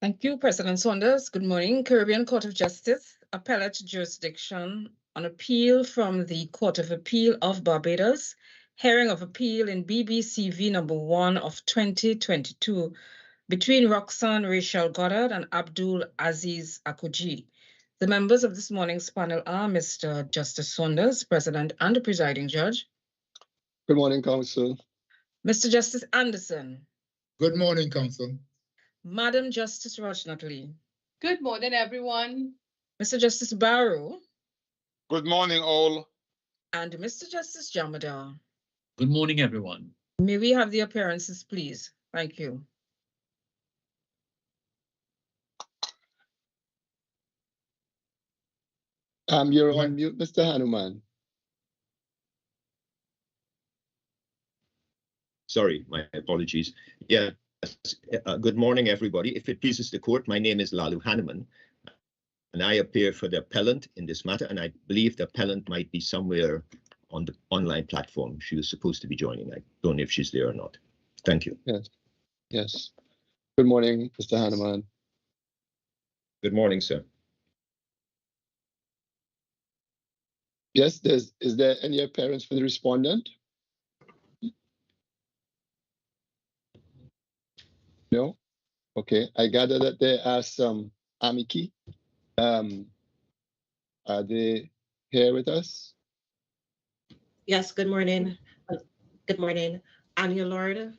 Thank you, President Saunders. Good morning. Caribbean Court of Justice, appellate jurisdiction on appeal from the Court of Appeal of Barbados, hearing of appeal in BBCV number 1 of 2022 between Roxann Rachel Goddard and Abdul Aziz Akojee. The members of this morning's panel are Mr. Justice Saunders, President and the Presiding Judge. Good morning, Counsel. Mr. Justice Anderson. Good morning, Counsel. Madam Justice Rochnottley. Good morning, everyone. Mr. Justice Barrow. Good morning, all. And Mr. Justice Jamadar. Good morning, everyone. May we have the appearances, please? Thank you. You're on mute, Mr. Hanuman. Sorry, my apologies. Yeah, good morning, everybody. If it pleases the court, my name is Lalu Hanuman, and I appear for the appellant in this matter, and I believe the appellant might be somewhere on the online platform. She was supposed to be joining. I don't know if she's there or not. Thank you. Yes. Good morning, Mr. Hanuman. Good morning, sir. Yes, is there any appearance for the respondent? No? Okay, I gather that there are some amici. Are they here with us? Yes, good morning. Good morning. Anya Lord,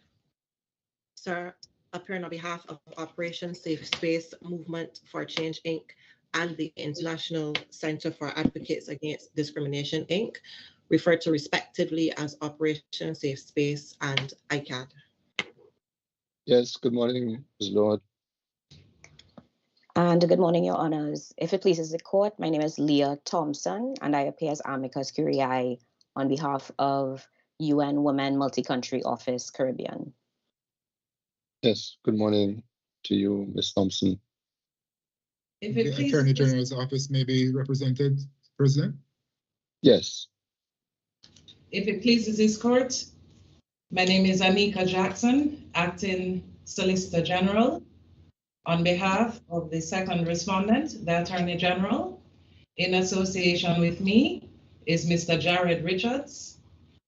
sir, appearing on behalf of Operation Safe Space Movement for Change, Inc. and the International Center for Advocates Against Discrimination, Inc., referred to respectively as Operation Safe Space and ICAD. Yes, good morning, Ms. Lord. And good morning, Your Honors. If it pleases the court, my name is Leah Thompson, and I appear as amicus curiae on behalf of UN Women Multi-Country Office, Caribbean. Yes, good morning to you, Ms. Thompson. If The Attorney General's office may be represented, President? Yes. If it pleases this court, my name is Anika Jackson, Acting Solicitor General. On behalf of the second respondent, the Attorney General, in association with me is Mr. Jared Richards,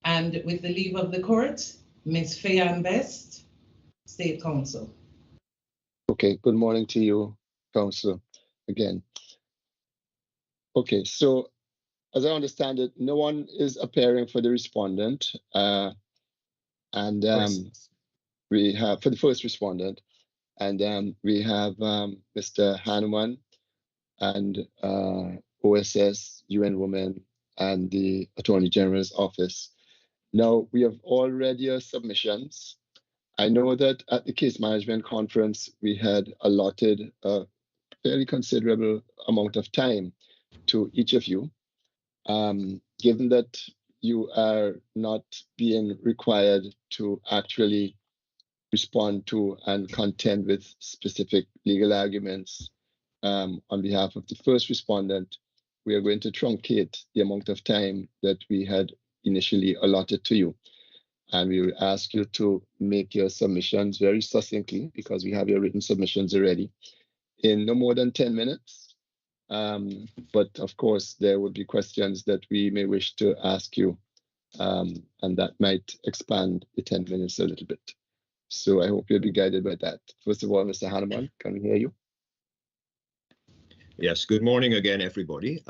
and with the leave of the court, Ms. Fayan Best, State Counsel. Okay, good morning to you, Counsel, again. Okay, so as I understand it, no one is appearing for the respondent, we have for the first respondent, and we have Mr. Hanuman and OSS, UN Women, and the Attorney General's office. Now, we have all read your submissions. I know that at the case management conference, we had allotted a fairly considerable amount of time to each of you. Given that you are not being required to actually respond to and contend with specific legal arguments on behalf of the first respondent, we are going to truncate the amount of time that we had initially allotted to you. And we will ask you to make your submissions very succinctly, because we have your written submissions already, in no more than 10 minutes. But of course, there will be questions that we may wish to ask you, and that might expand the 10 minutes a little bit. So I hope you'll be guided by that. First of all, Mr. Hanuman, can we hear you? Yes, good morning again, everybody.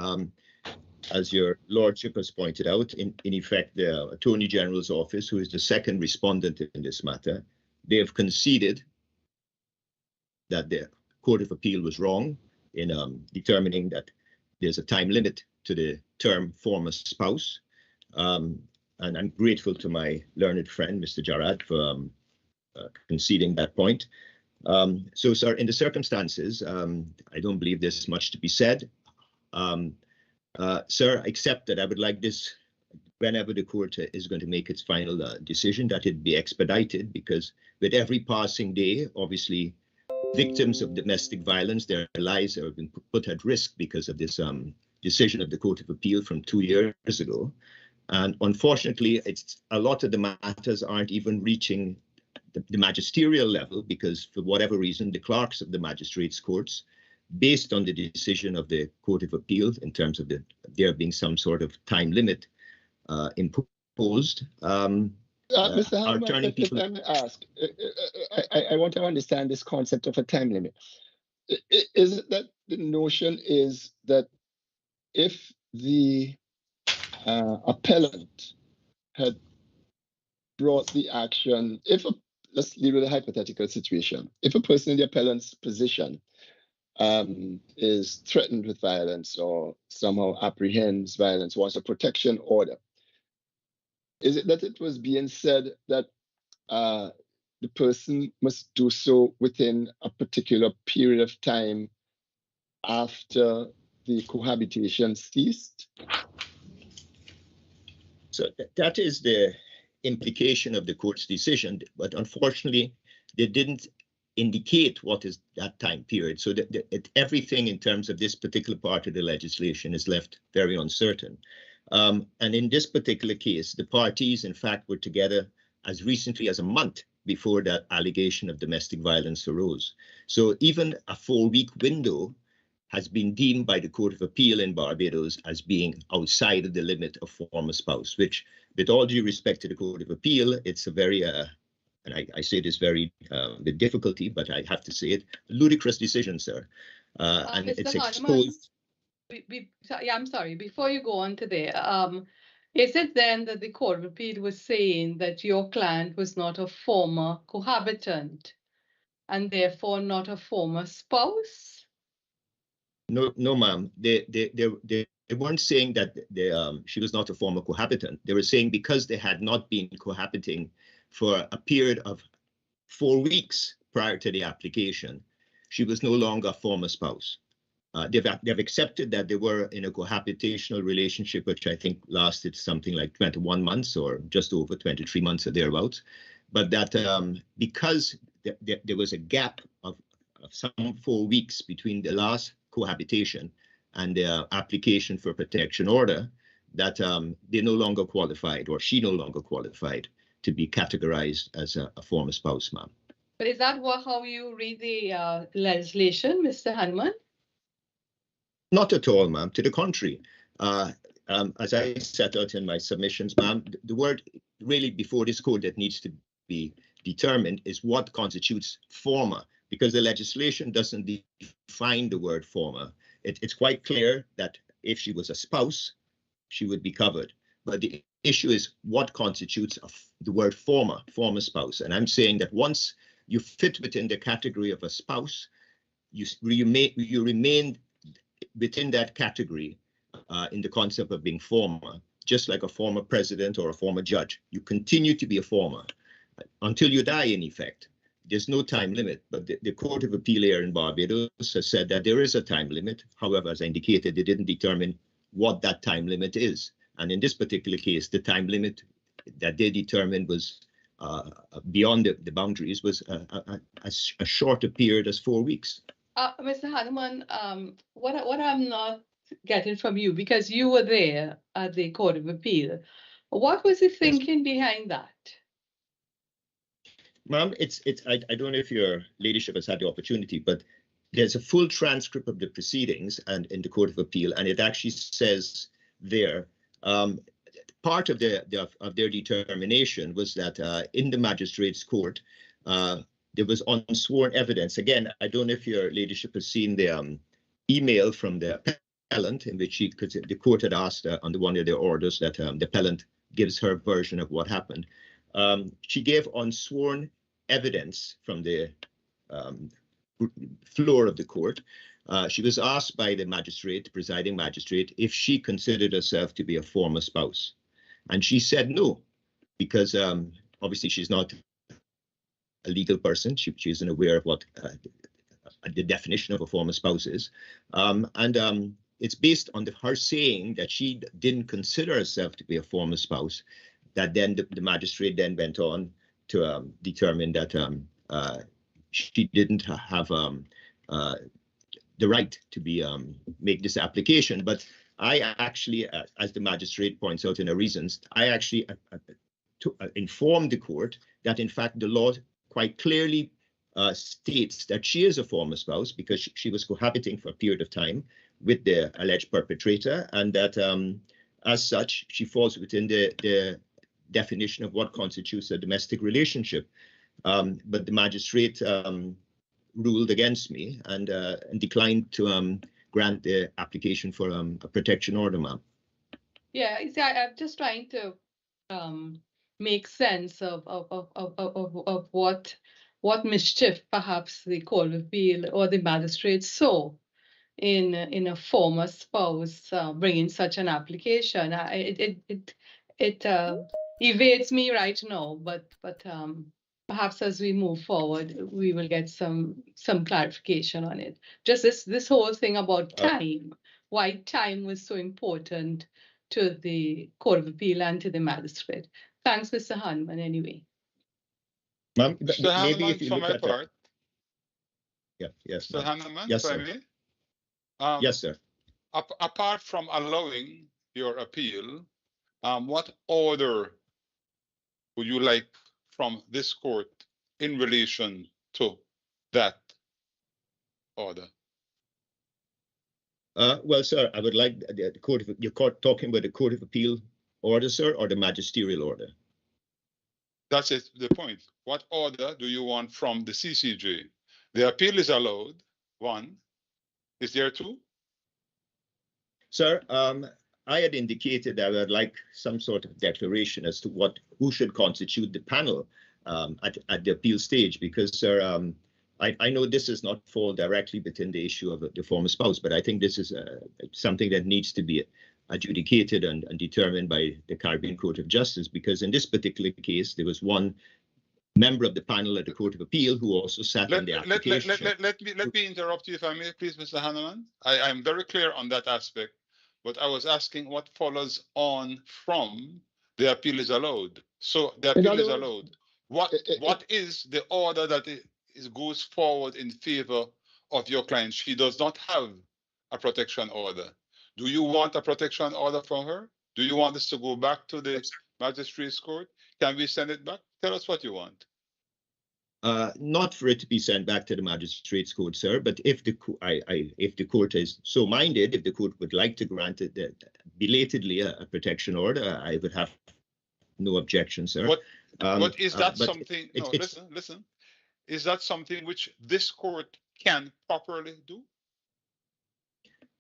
As your lordship has pointed out, in effect, the Attorney General's office, who is the second respondent in this matter, they have conceded that the Court of Appeal was wrong in determining that there's a time limit to the term former spouse. And I'm grateful to my learned friend, Mr. Jarrad, for conceding that point. So, sir, in the circumstances, I don't believe there's much to be said. Sir, except that I would like this, whenever the court is going to make its final decision, that it be expedited, because with every passing day, obviously, victims of domestic violence, their lives have been put at risk because of this decision of the Court of Appeal from 2 years ago. And unfortunately, a lot of the matters aren't even reaching the magisterial level, because for whatever reason, the clerks of the magistrates' courts, based on the decision of the Court of Appeal in terms of there being some sort of time limit imposed, Mr. are Harman, turning people. let me ask. I want to understand this concept of a time limit. Is it that the notion is that if the appellant had brought the action, let's leave it a hypothetical situation. If a person in the appellant's position is threatened with violence or somehow apprehends violence, wants a protection order, is it that it was being said that the person must do so within a particular period of time after the cohabitation ceased? So that is the implication of the court's decision, but unfortunately, they didn't indicate what is that time period. So everything in terms of this particular part of the legislation is left very uncertain. And in this particular case, the parties, in fact, were together as recently as a month before that allegation of domestic violence arose. So even a 4-week window has been deemed by the Court of Appeal in Barbados as being outside of the limit of former spouse, which, with all due respect to the Court of Appeal, it's a very, and I say this very with difficulty, but I have to say it, ludicrous decision, sir. And Mr. it's Harman, exposed. I'm sorry, before you go on to there, is it then that the Court of Appeal was saying that your client was not a former cohabitant and therefore not a former spouse? No, ma'am. They weren't saying that she was not a former cohabitant. They were saying because they had not been cohabiting for a period of 4 weeks prior to the application, she was no longer a former spouse. They've accepted that they were in a cohabitational relationship, which I think lasted something like 21 months or just over 23 months or thereabouts. But that because there was a gap of some 4 weeks between the last cohabitation and the application for protection order, that they no longer qualified, or she no longer qualified, to be categorized as a former spouse, ma'am. But is that how you read the legislation, Mr. Hanman? Not at all, ma'am. To the contrary. As I set out in my submissions, ma'am, the word really before this court that needs to be determined is what constitutes former, because the legislation doesn't define the word former. It's quite clear that if she was a spouse, she would be covered. But the issue is what constitutes the word former spouse. And I'm saying that once you fit within the category of a spouse, you remain within that category in the concept of being former, just like a former president or a former judge. You continue to be a former until you die, in effect. There's no time limit, but the Court of Appeal here in Barbados has said that there is a time limit. However, as I indicated, they didn't determine what that time limit is. And in this particular case, the time limit that they determined was beyond the boundaries, was a shorter period as 4 weeks. Mr. Hanman, what I'm not getting from you, because you were there at the Court of Appeal, what was the thinking behind that? Ma'am, I don't know if your ladyship has had the opportunity, but there's a full transcript of the proceedings and in the Court of Appeal, and it actually says there, part of their determination was that in the magistrate's court, there was unsworn evidence. Again, I don't know if your ladyship has seen the email from the appellant in which the court had asked under one of their orders that the appellant gives her version of what happened. She gave unsworn evidence from the floor of the court. She was asked by the magistrate, presiding magistrate, if she considered herself to be a former spouse. And she said no, because obviously she's not a legal person. She isn't aware of what the definition of a former spouse is. And it's based on her saying that she didn't consider herself to be a former spouse, that then the magistrate then went on to determine that she didn't have the right to be make this application. But I actually, as the magistrate points out in her reasons, I actually informed the court that in fact the law quite clearly states that she is a former spouse because she was cohabiting for a period of time with the alleged perpetrator, and that as such, she falls within the definition of what constitutes a domestic relationship. But the magistrate ruled against me and declined to grant the application for a protection order, ma'am. Yeah, see, I'm just trying to make sense of what mischief perhaps the Court of Appeal or the magistrate saw in a former spouse bringing such an application. It evades me right now, but perhaps as we move forward, we will get some clarification on it. Just this whole thing about time, why time was so important to the Court of Appeal and to the magistrate. Thanks, Mr. Hanman, anyway. Ma'am, Mr. maybe Hanman, if you for look my at part. Yeah, yes. Mr. Hanman, yes, if I sir. may. Yes, sir. Apart from allowing your appeal, what order would you like from this court in relation to that order? Well, sir, I would like the court of, you're talking about the Court of Appeal order, sir, or the magisterial order? That's it, the point. What order do you want from the CCJ? The appeal is allowed, one. Is there two? Sir, I had indicated that I would like some sort of declaration as to who should constitute the panel at the appeal stage, because, sir, I know this does not fall directly within the issue of the former spouse, but I think this is something that needs to be adjudicated and determined by the Caribbean Court of Justice, because in this particular case, there was one member of the panel at the Court of Appeal who also sat on the application. Let me interrupt you, if I may, please, Mr. Hanneman. I'm very clear on that aspect, but I was asking what follows on from the appeal is allowed. So the appeal is allowed. What is the order that goes forward in favor of your client? She does not have a protection order. Do you want a protection order from her? Do you want this to go back to the magistrate's court? Can we send it back? Tell us what you want. Not for it to be sent back to the magistrate's court, sir, but if the court is so minded, if the court would like to grant it belatedly a protection order, I would have no objection, sir. But is that something? No, listen. Is that something which this court can properly do?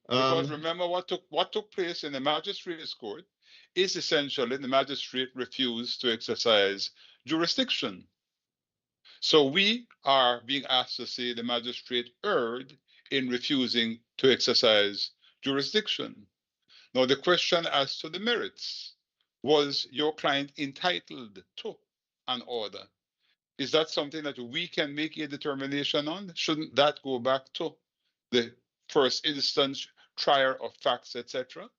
Because remember what took place in the magistrate's court is essentially the magistrate refused to exercise jurisdiction. So we are being asked to say the magistrate erred in refusing to exercise jurisdiction. Now the question as to the merits, was your client entitled to an order? Is that something that we can make a determination on? Shouldn't that go back to the first instance trier of facts, etc.?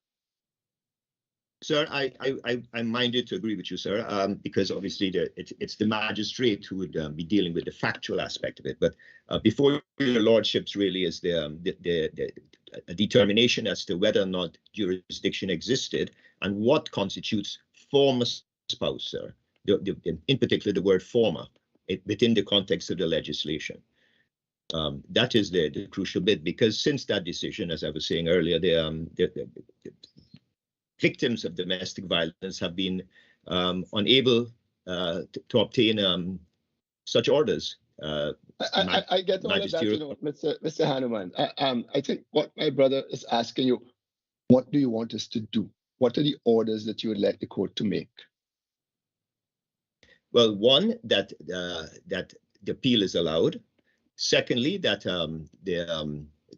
Sir, I'm minded to agree with you, sir, because obviously it's the magistrate who would be dealing with the factual aspect of it. But before your lordships really is the determination as to whether or not jurisdiction existed and what constitutes former spouse, sir. In particular, the word former within the context of the legislation. That is the crucial bit, because since that decision, as I was saying earlier, the victims of domestic violence have been unable to obtain such orders. I get all of that, you know, Mr. Hanneman. I think what my brother is asking you, what do you want us to do? What are the orders that you would like the court to make? Well, one, that the appeal is allowed. Secondly, that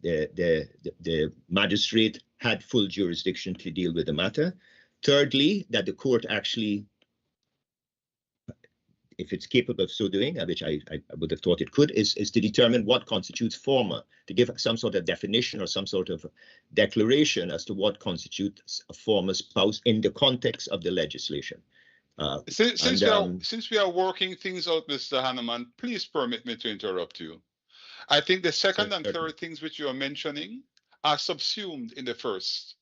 the magistrate had full jurisdiction to deal with the matter. Thirdly, that the court actually, if it's capable of so doing, which I would have thought it could, is to determine what constitutes former, to give some sort of definition or some sort of declaration as to what constitutes a former spouse in the context of the legislation. Since we are working things out, Mr. Hanneman, please permit me to interrupt you. I think the second and third things which you are mentioning are subsumed in the first.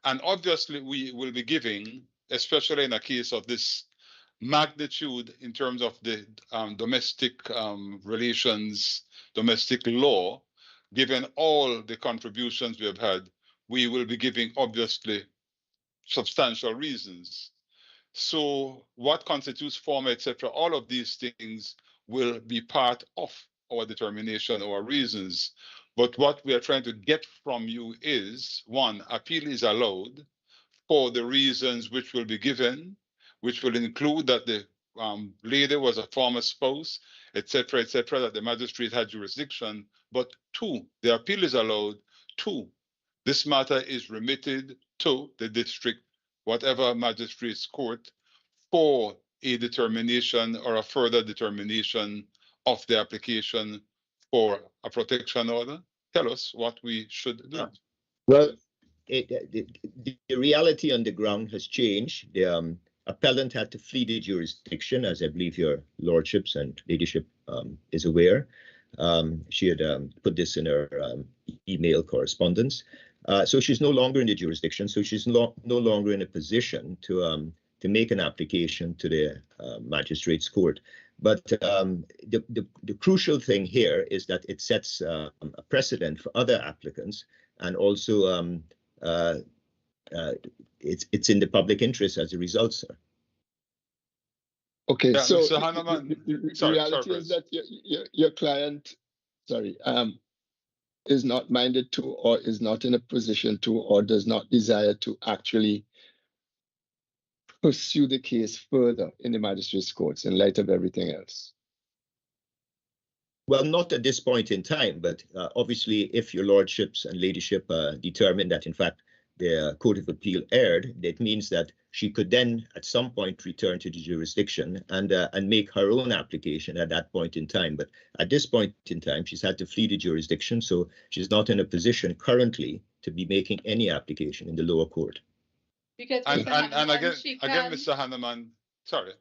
And obviously we will be giving, especially in a case of this magnitude in terms of the domestic relations, domestic law, given all the contributions we have had, we will be giving obviously substantial reasons. So what constitutes form, etc., all of these things will be part of our determination, our reasons. But what we are trying to get from you is, one, appeal is allowed for the reasons which will be given, which will include that the lady was a former spouse, etc., that the magistrate had jurisdiction. But two, the appeal is allowed. Two, this matter is remitted to the district, whatever magistrate's court, for a determination or a further determination of the application for a protection order. Tell us what we should do. Well, the reality on the ground has changed. The appellant had to flee the jurisdiction, as I believe your lordships and ladyship is aware. She had put this in her email correspondence. So she's no longer in the jurisdiction, so she's no longer in a position to make an application to the magistrate's court. But the crucial thing here is that it sets a precedent for other applicants, and also it's in the public interest as a result, sir. Okay, Yeah, so Mr. Hanneman, the reality is that your client, is not minded to, or is not in a position to, or does not desire to actually pursue the case further in the magistrate's courts in light of everything else. Well, not at this point in time, but obviously if your lordships and ladyship determine that in fact the Court of Appeal erred, that means that she could then at some point return to the jurisdiction and make her own application at that point in time. But at this point in time, she's had to flee the jurisdiction, so she's not in a position currently to be making any application in the lower court. Because and again, can... Mr. Hanneman, sorry,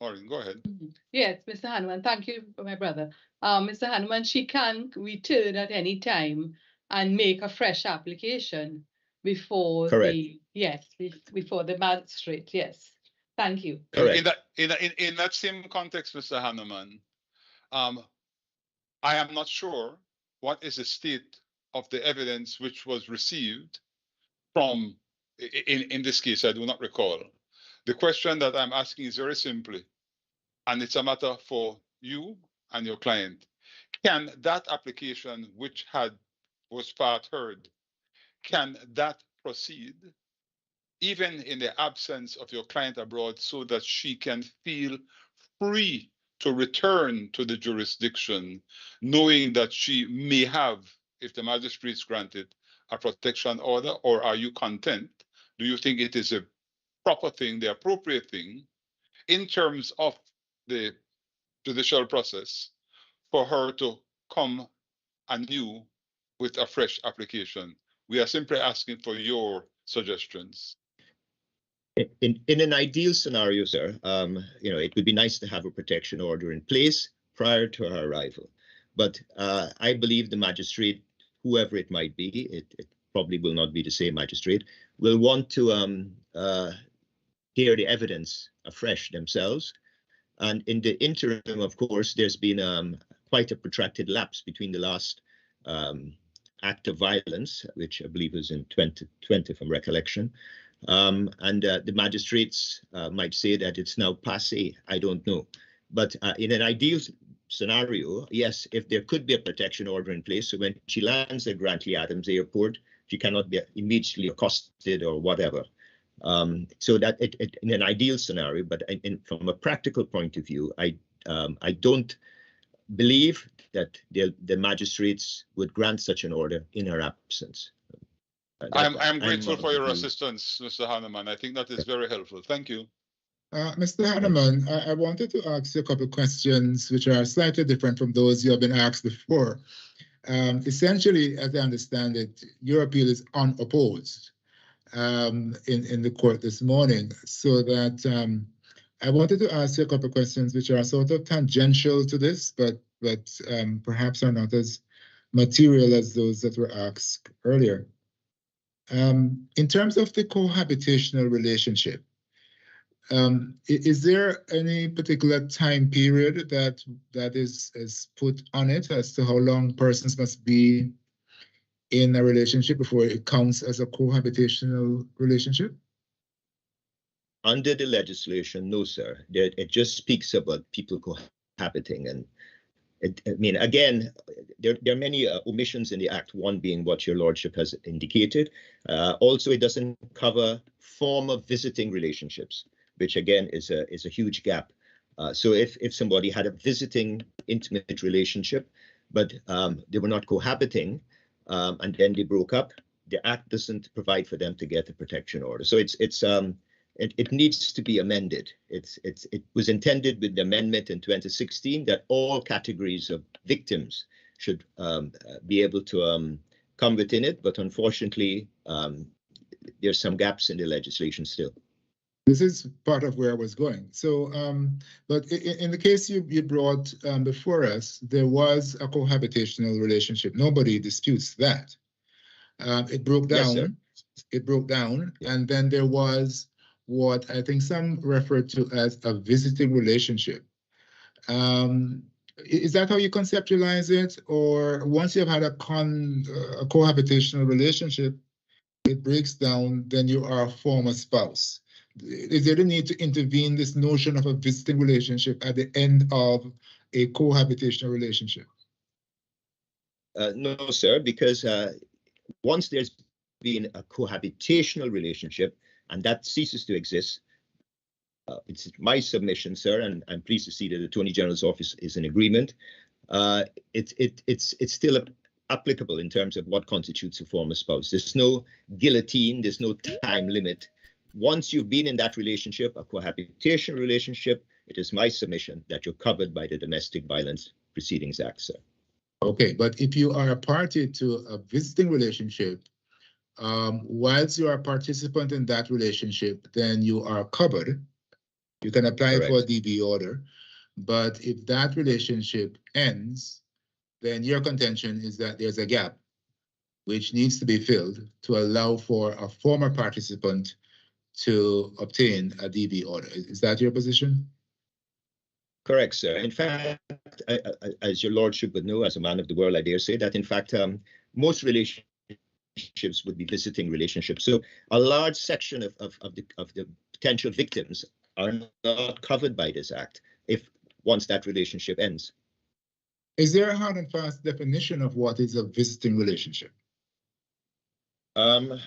Maureen, go ahead. Yes, Mr. Hanneman, thank you, my brother. Mr. Hanneman, she can return at any time and make a fresh application before before the magistrate. Yes, thank you. In that same context, Mr. Hanneman, I am not sure what is the state of the evidence which was received from. In this case, I do not recall. The question that I'm asking is very simply, and it's a matter for you and your client. Can that application, which was part heard, can that proceed even in the absence of your client abroad, so that she can feel free to return to the jurisdiction, knowing that she may have, if the magistrate's granted, a protection order? Or are you content? Do you think it is a proper thing, the appropriate thing, in terms of the judicial process, for her to come anew with a fresh application? We are simply asking for your suggestions. In an ideal scenario, sir, it would be nice to have a protection order in place prior to her arrival. But I believe the magistrate, whoever it might be, it probably will not be the same magistrate, will want to hear the evidence afresh themselves. And in the interim, of course, there's been quite a protracted lapse between the last act of violence, which I believe was in 2020 from recollection. And the magistrates might say that it's now passé. I don't know. But in an ideal scenario, yes, if there could be a protection order in place, so when she lands at Grantley Adams Airport, she cannot be immediately accosted or whatever. So that in an ideal scenario, but from a practical point of view, I don't believe that the magistrates would grant such an order in her absence. I'm grateful for your assistance, Mr. Hanneman. I think that is very helpful. Thank you. Mr. Hanneman, I wanted to ask you a couple of questions which are slightly different from those you have been asked before. Essentially, as I understand it, your appeal is unopposed in the court this morning. So that I wanted to ask you a couple of questions which are sort of tangential to this, but perhaps are not as material as those that were asked earlier. In terms of the cohabitational relationship, Is there any particular time period that is put on it as to how long persons must be in a relationship before it counts as a cohabitational relationship? Under the legislation, no, sir. It just speaks about people cohabiting. And I mean, again, there are many omissions in the Act, one being what your lordship has indicated. Also, it doesn't cover former visiting relationships, which again is a huge gap. So if somebody had a visiting intimate relationship, but they were not cohabiting, and then they broke up, the Act doesn't provide for them to get a protection order. So it needs to be amended. It was intended with the amendment in 2016 that all categories of victims should be able to come within it, but unfortunately, there's some gaps in the legislation still. This is part of where I was going. So, but in the case you brought before us, there was a cohabitational relationship. Nobody disputes that. It broke down. Yes, it broke down, yeah. And then there was what I think some refer to as a visiting relationship. Is that how you conceptualize it? Or once you've had a cohabitational relationship, it breaks down, then you are a former spouse. Is there the need to intervene this notion of a visiting relationship at the end of a cohabitational relationship? No, sir, because once there's been a cohabitational relationship and that ceases to exist, it's my submission, sir, and I'm pleased to see that the Attorney General's office is in agreement. It's still applicable in terms of what constitutes a former spouse. There's no guillotine, there's no time limit. Once you've been in that relationship, a cohabitation relationship, it is my submission that you're covered by the Domestic Violence Proceedings Act, sir. Okay, but if you are a party to a visiting relationship, whilst you are a participant in that relationship, then you are covered. You can apply for a DV order, but if that relationship ends, then your contention is that there's a gap which needs to be filled to allow for a former participant to obtain a DV order. Is that your position? Correct, sir. In fact, as your lordship would know, as a man of the world, I dare say that, in fact, most relationships would be visiting relationships. So a large section of the potential victims are not covered by this act once that relationship ends. Is there a hard and fast definition of what is a visiting relationship? I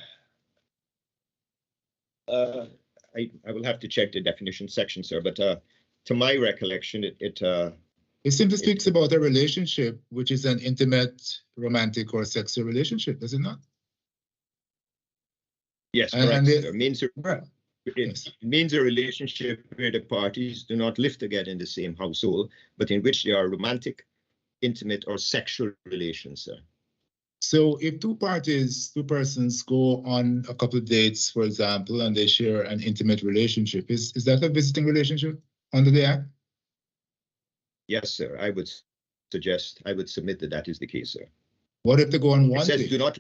will have to check the definition section, sir, but to my recollection, it simply speaks about a relationship which is an intimate, romantic, or sexual relationship, does it not? Yes, correct. It means a relationship where the parties do not live together in the same household, but in which they are romantic, intimate, or sexual relations, sir. So if two persons go on a couple of dates, for example, and they share an intimate relationship, is that a visiting relationship under the Act? Yes, sir. I would submit that is the case, sir. What if they go on one date? It says do not.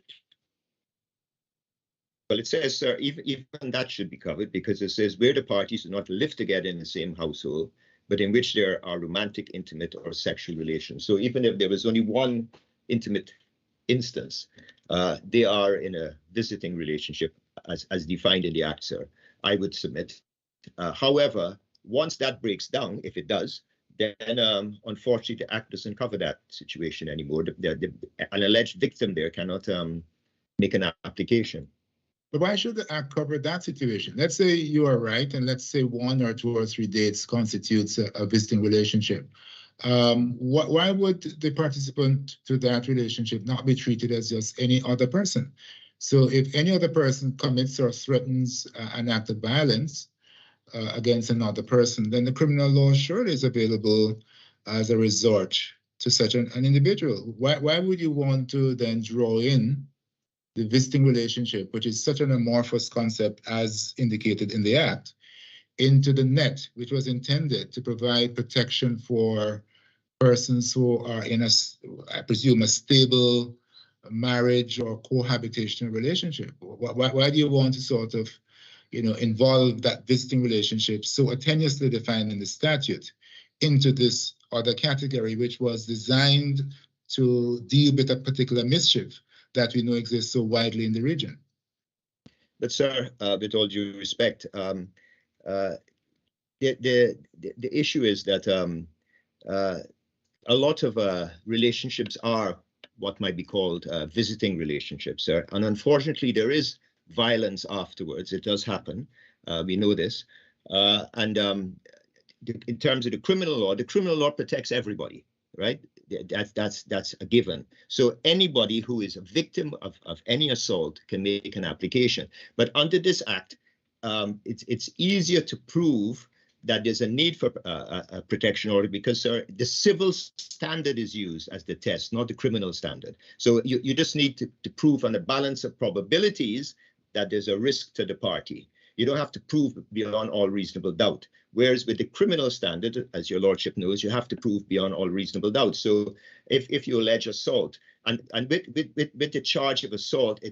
Well, it says, sir, even that should be covered because it says where the parties do not live together in the same household, but in which there are romantic, intimate, or sexual relations. So even if there was only one intimate instance, they are in a visiting relationship as defined in the Act, sir. I would submit. However, once that breaks down, if it does, then unfortunately the Act doesn't cover that situation anymore. An alleged victim there cannot make an application. But why should the Act cover that situation? Let's say you are right, and let's say 1 or 2 or 3 dates constitutes a visiting relationship. Why would the participant to that relationship not be treated as just any other person? So if any other person commits or threatens an act of violence against another person, then the criminal law surely is available as a resort to such an individual. Why would you want to then draw in the visiting relationship, which is such an amorphous concept as indicated in the Act, into the net, which was intended to provide protection for persons who are in I presume, a stable marriage or cohabitational relationship? Why do you want to sort of involve that visiting relationship so tenuously defined in the statute into this other category, which was designed to deal with a particular mischief that we know exists so widely in the region. But sir, with all due respect, the issue is that a lot of relationships are what might be called visiting relationships, sir. And unfortunately, there is violence afterwards. It does happen. We know this. And in terms of the criminal law protects everybody, right? That's a given. So anybody who is a victim of any assault can make an application. But under this act, it's easier to prove that there's a need for a protection order because, sir, the civil standard is used as the test, not the criminal standard. So you just need to prove on a balance of probabilities that there's a risk to the party. You don't have to prove beyond all reasonable doubt. Whereas with the criminal standard, as your lordship knows, you have to prove beyond all reasonable doubt. So if you allege assault, and with the charge of assault,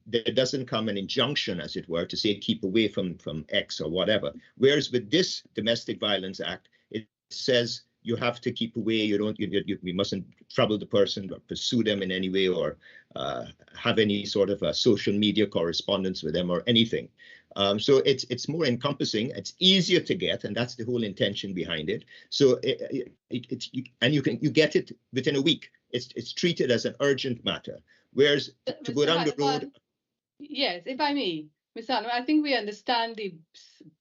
there doesn't come an injunction, as it were, to say keep away from X or whatever. Whereas with this Domestic Violence Act, it says you have to keep away. We mustn't trouble the person or pursue them in any way or have any sort of a social media correspondence with them or anything. So it's more encompassing. It's easier to get, and that's the whole intention behind it. So you get it within a week. It's treated as an urgent matter. Whereas to go down the road. Yes, if I may, Ms. Anwar, I think we understand the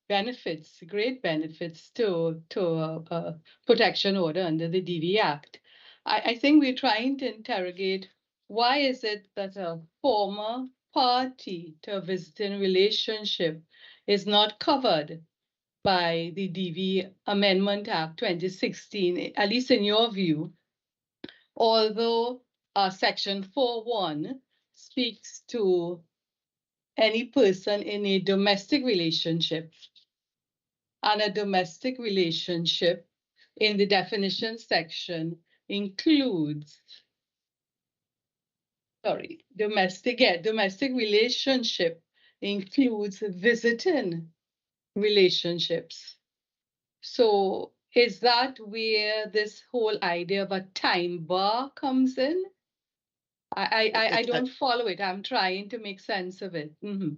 benefits, great benefits to a protection order under the DV Act. I think we're trying to interrogate why is it that a former party to a visiting relationship is not covered by the DV Amendment Act 2016, at least in your view, although Section 4.1 speaks to any person in a domestic relationship, and a domestic relationship in the definition section includes, domestic relationship includes visiting relationships. So is that where this whole idea of a time bar comes in? I don't follow it. I'm trying to make sense of it. Ma'am,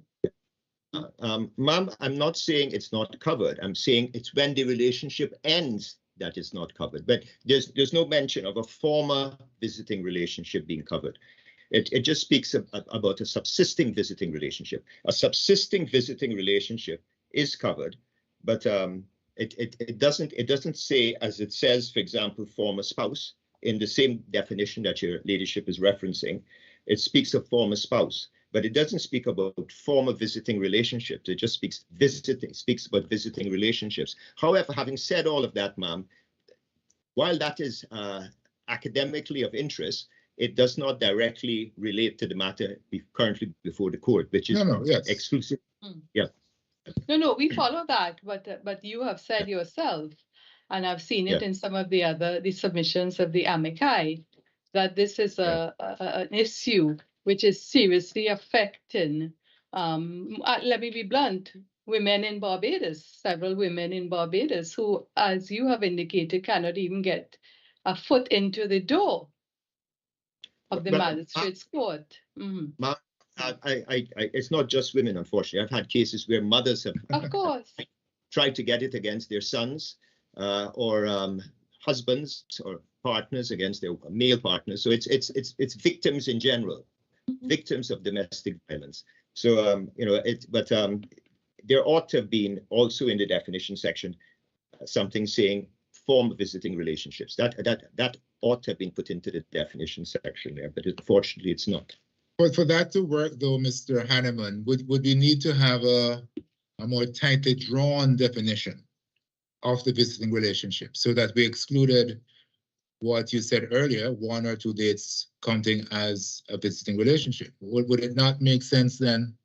I'm not saying it's not covered. I'm saying it's when the relationship ends that it's not covered. But there's no mention of a former visiting relationship being covered. It just speaks about a subsisting visiting relationship. A subsisting visiting relationship is covered, but it doesn't say, as it says, for example, former spouse in the same definition that your ladyship is referencing. It speaks of former spouse, but it doesn't speak about former visiting relationships. It just speaks about visiting relationships. However, having said all of that, ma'am, while that is academically of interest, it does not directly relate to the matter currently before the court, which is exclusive. Yeah. No, we follow that, but you have said yourself, and I've seen it in some of the submissions of the amici, that this is an issue which is seriously affecting, let me be blunt, women in Barbados, several women in Barbados who, as you have indicated, cannot even get a foot into the door of the magistrate's court. It's not just women, unfortunately. I've had cases where mothers have of course tried to get it against their sons or husbands or partners against their male partners. So it's victims in general, victims of domestic violence. So there ought to have been also in the definition section something saying former visiting relationships. That ought to have been put into the definition section there, but unfortunately it's not. But for that to work, though, Mr. Hanneman, would we need to have a more tightly drawn definition of the visiting relationship so that we excluded what you said earlier, 1 or 2 dates counting as a visiting relationship? Would it not make sense then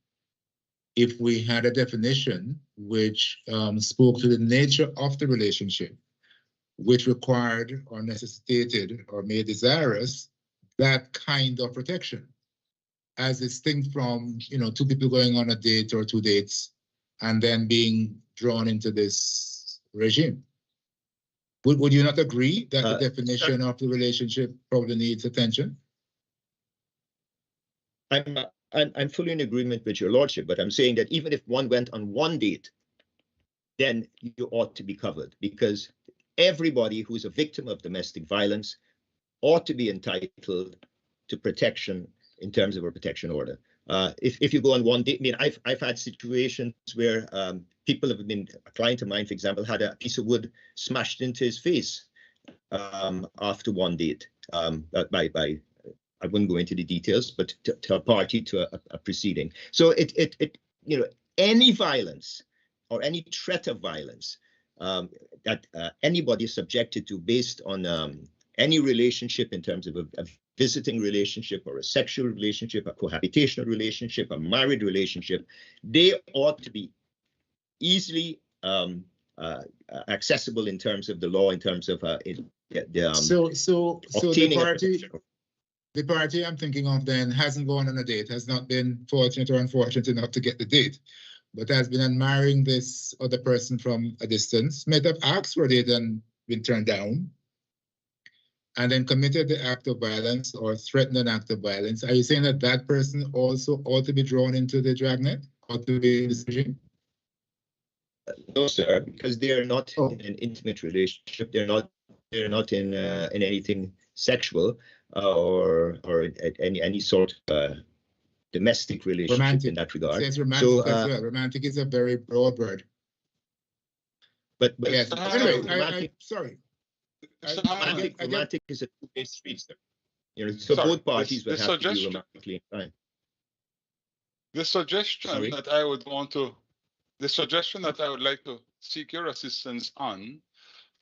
if we had a definition which spoke to the nature of the relationship, which required or necessitated or made desirous that kind of protection, as distinct from 2 people going on a date or 2 dates and then being drawn into this regime. Would you not agree that the definition of the relationship probably needs attention? I'm fully in agreement with your lordship, but I'm saying that even if one went on one date, then you ought to be covered, because everybody who's a victim of domestic violence ought to be entitled to protection in terms of a protection order. If you go on one date, I mean, I've had situations where people have been, a client of mine, for example, had a piece of wood smashed into his face after one date by I wouldn't go into the details, but to a party to a proceeding. So it you know, any violence or any threat of violence that anybody is subjected to based on any relationship in terms of a visiting relationship or a sexual relationship, a cohabitational relationship, a married relationship, they ought to be easily accessible in terms of the law, in terms of the party I'm thinking of then hasn't gone on a date, has not been fortunate or unfortunate enough to get the date, but has been admiring this other person from a distance, might have asked for a date and been turned down, and then committed the act of violence or threatened an act of violence. Are you saying that that person also ought to be drawn into the dragnet, ought to be in this regime? No, sir, because they are not in an intimate relationship. They're not in anything sexual or any sort of domestic relationship romantic, in that regard. It's romantic as well. Romantic is a very broad word. But yes. Anyway, sorry. Romantic is a two-way street, sir. You know, so both parties will have to be romantically inclined. The suggestion that I would like to seek your assistance on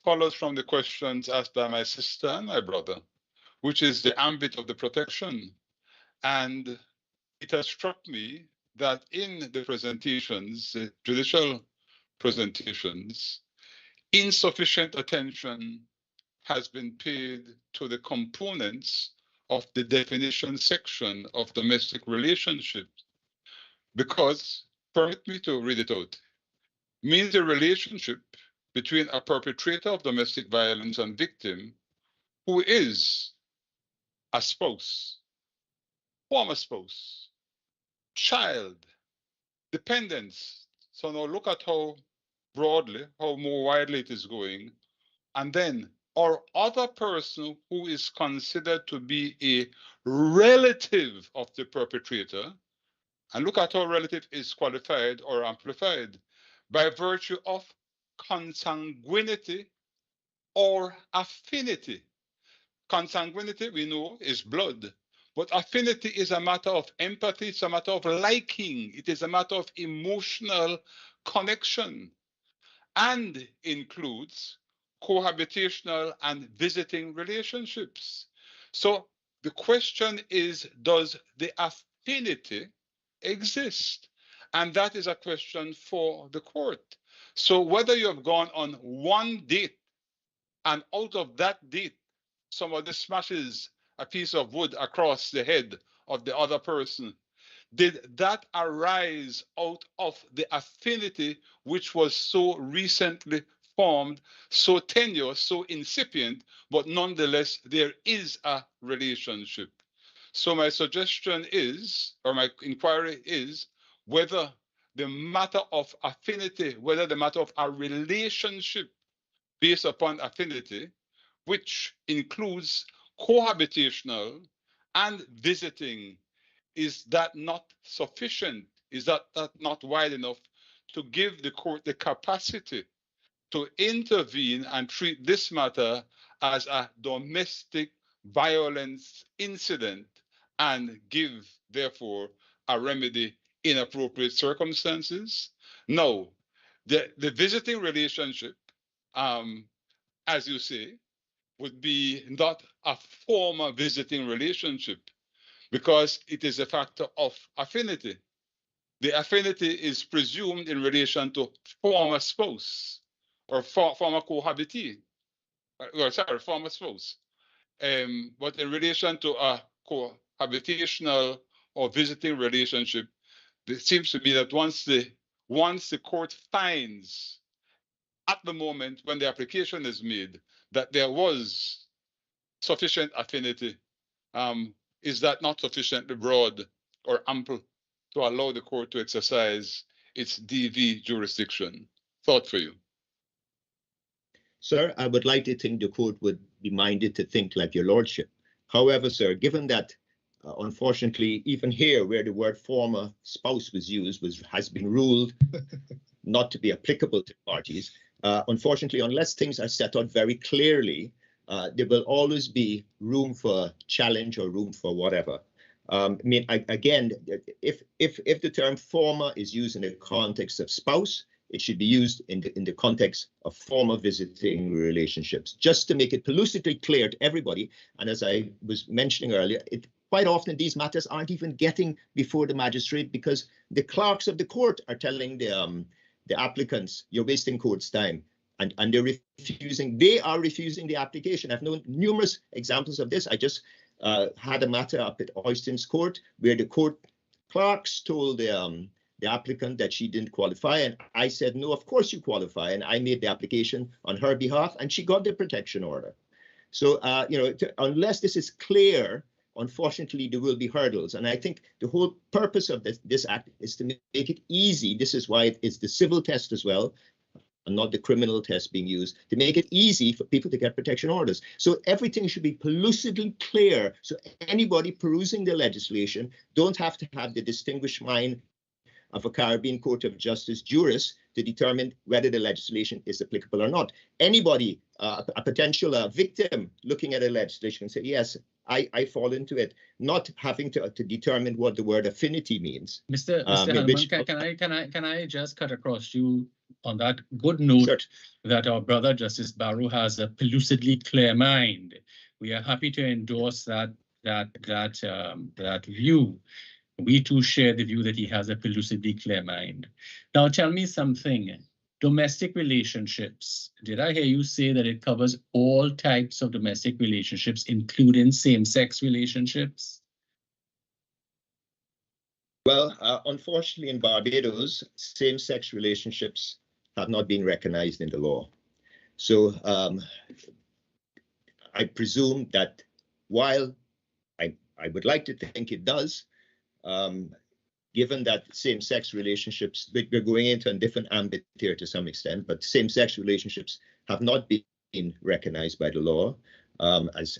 follows from the questions asked by my sister and my brother, which is the ambit of the protection. And it has struck me that in the presentations, the judicial presentations, insufficient attention has been paid to the components of the definition section of domestic relationships. Because, permit me to read it out, means a relationship between a perpetrator of domestic violence and victim who is a spouse, former spouse, child, dependents. So now look at how broadly, how more widely it is going. And then, or other person who is considered to be a relative of the perpetrator. And look at how relative is qualified or amplified by virtue of consanguinity or affinity. Consanguinity, we know, is blood, but affinity is a matter of empathy, it's a matter of liking, it is a matter of emotional connection, and includes cohabitational and visiting relationships. So the question is, does the affinity exist? And that is a question for the court. So whether you have gone on one date and out of that date, somebody smashes a piece of wood across the head of the other person, did that arise out of the affinity which was so recently formed, so tenuous, so incipient, but nonetheless, there is a relationship? So my suggestion is, or my inquiry is, whether the matter of affinity, whether the matter of a relationship based upon affinity, which includes cohabitational and visiting, is that not sufficient? Is that not wide enough to give the court the capacity to intervene and treat this matter as a domestic violence incident and give, therefore, a remedy in appropriate circumstances? No, the visiting relationship, as you say, would be not a former visiting relationship because it is a factor of affinity. The affinity is presumed in relation to former spouse or former cohabitee, former spouse. But in relation to a cohabitational or visiting relationship, it seems to be that once the once the court finds at the moment when the application is made that there was sufficient affinity, is that not sufficiently broad or ample to allow the court to exercise its DV jurisdiction? Thought for you. Sir, I would like to think the court would be minded to think like your lordship. However, sir, given that unfortunately, even here where the word former spouse was used has been ruled not to be applicable to parties, unfortunately, unless things are set out very clearly, there will always be room for challenge or room for whatever. I mean, again, if the term former is used in the context of spouse, it should be used in the context of former visiting relationships, just to make it pellucidly clear to everybody. And as I was mentioning earlier, quite often these matters aren't even getting before the magistrate because the clerks of the court are telling the applicants, you're wasting court's time. And they are refusing the application. I've known numerous examples of this. I just had a matter up at Oyston's court where the court clerks told the applicant that she didn't qualify. And I said, no, of course you qualify. And I made the application on her behalf and she got the protection order. So, unless this is clear, unfortunately, there will be hurdles. And I think the whole purpose of this act is to make it easy. This is why it's the civil test as well, and not the criminal test being used, to make it easy for people to get protection orders. So everything should be pellucidly clear. So anybody perusing the legislation don't have to have the distinguished mind of a Caribbean Court of Justice jurist to determine whether the legislation is applicable or not. Anybody, a potential victim looking at a legislation can say, yes, I fall into it, not having to determine what the word affinity means. Mr. Hanman, can I just cut across you on that good note that our brother Justice Barrow has a pellucidly clear mind? We are happy to endorse that view. We too share the view that he has a pellucidly clear mind. Now tell me something. Domestic relationships. Did I hear you say that it covers all types of domestic relationships, including same-sex relationships? Well, unfortunately, in Barbados, same-sex relationships have not been recognized in the law. So I presume that while I would like to think it does, given that same-sex relationships, we're going into a different ambit here to some extent, but same-sex relationships have not been recognized by the law as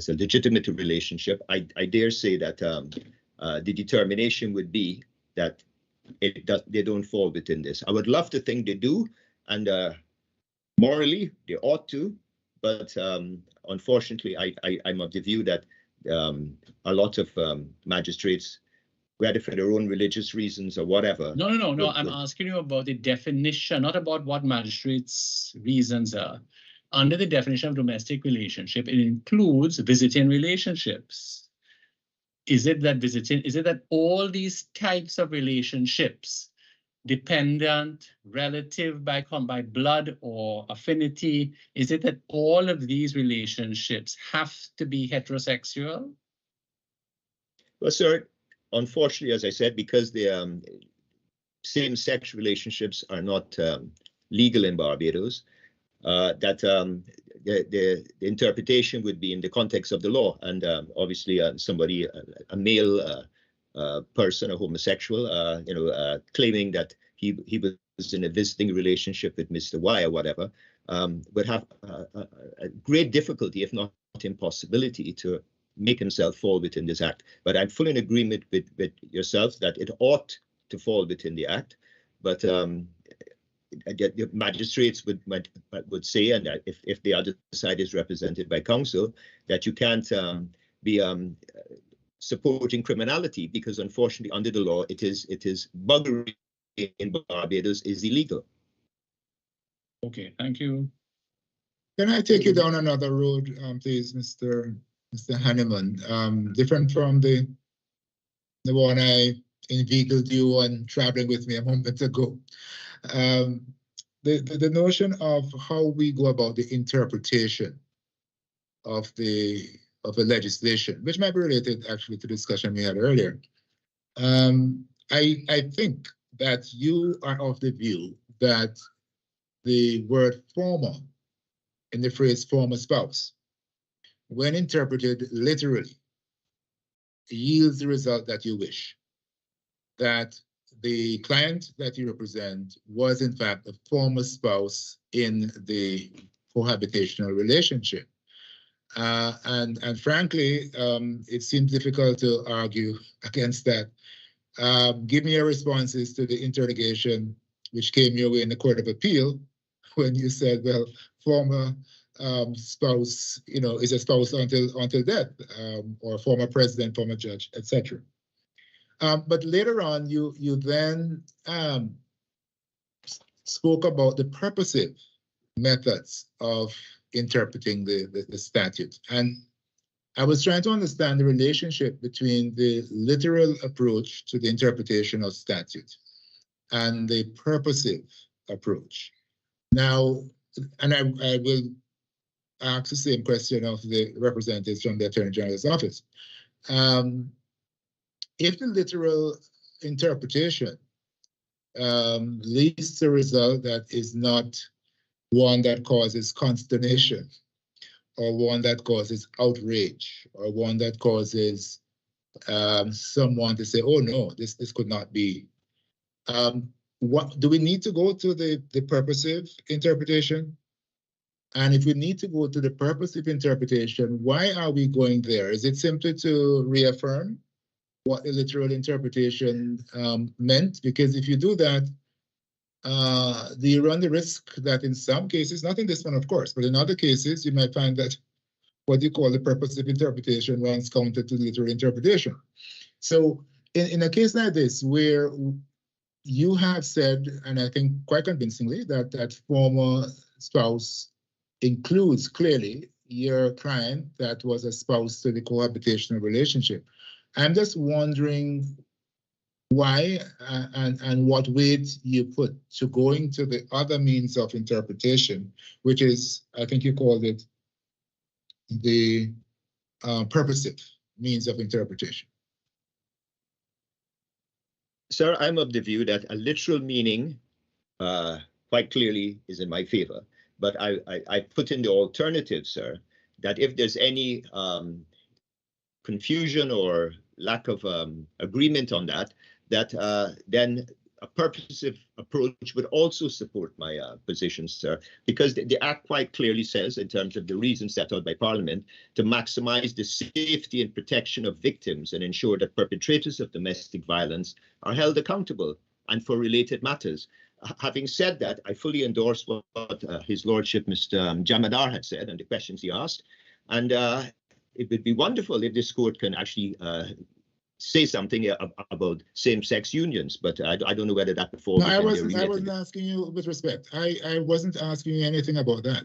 a legitimate relationship. I dare say that the determination would be that they don't fall within this. I would love to think they do, and morally they ought to, but unfortunately, I'm of the view that a lot of magistrates, whether for their own religious reasons or whatever. No. I'm asking you about the definition, not about what magistrates' reasons are. Under the definition of domestic relationship, it includes visiting relationships. Is it that all these types of relationships, dependent, relative by blood or affinity, is it that all of these relationships have to be heterosexual? Well, sir, unfortunately, as I said, because the same-sex relationships are not legal in Barbados, that the interpretation would be in the context of the law, and obviously somebody, a male person, a homosexual, claiming that he was in a visiting relationship with Mr. Y or whatever, would have a great difficulty, if not impossibility, to make himself fall within this act. But I'm fully in agreement with yourself that it ought to fall within the act. But the magistrates would say, and if the other side is represented by counsel, that you can't be supporting criminality, because unfortunately under the law it is buggery in Barbados is illegal. Okay, thank you. Can I take you down another road, please, Mr. Hanneman? Different from the one I inveigled you on traveling with me a moment ago. The notion of how we go about the interpretation of the legislation, which might be related actually to the discussion we had earlier. I think that you are of the view that the word former in the phrase former spouse, when interpreted literally, yields the result that you wish, that the client that you represent was in fact a former spouse in the cohabitational relationship. And frankly, it seems difficult to argue against that. Give me your responses to the interrogation which came your way in the Court of Appeal when you said, well, former spouse, is a spouse until death, or former president, former judge, etc. But later on, you then spoke about the purposive methods of interpreting the statute. And I was trying to understand the relationship between the literal approach to the interpretation of statute and the purposive approach. Now, and I will ask the same question of the representatives from the Attorney General's office. If the literal interpretation leads to a result that is not one that causes consternation, or one that causes outrage, or one that causes someone to say, oh no, this could not be. What do we need to go to the purposive interpretation? And if we need to go to the purposive interpretation, why are we going there? Is it simply to reaffirm what the literal interpretation meant? Because if you do that, you run the risk that in some cases, not in this one, of course, but in other cases, you might find that what you call the purposive interpretation runs counter to the literal interpretation. So in a case like this, where you have said, and I think quite convincingly, that former spouse includes clearly your client that was a spouse to the cohabitational relationship. I'm just wondering why and what weight you put to going to the other means of interpretation, which is, I think you called it, the purposive means of interpretation. Sir, I'm of the view that a literal meaning quite clearly is in my favor. But I put in the alternative, sir, that if there's any confusion or lack of agreement on that, then a purposive approach would also support my position, sir, because the Act quite clearly says, in terms of the reasons set out by Parliament, to maximize the safety and protection of victims and ensure that perpetrators of domestic violence are held accountable and for related matters. Having said that, I fully endorse what His Lordship, Mr. Jamadar, had said and the questions he asked. And it would be wonderful if this court can actually say something about same-sex unions, but I don't know whether that would fall. No, I wasn't asking you with respect. I wasn't asking you anything about that,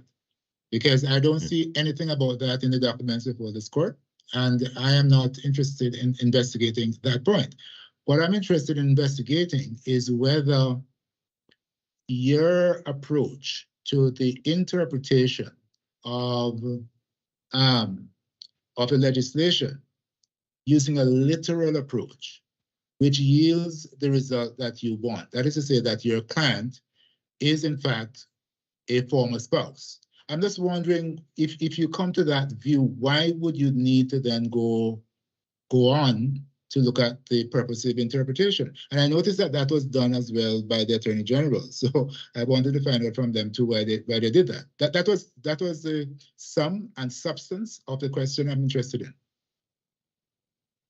because I don't see anything about that in the documents before this court, and I am not interested in investigating that point. What I'm interested in investigating is whether your approach to the interpretation of the legislation using a literal approach, which yields the result that you want. That is to say that your client is in fact a former spouse. I'm just wondering, if you come to that view, why would you need to then go on to look at the purposive interpretation? And I noticed that that was done as well by the Attorney General. So I wanted to find out from them too why they did that. That was the sum and substance of the question I'm interested in.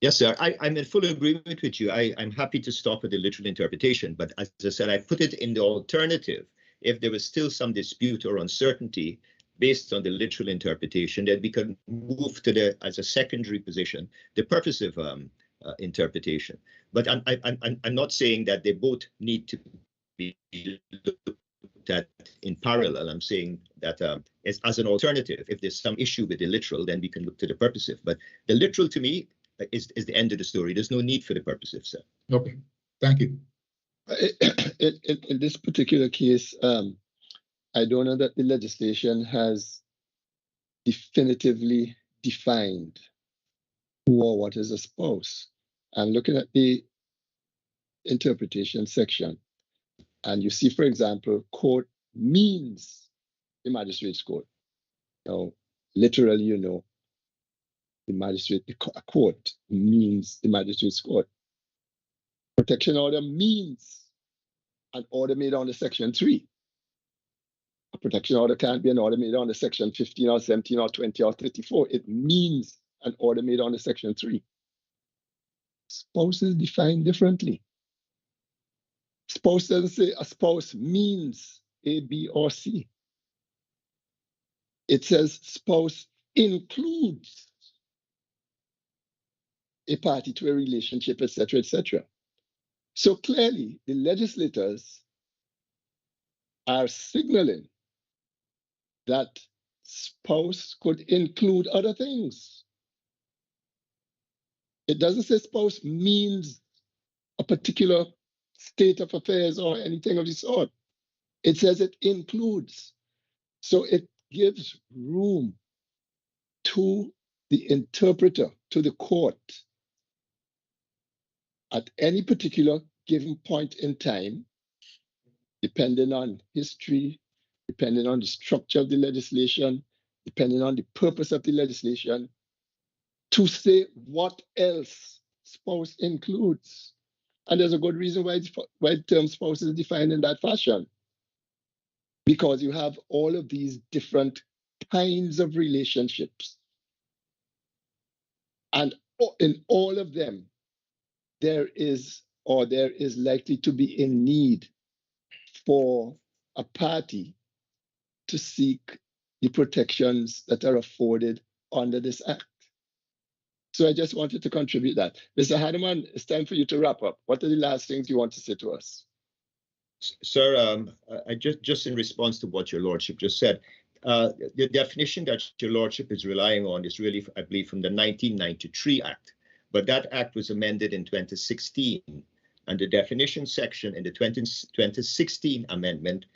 Yes, sir. I'm in full agreement with you. I'm happy to stop at the literal interpretation, but as I said, I put it in the alternative. If there was still some dispute or uncertainty based on the literal interpretation, then we could move to as a secondary position, the purposive interpretation. But I'm not saying that they both need to be looked at in parallel. I'm saying that as an alternative, if there's some issue with the literal, then we can look to the purposive. But the literal, to me, is the end of the story. There's no need for the purposive, sir. Okay, thank you. In this particular case, I don't know that the legislation has definitively defined who or what is a spouse. I'm looking at the interpretation section, and you see, for example, court means the magistrate's court. Now, literally, you know, the magistrate, a court means the magistrate's court. Protection order means an order made under Section 3. A protection order can't be an order made under Section 15 or 17 or 20 or 34. It means an order made under Section 3. Spouse is defined differently. Spouse doesn't say a spouse means A, B, or C. It says spouse includes a party to a relationship, etc., etc. So clearly, the legislators are signaling that spouse could include other things. It doesn't say spouse means a particular state of affairs or anything of the sort. It says it includes. So it gives room to the interpreter, to the court, at any particular given point in time, depending on history, depending on the structure of the legislation, depending on the purpose of the legislation, to say what else spouse includes. And there's a good reason why the term spouse is defined in that fashion. Because you have all of these different kinds of relationships. And in all of them, there is likely to be a need for a party to seek the protections that are afforded under this act. So I just wanted to contribute that. Mr. Hanneman, it's time for you to wrap up. What are the last things you want to say to us? Sir, I just in response to what your lordship just said, the definition that your lordship is relying on is really, I believe, from the 1993 Act. But that act was amended in 2016, and the definition section in the 2016 amendment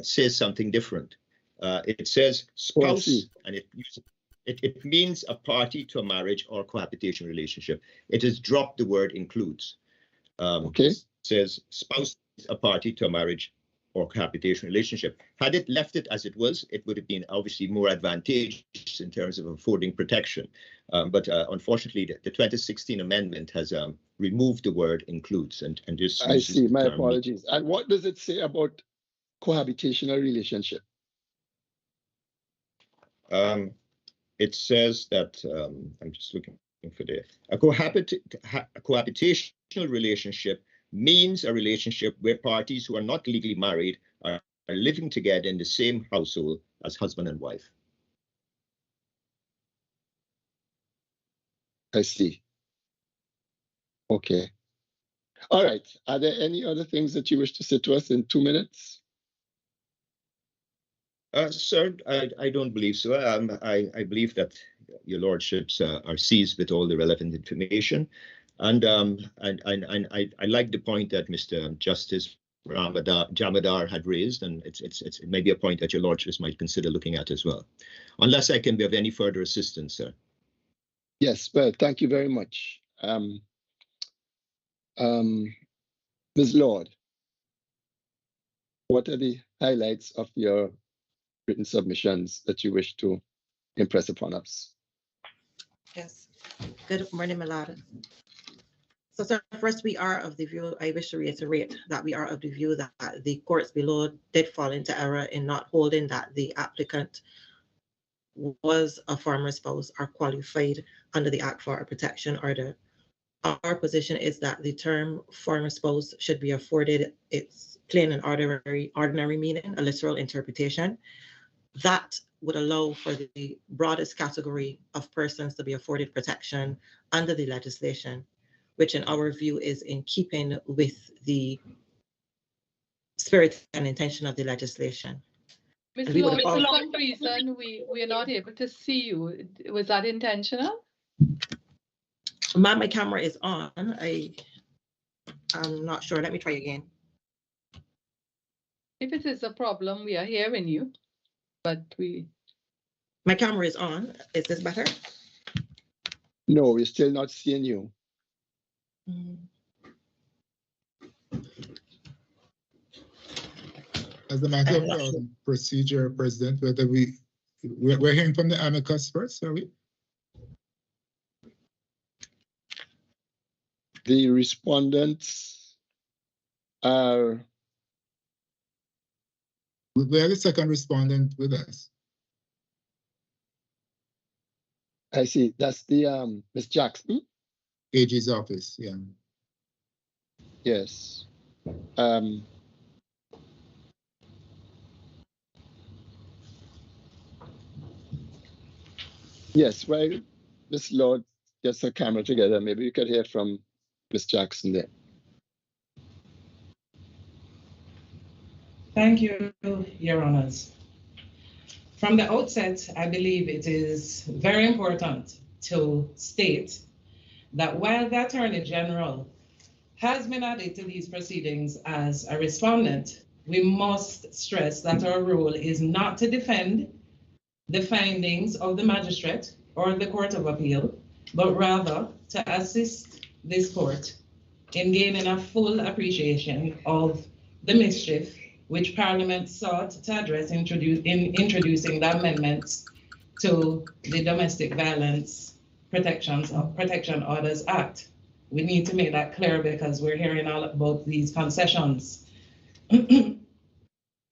says something different. It says spouse, and it means a party to a marriage or cohabitation relationship. It has dropped the word includes. Okay. It says spouse is a party to a marriage or cohabitation relationship. Had it left it as it was, it would have been obviously more advantageous in terms of affording protection. But unfortunately, the 2016 amendment has removed the word includes, and this. I see. My apologies. And what does it say about cohabitational relationship? It says that I'm just looking for a cohabitational relationship means a relationship where parties who are not legally married are living together in the same household as husband and wife. I see. Okay. All right. Are there any other things that you wish to say to us in 2 minutes? Sir, I don't believe so. I believe that your lordships are seized with all the relevant information. And I like the point that Mr. Justice Jamadar had raised, and it may be a point that your lordships might consider looking at as well. Unless I can be of any further assistance, sir. Yes, well, thank you very much. Ms. Lord, what are the highlights of your written submissions that you wish to impress upon us? Yes. Good morning, my lord. So, sir, first, we are of the view, I wish to reiterate that we are of the view that the courts below did fall into error in not holding that the applicant was a former spouse or qualified under the Act for a protection order. Our position is that the term former spouse should be afforded its plain and ordinary meaning, a literal interpretation. That would allow for the broadest category of persons to be afforded protection under the legislation, which in our view is in keeping with the spirit and intention of the legislation. Ms. Lord, for some reason, we are not able to see you. Was that intentional? Ma'am, my camera is on. I'm not sure. Let me try again. If it is a problem, we are hearing you, but My camera is on. Is this better? No, we're still not seeing you. as a matter of procedure, President, whether we're hearing from the amicus first, are we? The respondents are. We have a second respondent with us. I see. That's the Ms. Jackson. AG's office, yeah. Yes. Yes, well, Ms. Lord gets her camera together. Maybe you could hear from Ms. Jackson there. Thank you, Your Honors. From the outset, I believe it is very important to state that while the Attorney General has been added to these proceedings as a respondent, we must stress that our role is not to defend the findings of the magistrate or the Court of Appeal, but rather to assist this court in gaining a full appreciation of the mischief which Parliament sought to address in introducing the amendments to the Domestic Violence Protection Orders Act. We need to make that clear because we're hearing all about these concessions. The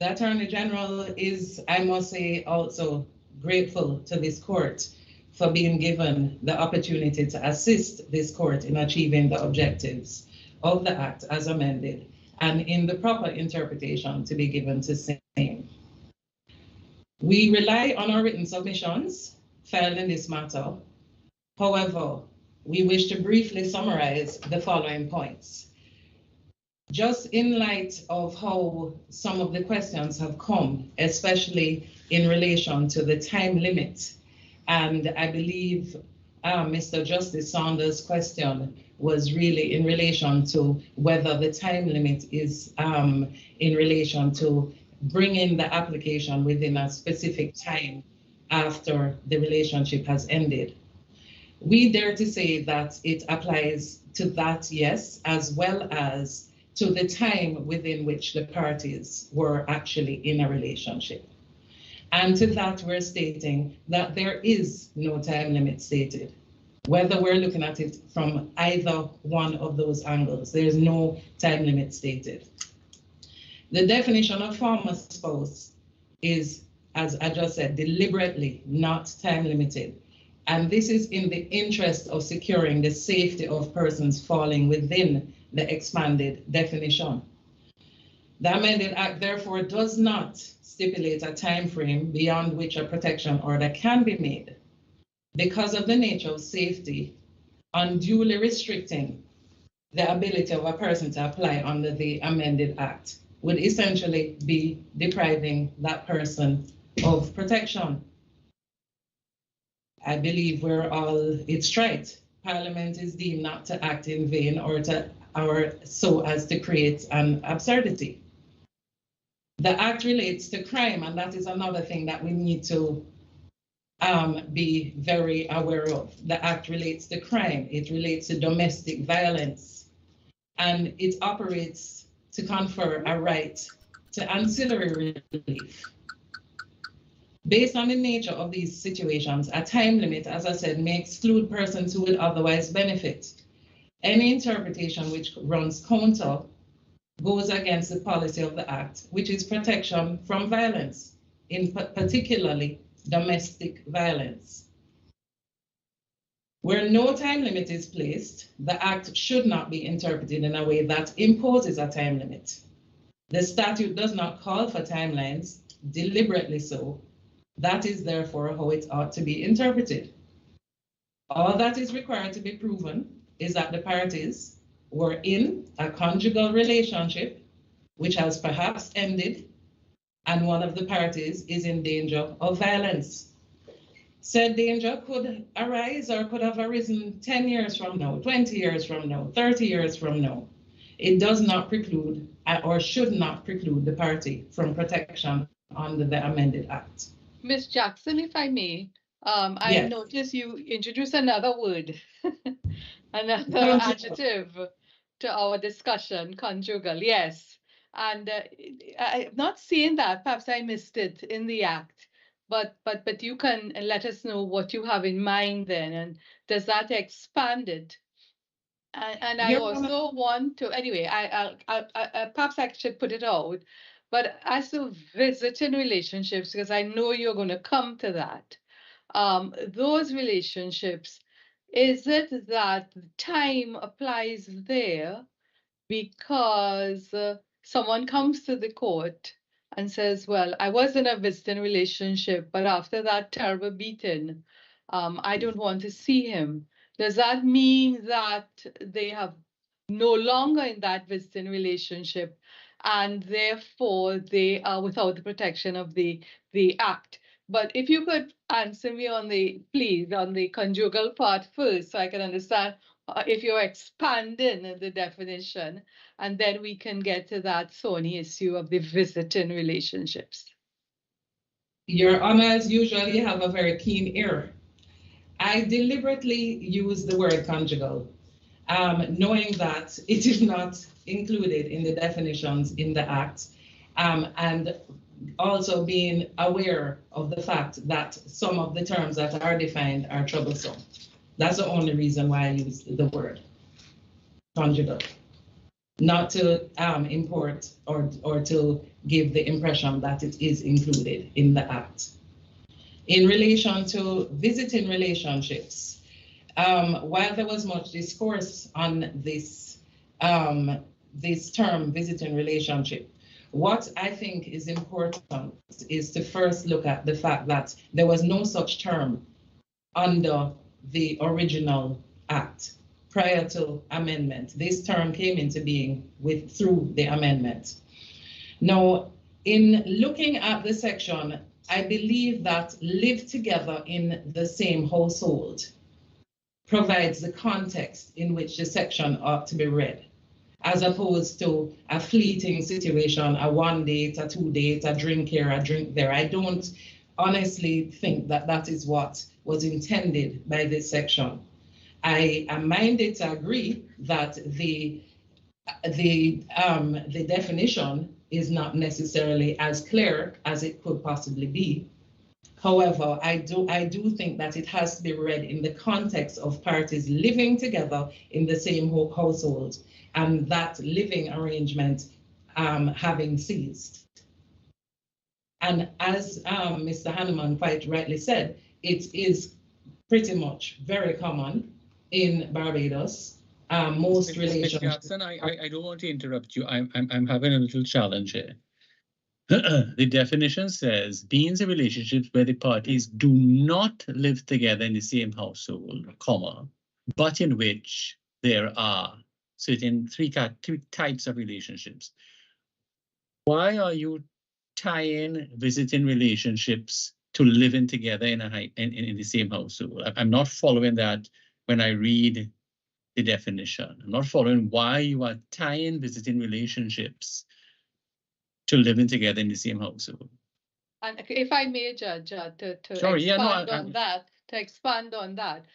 Attorney General is, I must say, also grateful to this court for being given the opportunity to assist this court in achieving the objectives of the Act as amended and in the proper interpretation to be given to same. We rely on our written submissions filed in this matter. However, we wish to briefly summarize the following points. Just in light of how some of the questions have come, especially in relation to the time limit, and I believe Mr. Justice Saunders' question was really in relation to whether the time limit is in relation to bringing the application within a specific time after the relationship has ended. We dare to say that it applies to that, yes, as well as to the time within which the parties were actually in a relationship. And to that, we're stating that there is no time limit stated. Whether we're looking at it from either one of those angles, there's no time limit stated. The definition of former spouse is, as I just said, deliberately not time limited. And this is in the interest of securing the safety of persons falling within the expanded definition. The amended Act therefore does not stipulate a time frame beyond which a protection order can be made. Because of the nature of safety, unduly restricting the ability of a person to apply under the amended Act would essentially be depriving that person of protection. I believe we're all, it's right. Parliament is deemed not to act in vain or so as to create an absurdity. The Act relates to crime, and that is another thing that we need to be very aware of. The Act relates to crime, it relates to domestic violence, and it operates to confer a right to ancillary relief. Based on the nature of these situations, a time limit, as I said, may exclude persons who would otherwise benefit. Any interpretation which runs counter goes against the policy of the Act, which is protection from violence, particularly domestic violence. Where no time limit is placed, the Act should not be interpreted in a way that imposes a time limit. The statute does not call for timelines, deliberately so. That is therefore how it ought to be interpreted. All that is required to be proven is that the parties were in a conjugal relationship, which has perhaps ended, and one of the parties is in danger of violence. Said danger could arise or could have arisen 10 years from now, 20 years from now, 30 years from now. It does not preclude or should not preclude the party from protection under the amended Act. Ms. Jackson, if I may, I Yes. noticed you introduced another word, another adjective to our discussion, conjugal. Yes. And I'm not saying that, perhaps I missed it in the act, but you can let us know what you have in mind then, and does that expand it? And I also want to, anyway, I perhaps I should put it out, but as to visiting relationships, because I know you're going to come to that, those relationships, is it that time applies there because someone comes to the court and says, well, I was in a visiting relationship, but after that terrible beating, I don't want to see him. Does that mean that they have no longer in that visiting relationship and therefore they are without the protection of the act? But if you could answer me on the conjugal part first, so I can understand if you're expanding the definition, and then we can get to that thorny issue of the visiting relationships. Your Honors usually have a very keen ear. I deliberately use the word conjugal, knowing that it is not included in the definitions in the Act, and also being aware of the fact that some of the terms that are defined are troublesome. That's the only reason why I use the word conjugal, not to import or to give the impression that it is included in the Act. In relation to visiting relationships, while there was much discourse on this term visiting relationship, what I think is important is to first look at the fact that there was no such term under the original Act prior to amendment. This term came into being through the amendment. Now, in looking at the section, I believe that live together in the same household provides the context in which the section ought to be read, as opposed to a fleeting situation, a one date, a two date, a drink here, a drink there. I don't honestly think that that is what was intended by this section. I am minded to agree that the definition is not necessarily as clear as it could possibly be. However, I do think that it has to be read in the context of parties living together in the same household, and that living arrangement having ceased. And as Mr. Hanneman quite rightly said, it is pretty much very common in Barbados. Most relationships. Jackson, I don't want to interrupt you. I'm having a little challenge here. The definition says being in relationships where the parties do not live together in the same household, comma, but in which there are certain three types of relationships. Why are you tying visiting relationships to living together in the same household? I'm not following that when I read the definition. I'm not following why you are tying visiting relationships to living together in the same household. And if I may, Judge, to expand on that,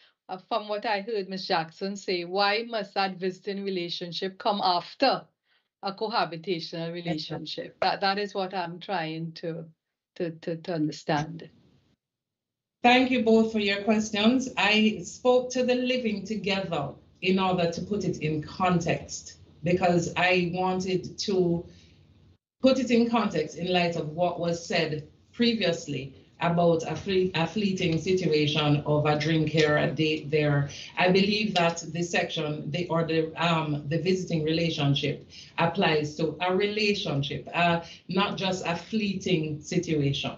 from what I heard Ms. Jackson say, why must that visiting relationship come after a cohabitational relationship? That is what I'm trying to understand. Thank you both for your questions. I spoke to the living together in order to put it in context, because I wanted to put it in context in light of what was said previously about a fleeting situation of a drink here, a date there. I believe that the section, the visiting relationship applies to a relationship, not just a fleeting situation.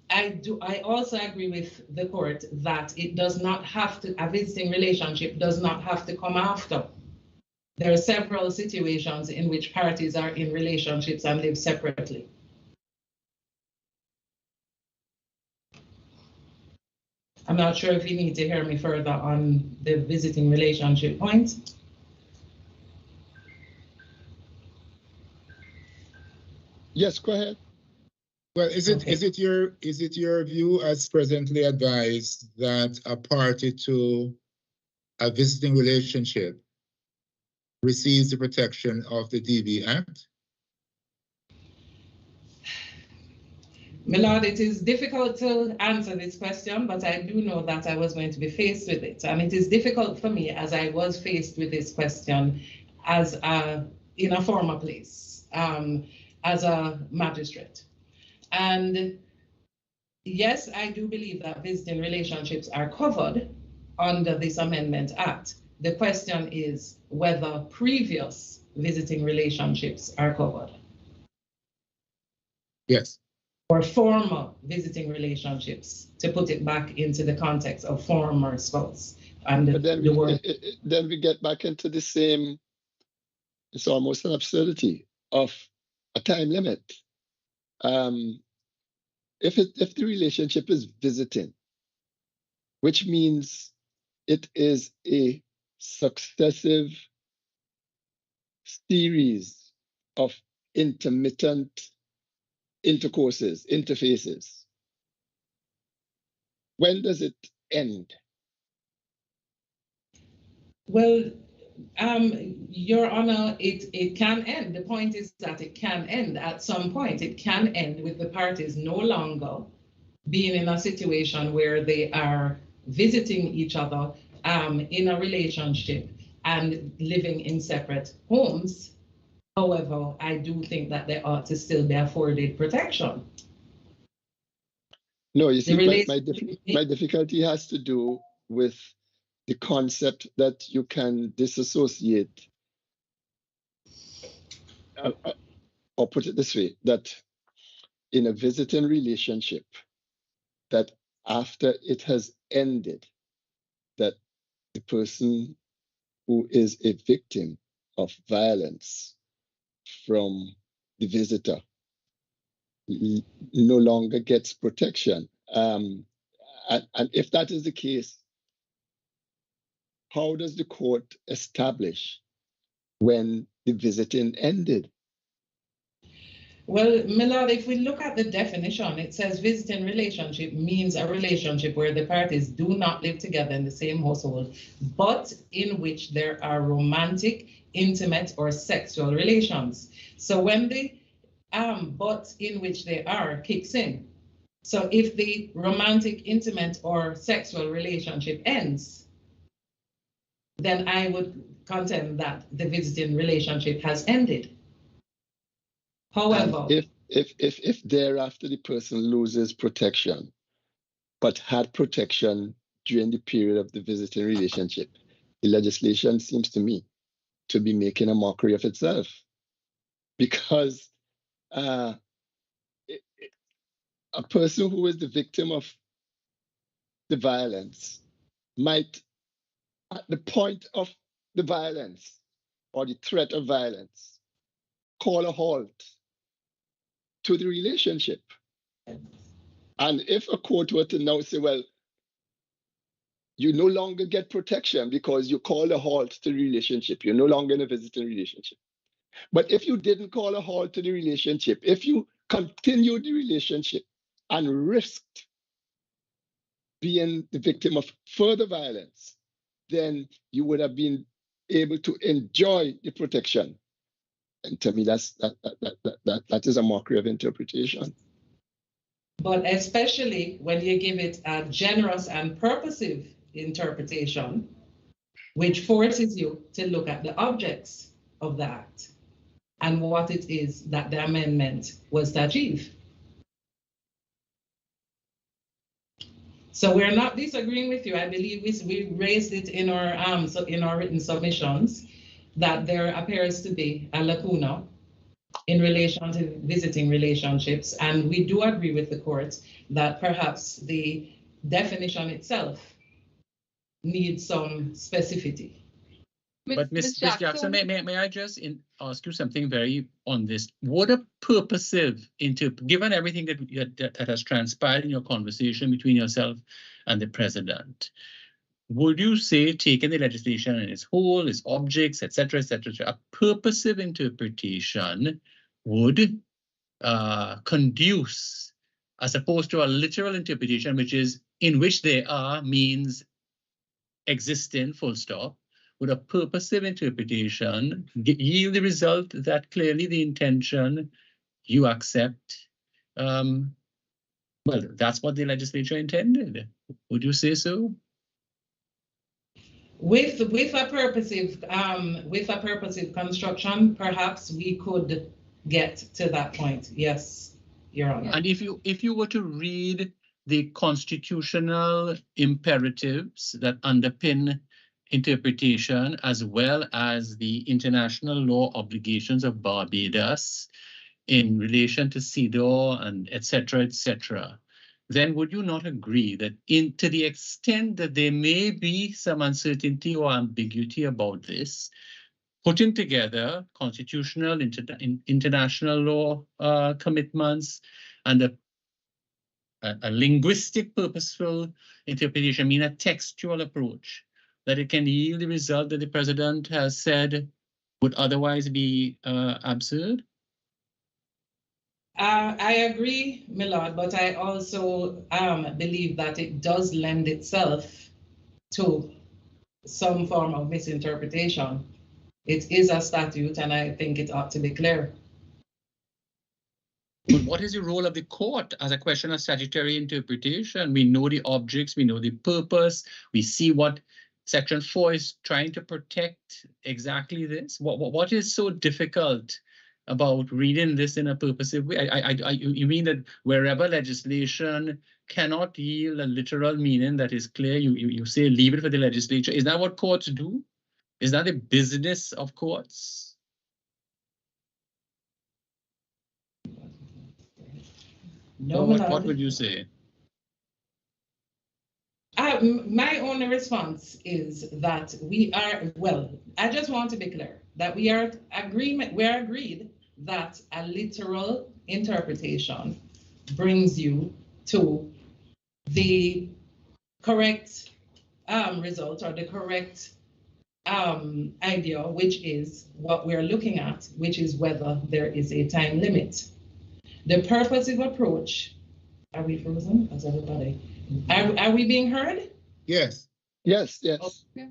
I also agree with the court that it does not have to, a visiting relationship does not have to come after. There are several situations in which parties are in relationships and live separately. I'm not sure if you need to hear me further on the visiting relationship point. Yes, go ahead. Well, is it your view as presently advised that a party to a visiting relationship receives the protection of the DV Act? My Lord, it is difficult to answer this question, but I do know that I was going to be faced with it. And it is difficult for me as I was faced with this question as in a former place, as a magistrate. And yes, I do believe that visiting relationships are covered under this Amendment Act. The question is whether previous visiting relationships are covered. Yes. Or former visiting relationships, to put it back into the context of former spouse. And but then we get back into the same, it's almost an absurdity of a time limit. If the relationship is visiting, which means it is a successive series of intermittent interfaces. When does it end? Well, Your Honor, it can end. The point is that it can end at some point. It can end with the parties no longer being in a situation where they are visiting each other in a relationship and living in separate homes. However, I do think that they ought to still be afforded protection. No, you see, my difficulty has to do with the concept that you can disassociate, or put it this way, that in a visiting relationship, that after it has ended, that the person who is a victim of violence from the visitor no longer gets protection. And if that is the case, how does the court establish when the visiting ended? Well, my lord, if we look at the definition, it says visiting relationship means a relationship where the parties do not live together in the same household, but in which there are romantic, intimate, or sexual relations. So when the but in which they are kicks in. So if the romantic, intimate, or sexual relationship ends, then I would contend that the visiting relationship has ended. However, if thereafter the person loses protection, but had protection during the period of the visiting relationship, the legislation seems to me to be making a mockery of itself, because a person who is the victim of the violence might, at the point of the violence or the threat of violence, call a halt to the relationship. And if a court were to now say, well, you no longer get protection because you call a halt to the relationship, you're no longer in a visiting relationship. But if you didn't call a halt to the relationship, if you continued the relationship and risked being the victim of further violence, then you would have been able to enjoy the protection. And to me, that is a mockery of interpretation. But especially when you give it a generous and purposive interpretation, which forces you to look at the objects of the act and what it is that the amendment was to achieve. So we're not disagreeing with you. I believe we raised it in our written submissions that there appears to be a lacuna in relation to visiting relationships, and we do agree with the court that perhaps the definition itself needs some specificity. But Ms. Jackson, may I just ask you something very on this? What a purposive, given everything that has transpired in your conversation between yourself and the president, would you say, taking the legislation in its whole, its objects, et cetera, a purposive interpretation would conduce, as opposed to a literal interpretation, which is in which they are means existing, full stop? would a purposive interpretation yield the result that clearly the intention you accept? Well, that's what the legislature intended. Would you say so? With a purposive construction, perhaps we could get to that point. Yes, Your Honor. And if you were to read the constitutional imperatives that underpin interpretation, as well as the international law obligations of Barbados in relation to CEDAW and et cetera, then would you not agree that to the extent that there may be some uncertainty or ambiguity about this, putting together constitutional, international law commitments and a linguistic purposeful interpretation, I mean a textual approach, that it can yield the result that the president has said would otherwise be absurd? I agree, my lord, but I also believe that it does lend itself to some form of misinterpretation. It is a statute, and I think it ought to be clear. But what is the role of the court as a question of statutory interpretation? We know the objects, we know the purpose, we see what Section 4 is trying to protect exactly this. What is so difficult about reading this in a purposive way? You mean that wherever legislation cannot yield a literal meaning that is clear, you say leave it for the legislature? Is that what courts do? Is that the business of courts? No, what would you say? My only response is that we are, well, I just want to be clear that we are agreed that a literal interpretation brings you to the correct result or the correct idea, which is what we're looking at, which is whether there is a time limit. The purposive approach, are we frozen? As everybody, are we being heard? Yes. Yes, yes. Okay.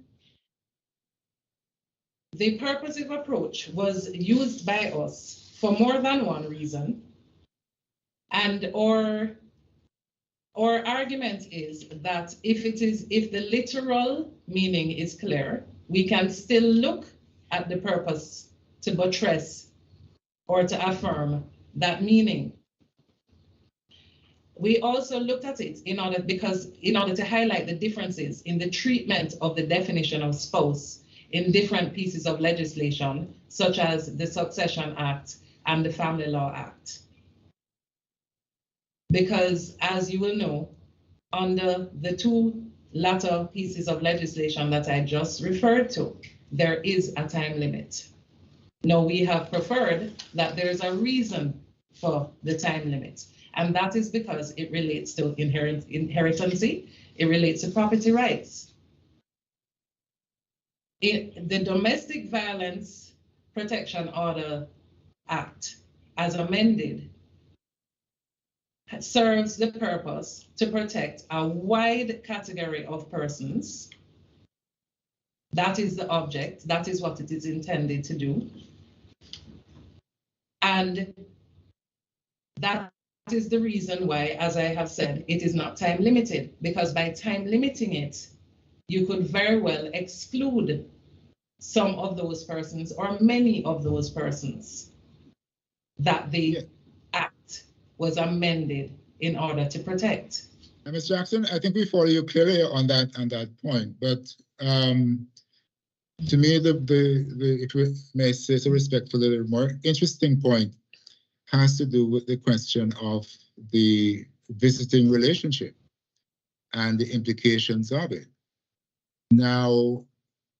The purposive approach was used by us for more than one reason, and our argument is that if the literal meaning is clear, we can still look at the purpose to buttress or to affirm that meaning. We also looked at it in order to highlight the differences in the treatment of the definition of spouse in different pieces of legislation, such as the Succession Act and the Family Law Act. Because, as you will know, under the two latter pieces of legislation that I just referred to, there is a time limit. Now, we have preferred that there's a reason for the time limit, and that is because it relates to inheritancy, it relates to property rights. The Domestic Violence Protection Order Act, as amended, serves the purpose to protect a wide category of persons. That is the object, that is what it is intended to do. And that is the reason why, as I have said, it is not time limited, because by time limiting it, you could very well exclude some of those persons or many of those persons that the act was amended in order to protect. Ms. Jackson, I think we follow you clearly on that point, but to me, if we may say so respectfully, the more interesting point has to do with the question of the visiting relationship and the implications of it. Now,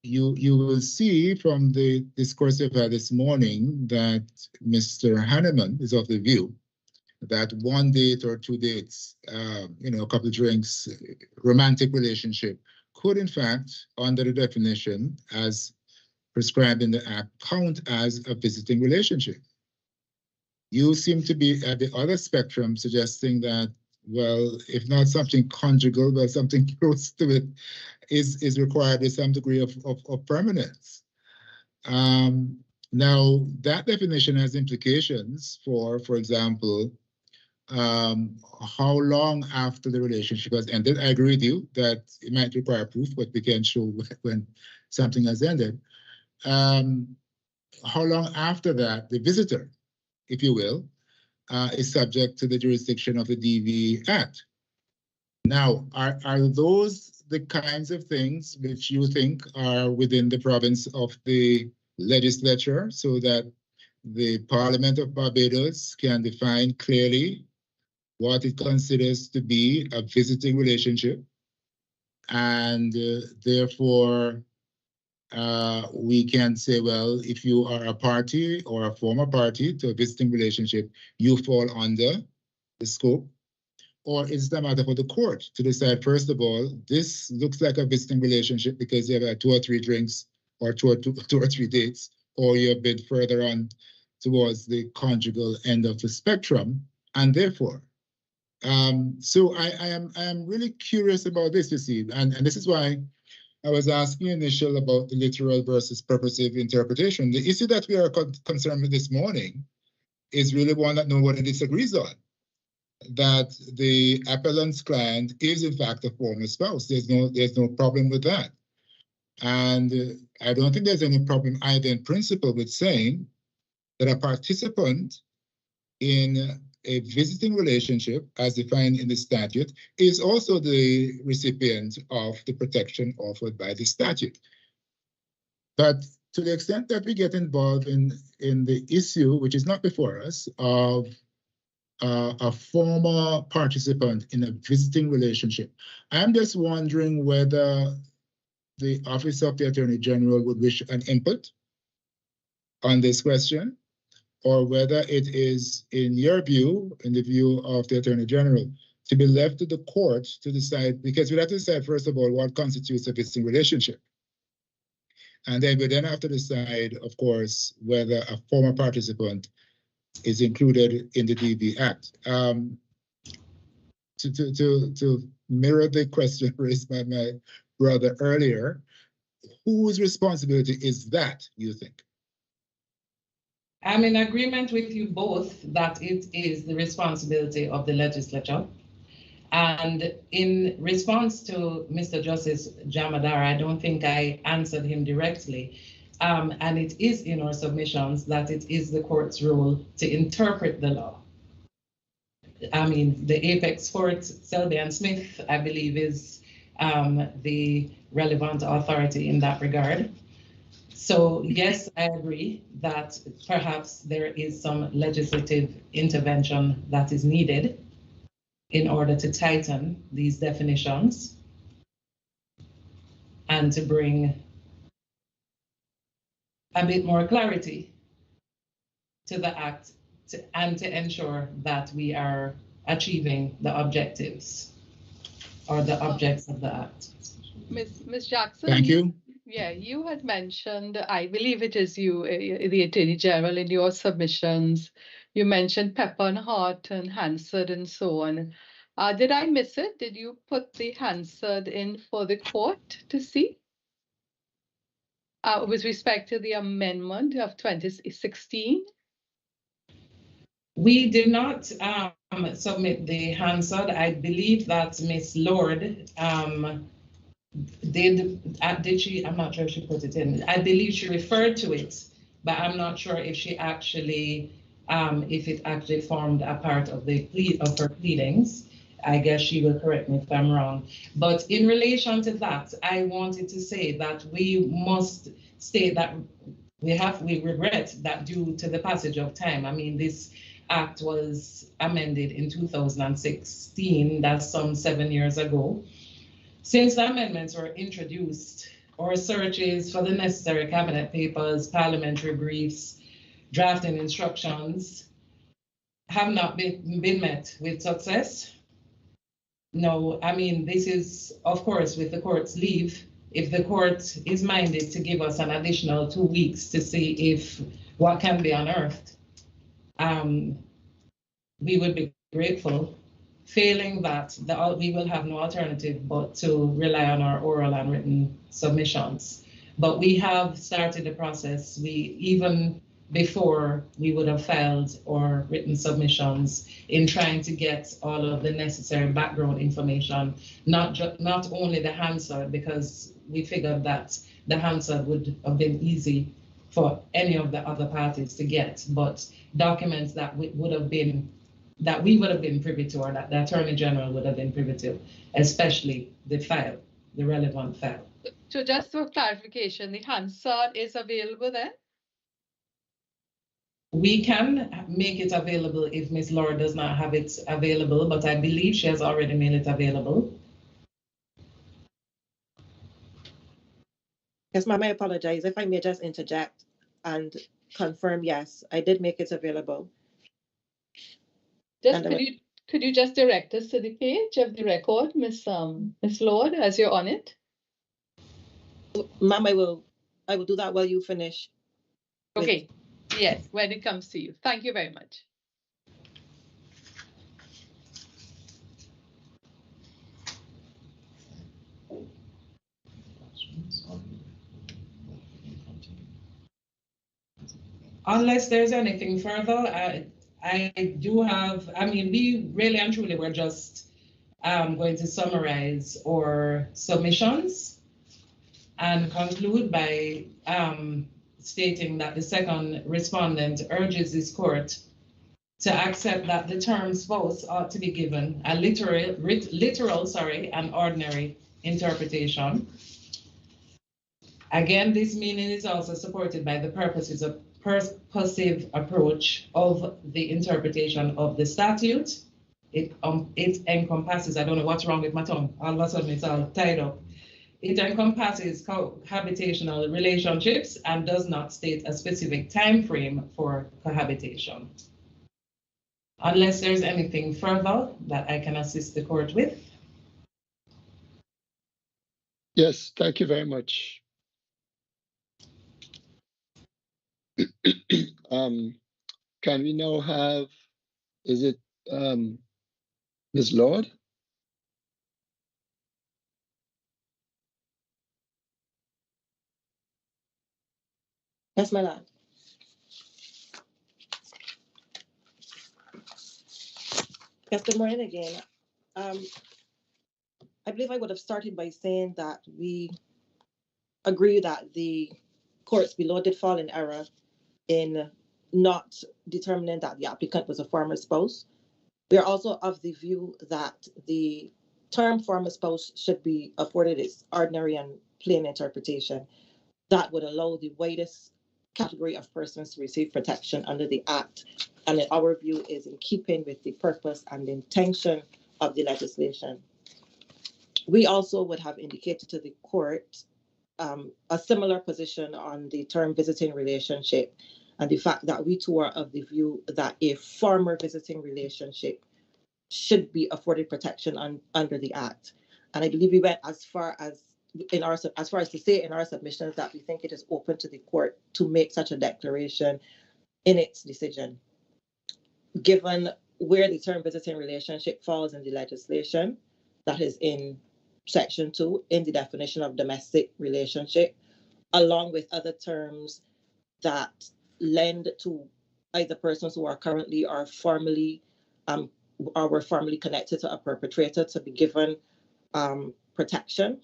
you will see from the discourse we've had this morning that Mr. Hanneman is of the view that one date or two dates, a couple of drinks, romantic relationship could in fact, under the definition as prescribed in the Act, count as a visiting relationship. You seem to be at the other spectrum suggesting that well, if not something conjugal, but something close to it, is required with some degree of permanence. Now, that definition has implications for example, how long after the relationship has ended. I agree with you that it might require proof, but we can show when something has ended. How long after that the visitor, if you will, is subject to the jurisdiction of the DV Act. Now, are those the kinds of things which you think are within the province of the legislature, so that the Parliament of Barbados can define clearly what it considers to be a visiting relationship, and therefore we can say, well, if you are a party or a former party to a visiting relationship, you fall under the scope? Or is it a matter for the court to decide, first of all, this looks like a visiting relationship because you have had 2 or 3 drinks or two or three dates, or you're a bit further on towards the conjugal end of the spectrum, and therefore. So I am really curious about this, you see, and this is why I was asking initial about the literal versus purposive interpretation. The issue that we are concerned with this morning is really one that nobody disagrees on, that the appellant's client is in fact a former spouse. There's no problem with that. And I don't think there's any problem either in principle with saying that a participant in a visiting relationship, as defined in the statute, is also the recipient of the protection offered by the statute. But to the extent that we get involved in the issue, which is not before us, of a former participant in a visiting relationship, I'm just wondering whether the Office of the Attorney General would wish an input on this question, or whether it is, in your view, in the view of the Attorney General, to be left to the court to decide, because we have to decide, first of all, what constitutes a visiting relationship. And then we then have to decide, of course, whether a former participant is included in the DV Act. To mirror the question raised by my brother earlier, whose responsibility is that, you think? I'm in agreement with you both that it is the responsibility of the legislature. And in response to Mr. Justice Jamadar, I don't think I answered him directly. And it is in our submissions that it is the court's role to interpret the law. I mean, the apex court, Selby and Smith, I believe, is the relevant authority in that regard. So yes, I agree that perhaps there is some legislative intervention that is needed in order to tighten these definitions and to bring a bit more clarity to the Act and to ensure that we are achieving the objectives or the objects of the Act. Ms. Jackson. Thank you. Yeah, you had mentioned, I believe it is you, the Attorney General, in your submissions, you mentioned Pepper and Hart and Hansard and so on. Did I miss it? Did you put the Hansard in for the court to see? With respect to the amendment of 2016? We did not submit the Hansard. I believe that Ms. Lord did she? I'm not sure if she put it in. I believe she referred to it, but I'm not sure if she actually, if it actually formed a part of the her pleadings. I guess she will correct me if I'm wrong. But in relation to that, I wanted to say that we must state that we regret that due to the passage of time. I mean, this act was amended in 2016. That's some 7 years ago. Since the amendments were introduced, our searches for the necessary cabinet papers, parliamentary briefs, drafting instructions have not been met with success. No, I mean, this is, of course, with the court's leave, if the court is minded to give us an additional 2 weeks to see if what can be unearthed, we would be grateful. Failing that, we will have no alternative but to rely on our oral and written submissions. But we have started the process. Even before we would have filed our written submissions in trying to get all of the necessary background information, not only the Hansard, because we figured that the Hansard would have been easy for any of the other parties to get, but documents that we would have been privy to, or that the Attorney General would have been privy to, especially the file, the relevant file. So just for clarification, the Hansard is available then? We can make it available if Ms. Laura does not have it available, but I believe she has already made it available. Yes, ma'am, I apologize. If I may just interject and confirm, yes, I did make it available. Just could you just direct us to the page of the record, Miss Lord, as you're on it? Ma'am, I will do that while you finish. Okay. Yes, when it comes to you. Thank you very much. Unless there's anything further, we really and truly were just going to summarize our submissions and conclude by stating that the second respondent urges this court to accept that the term spouse ought to be given a literal and ordinary interpretation. Again, this meaning is also supported by the purposive approach of the interpretation of the statute. It encompasses, I don't know what's wrong with my tongue, all of a sudden it's all tied up. It encompasses cohabitational relationships and does not state a specific time frame for cohabitation. Unless there's anything further that I can assist the court with. Yes, thank you very much. Can we now have, is it Ms. Lord? Yes, my lord. Yes, good morning again. I believe I would have started by saying that we agree that the courts below did fall in error in not determining that the applicant was a former spouse. We are also of the view that the term former spouse should be afforded its ordinary and plain interpretation. That would allow the widest category of persons to receive protection under the Act, and in our view is in keeping with the purpose and intention of the legislation. We also would have indicated to the court a similar position on the term visiting relationship, and the fact that we too are of the view that a former visiting relationship should be afforded protection under the Act. And I believe we went as far as to say in our submissions that we think it is open to the court to make such a declaration in its decision. Given where the term visiting relationship falls in the legislation, that is in Section 2, in the definition of domestic relationship, along with other terms that lend to either persons who are currently or formerly or were formerly connected to a perpetrator to be given protection.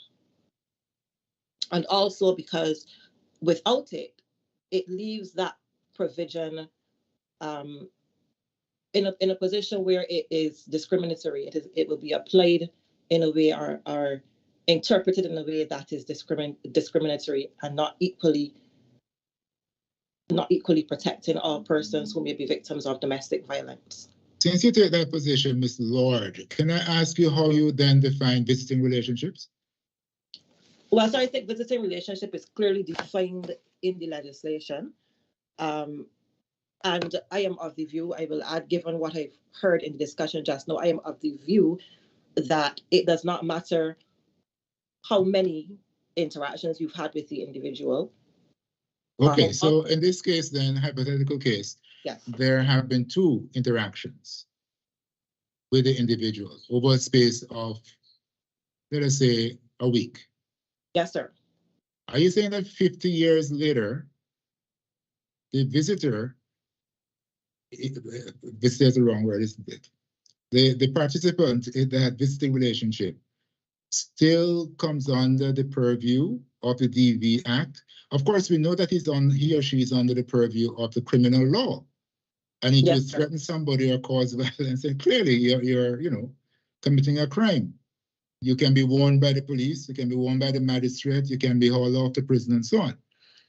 And also because without it, it leaves that provision in a position where it is discriminatory. It will be applied in a way or interpreted in a way that is discriminatory and not equally protecting all persons who may be victims of domestic violence. Since you take that position, Ms. Lord, can I ask you how you then define visiting relationships? Well, so I think visiting relationship is clearly defined in the legislation. And I am of the view, I will add, given what I've heard in the discussion just now, I am of the view that it does not matter how many interactions you've had with the individual. Okay, so in this case then, hypothetical case, yes, there have been 2 interactions. with the individual over a space of, let us say, a week. Yes, sir. Are you saying that 50 years later, the visitor, visitor is the wrong word, isn't it? The participant in that visiting relationship still comes under the purview of the DV Act. Of course, we know that he or she is under the purview of the criminal law. And if you threaten somebody or cause violence, then clearly you're committing a crime. You can be warned by the police, you can be warned by the magistrate, you can be hauled off to prison and so on.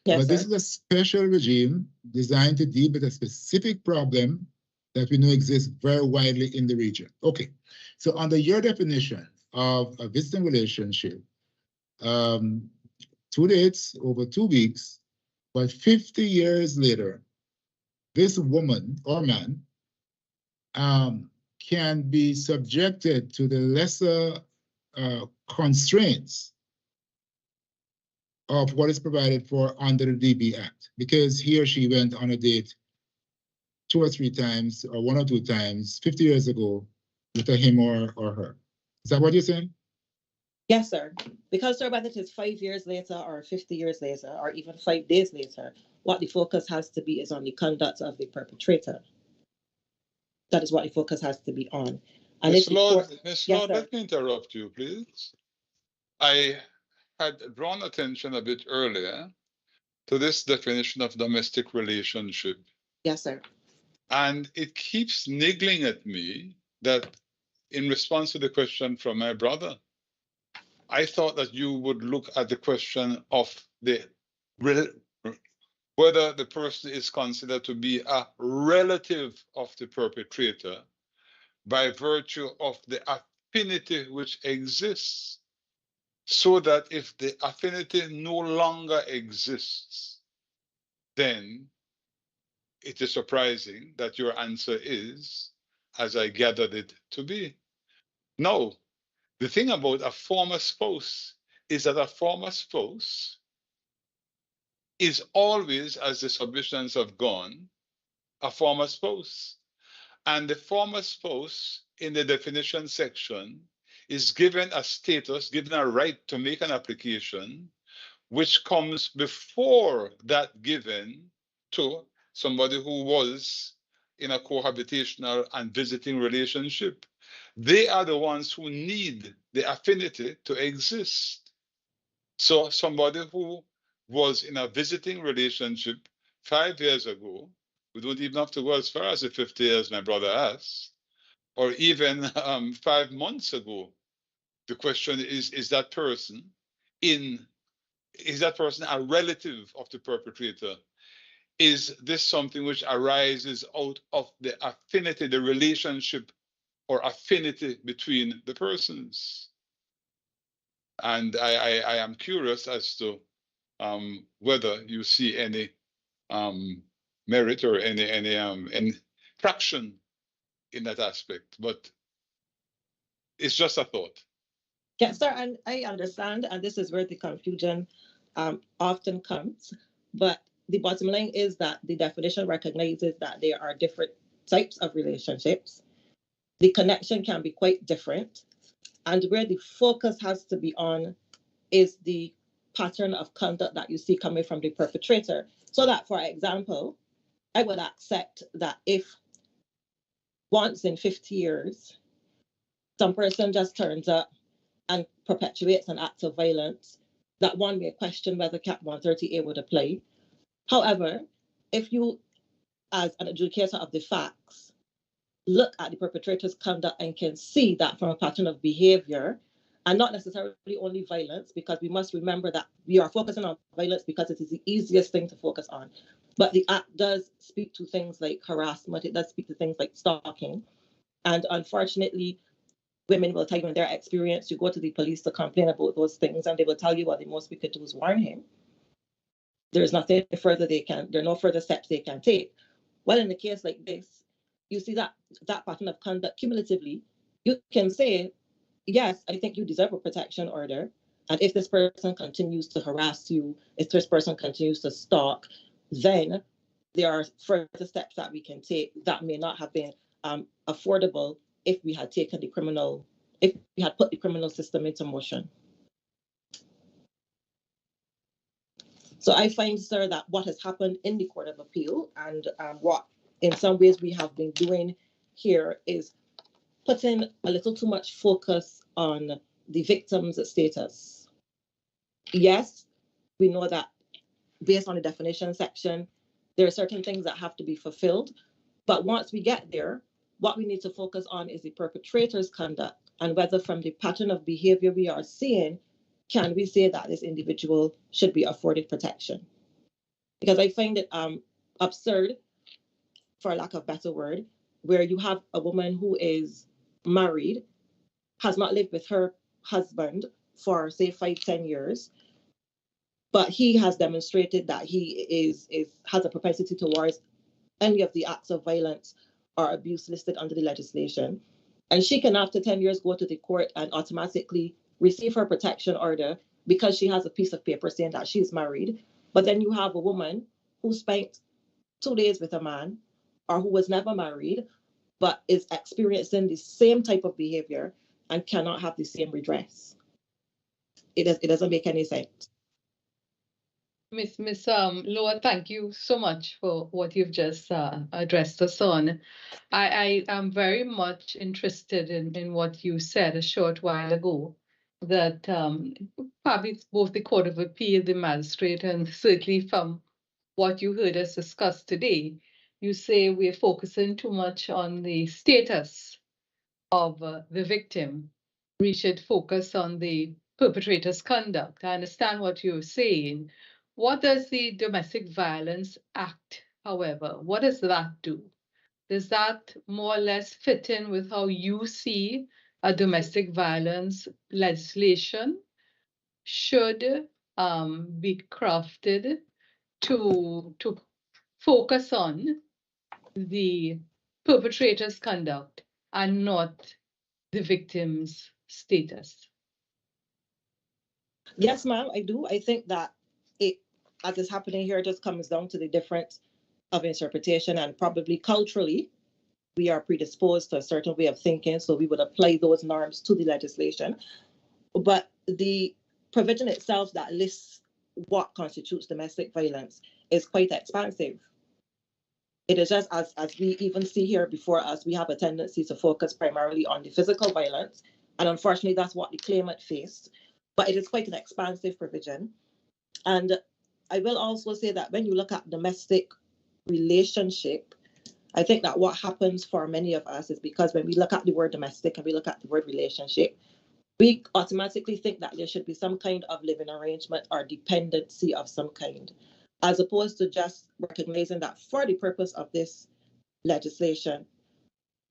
Yes, but this is a special regime designed to deal with a specific problem that we know exists very widely in the region. Okay, so under your definition of a visiting relationship, 2 dates over 2 weeks, but 50 years later, this woman or man can be subjected to the lesser constraints of what is provided for under the DB Act, because he or she went on a date 2 or 3 times or 1 or 2 times 50 years ago with a him or her. Is that what you're saying? Yes, sir. Because, sir, whether it is 5 years later or 50 years later or even 5 days later, what the focus has to be is on the conduct of the perpetrator. That is what the focus has to be on. And Ms. Lord, Lord, let me interrupt you, please. I had drawn attention a bit earlier to this definition of domestic relationship. Yes, sir. And it keeps niggling at me that in response to the question from my brother, I thought that you would look at the question of whether the person is considered to be a relative of the perpetrator by virtue of the affinity which exists, so that if the affinity no longer exists, then it is surprising that your answer is, as I gathered it to be. No, the thing about a former spouse is that a former spouse is always, as the submissions have gone, a former spouse. And the former spouse in the definition section is given a status, given a right to make an application, which comes before that given to somebody who was in a cohabitational and visiting relationship. They are the ones who need the affinity to exist. So somebody who was in a visiting relationship 5 years ago, we don't even have to go as far as the 50 years my brother asked, or even 5 months ago. The question is that person a relative of the perpetrator? Is this something which arises out of the affinity, the relationship or affinity between the persons? And I am curious as to whether you see any merit or any traction in that aspect, but it's just a thought. Yes, sir, and I understand, and this is where the confusion often comes, but the bottom line is that the definition recognizes that there are different types of relationships. The connection can be quite different, and where the focus has to be on is the pattern of conduct that you see coming from the perpetrator. So that, for example, I would accept that if once in 50 years, some person just turns up and perpetuates an act of violence, that one may question whether Cap 130A would apply. However, if you, as an adjudicator of the facts, look at the perpetrator's conduct and can see that from a pattern of behavior, and not necessarily only violence, because we must remember that we are focusing on violence because it is the easiest thing to focus on. But the act does speak to things like harassment, it does speak to things like stalking. And unfortunately, women will tell you in their experience, you go to the police to complain about those things, and they will tell you what the most we could do is warn him. There's nothing further there are no further steps they can take. Well, in a case like this, you see that pattern of conduct cumulatively, you can say, yes, I think you deserve a protection order. And if this person continues to harass you, if this person continues to stalk, then there are further steps that we can take that may not have been affordable if we had put the criminal system into motion. So I find, sir, that what has happened in the Court of Appeal and what in some ways we have been doing here is putting a little too much focus on the victim's status. Yes, we know that based on the definition section, there are certain things that have to be fulfilled. But once we get there, what we need to focus on is the perpetrator's conduct and whether from the pattern of behavior we are seeing, can we say that this individual should be afforded protection? Because I find it absurd, for lack of a better word, where you have a woman who is married, has not lived with her husband for, say, 5-10 years, but he has demonstrated that he has a propensity towards any of the acts of violence or abuse listed under the legislation. And she can, after 10 years, go to the court and automatically receive her protection order because she has a piece of paper saying that she's married. But then you have a woman who spent 2 days with a man or who was never married, but is experiencing the same type of behavior and cannot have the same redress. It doesn't make any sense. Miss Loa, thank you so much for what you've just addressed us on. I am very much interested in what you said a short while ago, that probably both the Court of Appeal, the magistrate, and certainly from what you heard us discuss today, you say we're focusing too much on the status of the victim. We should focus on the perpetrator's conduct. I understand what you're saying. What does the Domestic Violence Act, however, what does that do? Does that more or less fit in with how you see a domestic violence legislation should be crafted to focus on the perpetrator's conduct and not the victim's status? Yes, ma'am, I do. I think that it, as is happening here, just comes down to the difference of interpretation, and probably culturally, we are predisposed to a certain way of thinking, so we would apply those norms to the legislation. But the provision itself that lists what constitutes domestic violence is quite expansive. It is just, as we even see here before us, we have a tendency to focus primarily on the physical violence, and unfortunately, that's what the claimant faced. But it is quite an expansive provision. And I will also say that when you look at domestic relationship, I think that what happens for many of us is because when we look at the word domestic and we look at the word relationship, we automatically think that there should be some kind of living arrangement or dependency of some kind, as opposed to just recognizing that for the purpose of this legislation,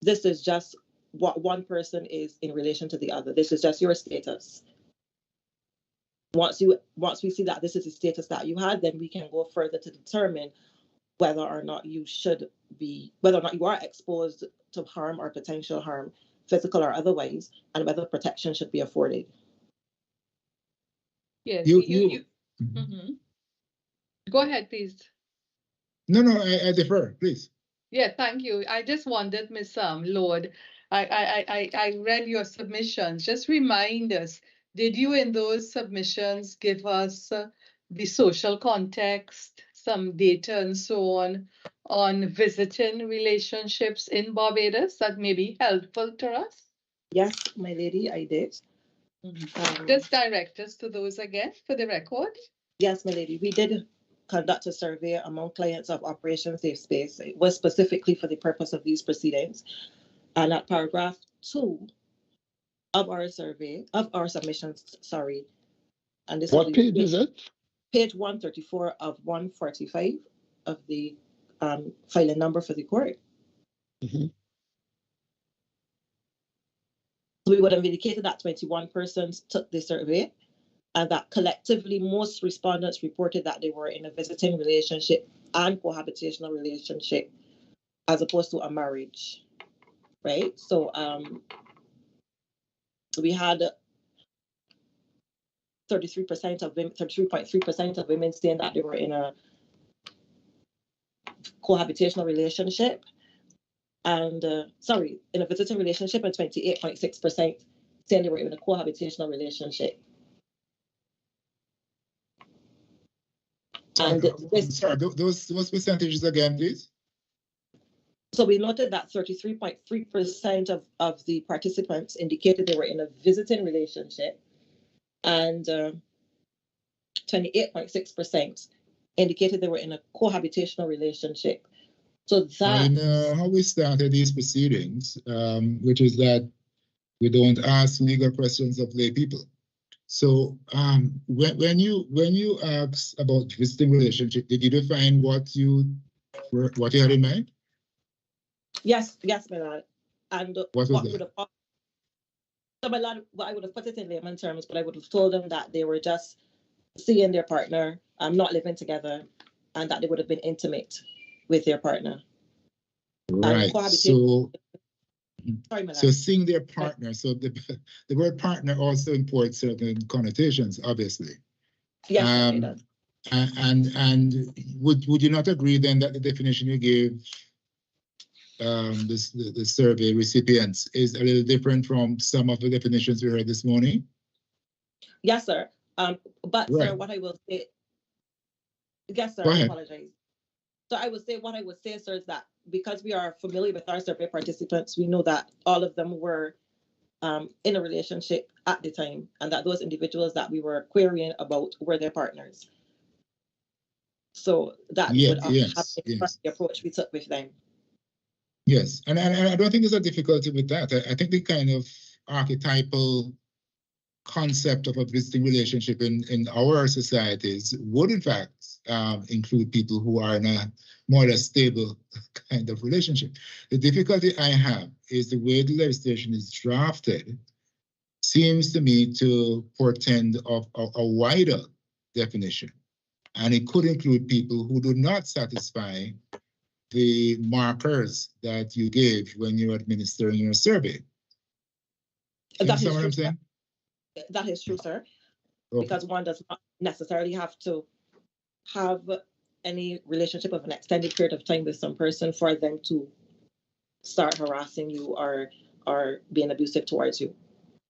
this is just what one person is in relation to the other. This is just your status. Once we see that this is the status that you had, then we can go further to determine whether or not you are exposed to harm or potential harm, physical or otherwise, and whether protection should be afforded. Yes, Mm-hmm. Go ahead, please. No, I defer, please. Yeah, thank you. I just wondered, Ms. Lord, I read your submissions. Just remind us, did you in those submissions give us the social context, some data and so on visiting relationships in Barbados that may be helpful to us? Yes, my lady, I did. Just direct us to those again for the record. Yes, my lady, we did conduct a survey among clients of Operation Safe Space. It was specifically for the purpose of these proceedings. And at paragraph 2 of our survey, of our submissions, sorry. And this what page is it? Page 134 of 145 of the filing number for the court. Mm-hmm. We would have indicated that 21 persons took the survey, and that collectively most respondents reported that they were in a visiting relationship and cohabitational relationship as opposed to a marriage, right? So we had 33% of women, 33.3% of women saying that they were in a cohabitational relationship, and in a visiting relationship, and 28.6% saying they were in a cohabitational relationship. And sorry, those percentages again, please. So we noted that 33.3% of the participants indicated they were in a visiting relationship, and 28.6% indicated they were in a cohabitational relationship. So that... I know how we started these proceedings, which is that we don't ask legal questions of lay people. So when you asked about visiting relationship, did you define what you had in mind? Yes, my lord. And what was that? So my lord, I would have put it in layman terms, but I would have told them that they were just seeing their partner, not living together, and that they would have been intimate with their partner. Right. So, sorry, my lord. So seeing their partner. So the word partner also imports certain connotations, obviously. Yes, it does. And would you not agree then that the definition you gave the survey recipients is a little different from some of the definitions we heard this morning? Yes, sir. But right. Sir, what I will say, yes, sir, I apologize. So I would say, what I would say, sir, is that because we are familiar with our survey participants, we know that all of them were in a relationship at the time, and that those individuals that we were querying about were their partners. So that would have the approach we took with them. Yes, and I don't think there's a difficulty with that. I think the kind of archetypal concept of a visiting relationship in our societies would in fact include people who are in a more or less stable kind of relationship. The difficulty I have is the way the legislation is drafted seems to me to portend of a wider definition, and it could include people who do not satisfy the markers that you gave when you're administering your survey. That is true, sir. That is true, sir. Okay. Because one does not necessarily have to have any relationship of an extended period of time with some person for them to start harassing you or being abusive towards you.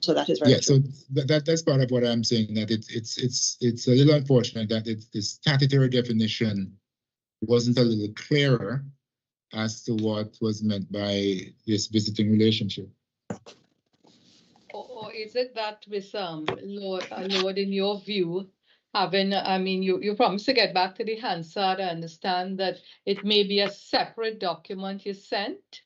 So that is very true. So that's part of what I'm saying, that it's a little unfortunate that the statutory definition wasn't a little clearer as to what was meant by this visiting relationship. Or is it that with Lord, in your view, having, I mean, you promised to get back to the Hansard. I understand that it may be a separate document you sent.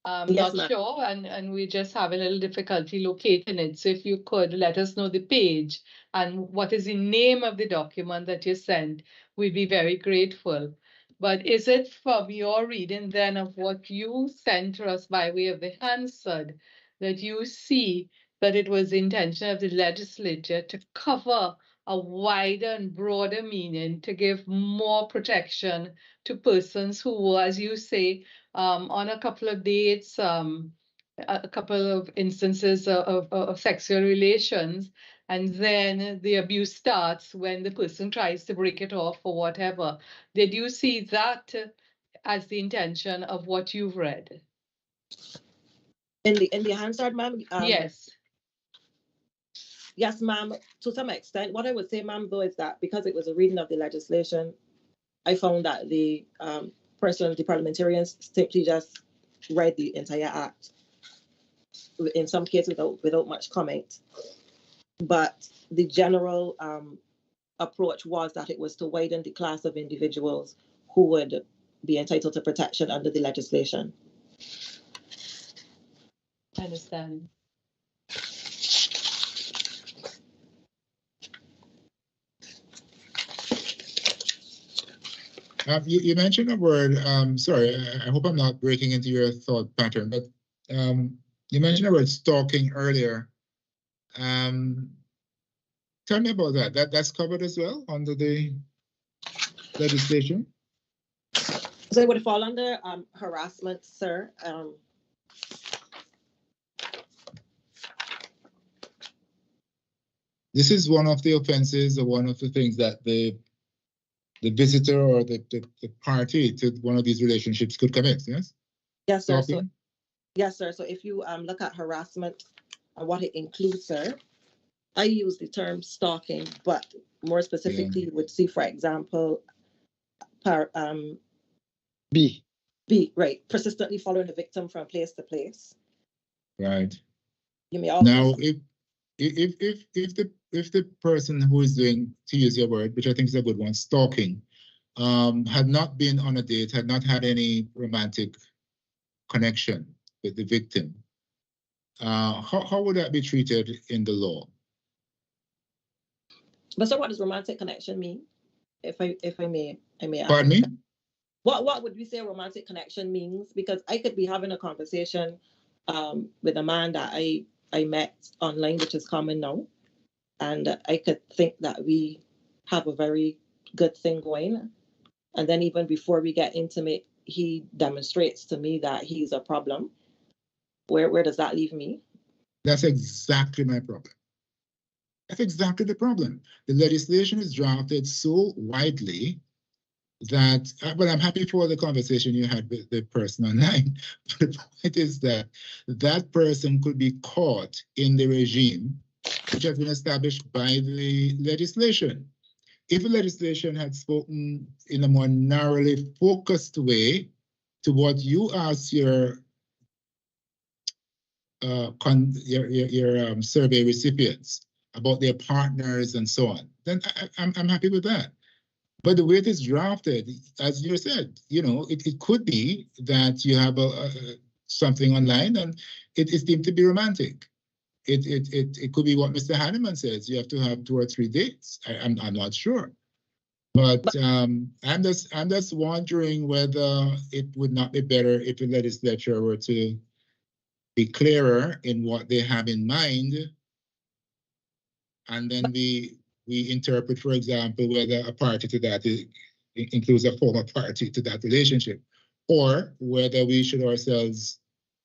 I'm not sure, and we just have a little difficulty locating it. So if you could let us know the page and what is the name of the document that you sent, we'd be very grateful. But is it from your reading then of what you sent to us by way of the Hansard that you see that it was the intention of the legislature to cover a wider and broader meaning, to give more protection to persons who, as you say, on a couple of dates, a couple of instances of sexual relations, and then the abuse starts when the person tries to break it off or whatever. Did you see that as the intention of what you've read? In the Hansard, ma'am? Yes. Yes, ma'am, to some extent. What I would say, ma'am, though, is that because it was a reading of the legislation, I found that the the parliamentarians simply just read the entire act, in some cases without much comment. But the general approach was that it was to widen the class of individuals who would be entitled to protection under the legislation. I understand. You mentioned a word, sorry, I hope I'm not breaking into your thought pattern, but you mentioned the word stalking earlier. Tell me about that. That's covered as well under the legislation? So it would fall under harassment, sir. This is one of the offenses or one of the things that the visitor or the party to one of these relationships could commit, yes? Yes, sir. So, Stalking? yes, sir. So if you look at harassment and what it includes, sir, I use the term stalking, but more specifically, you would see, for example, B. right, persistently following the victim from place to place. Right. You may also Now, if the person who is doing, to use your word, which I think is a good one, stalking, had not been on a date, had not had any romantic connection with the victim, how would that be treated in the law? But so what does romantic connection mean? If I may ask. Pardon me? What would we say romantic connection means? Because I could be having a conversation with a man that I met online, which is common now, and I could think that we have a very good thing going, and then even before we get intimate, he demonstrates to me that he's a problem. Where does that leave me? That's exactly my problem. That's exactly the problem. The legislation is drafted so widely that, well, I'm happy for the conversation you had with the person online. But the point is that that person could be caught in the regime which has been established by the legislation. If the legislation had spoken in a more narrowly focused way to what you asked your survey recipients about their partners and so on, then I'm happy with that. But the way it is drafted, as you said, it could be that you have something online and it is deemed to be romantic. It could be what Mr. Hanneman says. You have to have 2 or 3 dates. I'm not sure, but I'm just wondering whether it would not be better if the legislature were to be clearer in what they have in mind, and then we interpret, for example, whether a party to that includes a former party to that relationship, or whether we should ourselves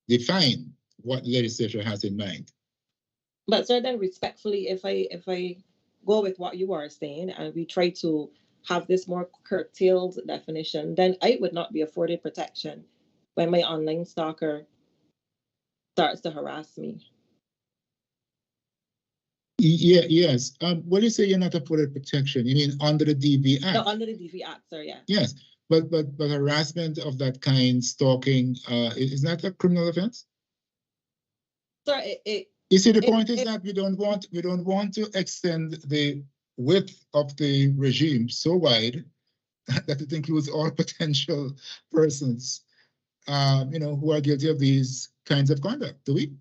define what the legislature has in mind. But sir, then respectfully, if I go with what you are saying and we try to have this more curtailed definition, then I would not be afforded protection when my online stalker starts to harass me. Yes. When you say you're not afforded protection, you mean under the DV Act? No, under the DV Act, sir, yeah. Yes, but harassment of that kind, stalking, is that a criminal offense? Sir, you see, the point is that we don't want to extend the width of the regime so wide that it includes all potential persons, who are guilty of these kinds of conduct, do we?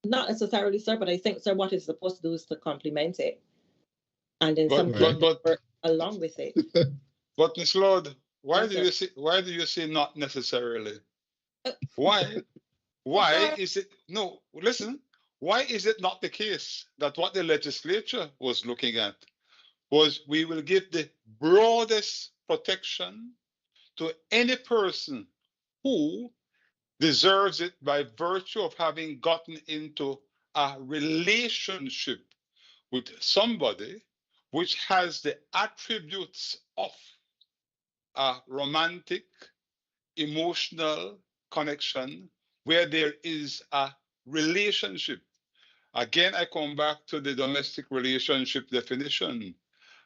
Not necessarily, sir, but I think, sir, what it's supposed to do is to complement it, and then but along with it. But Ms. Lord, why do you say not necessarily? Why? Why is it no? Listen. Why is it not the case that what the legislature was looking at was we will give the broadest protection to any person who deserves it by virtue of having gotten into a relationship with somebody which has the attributes of a romantic, emotional connection where there is a relationship. Again, I come back to the domestic relationship definition.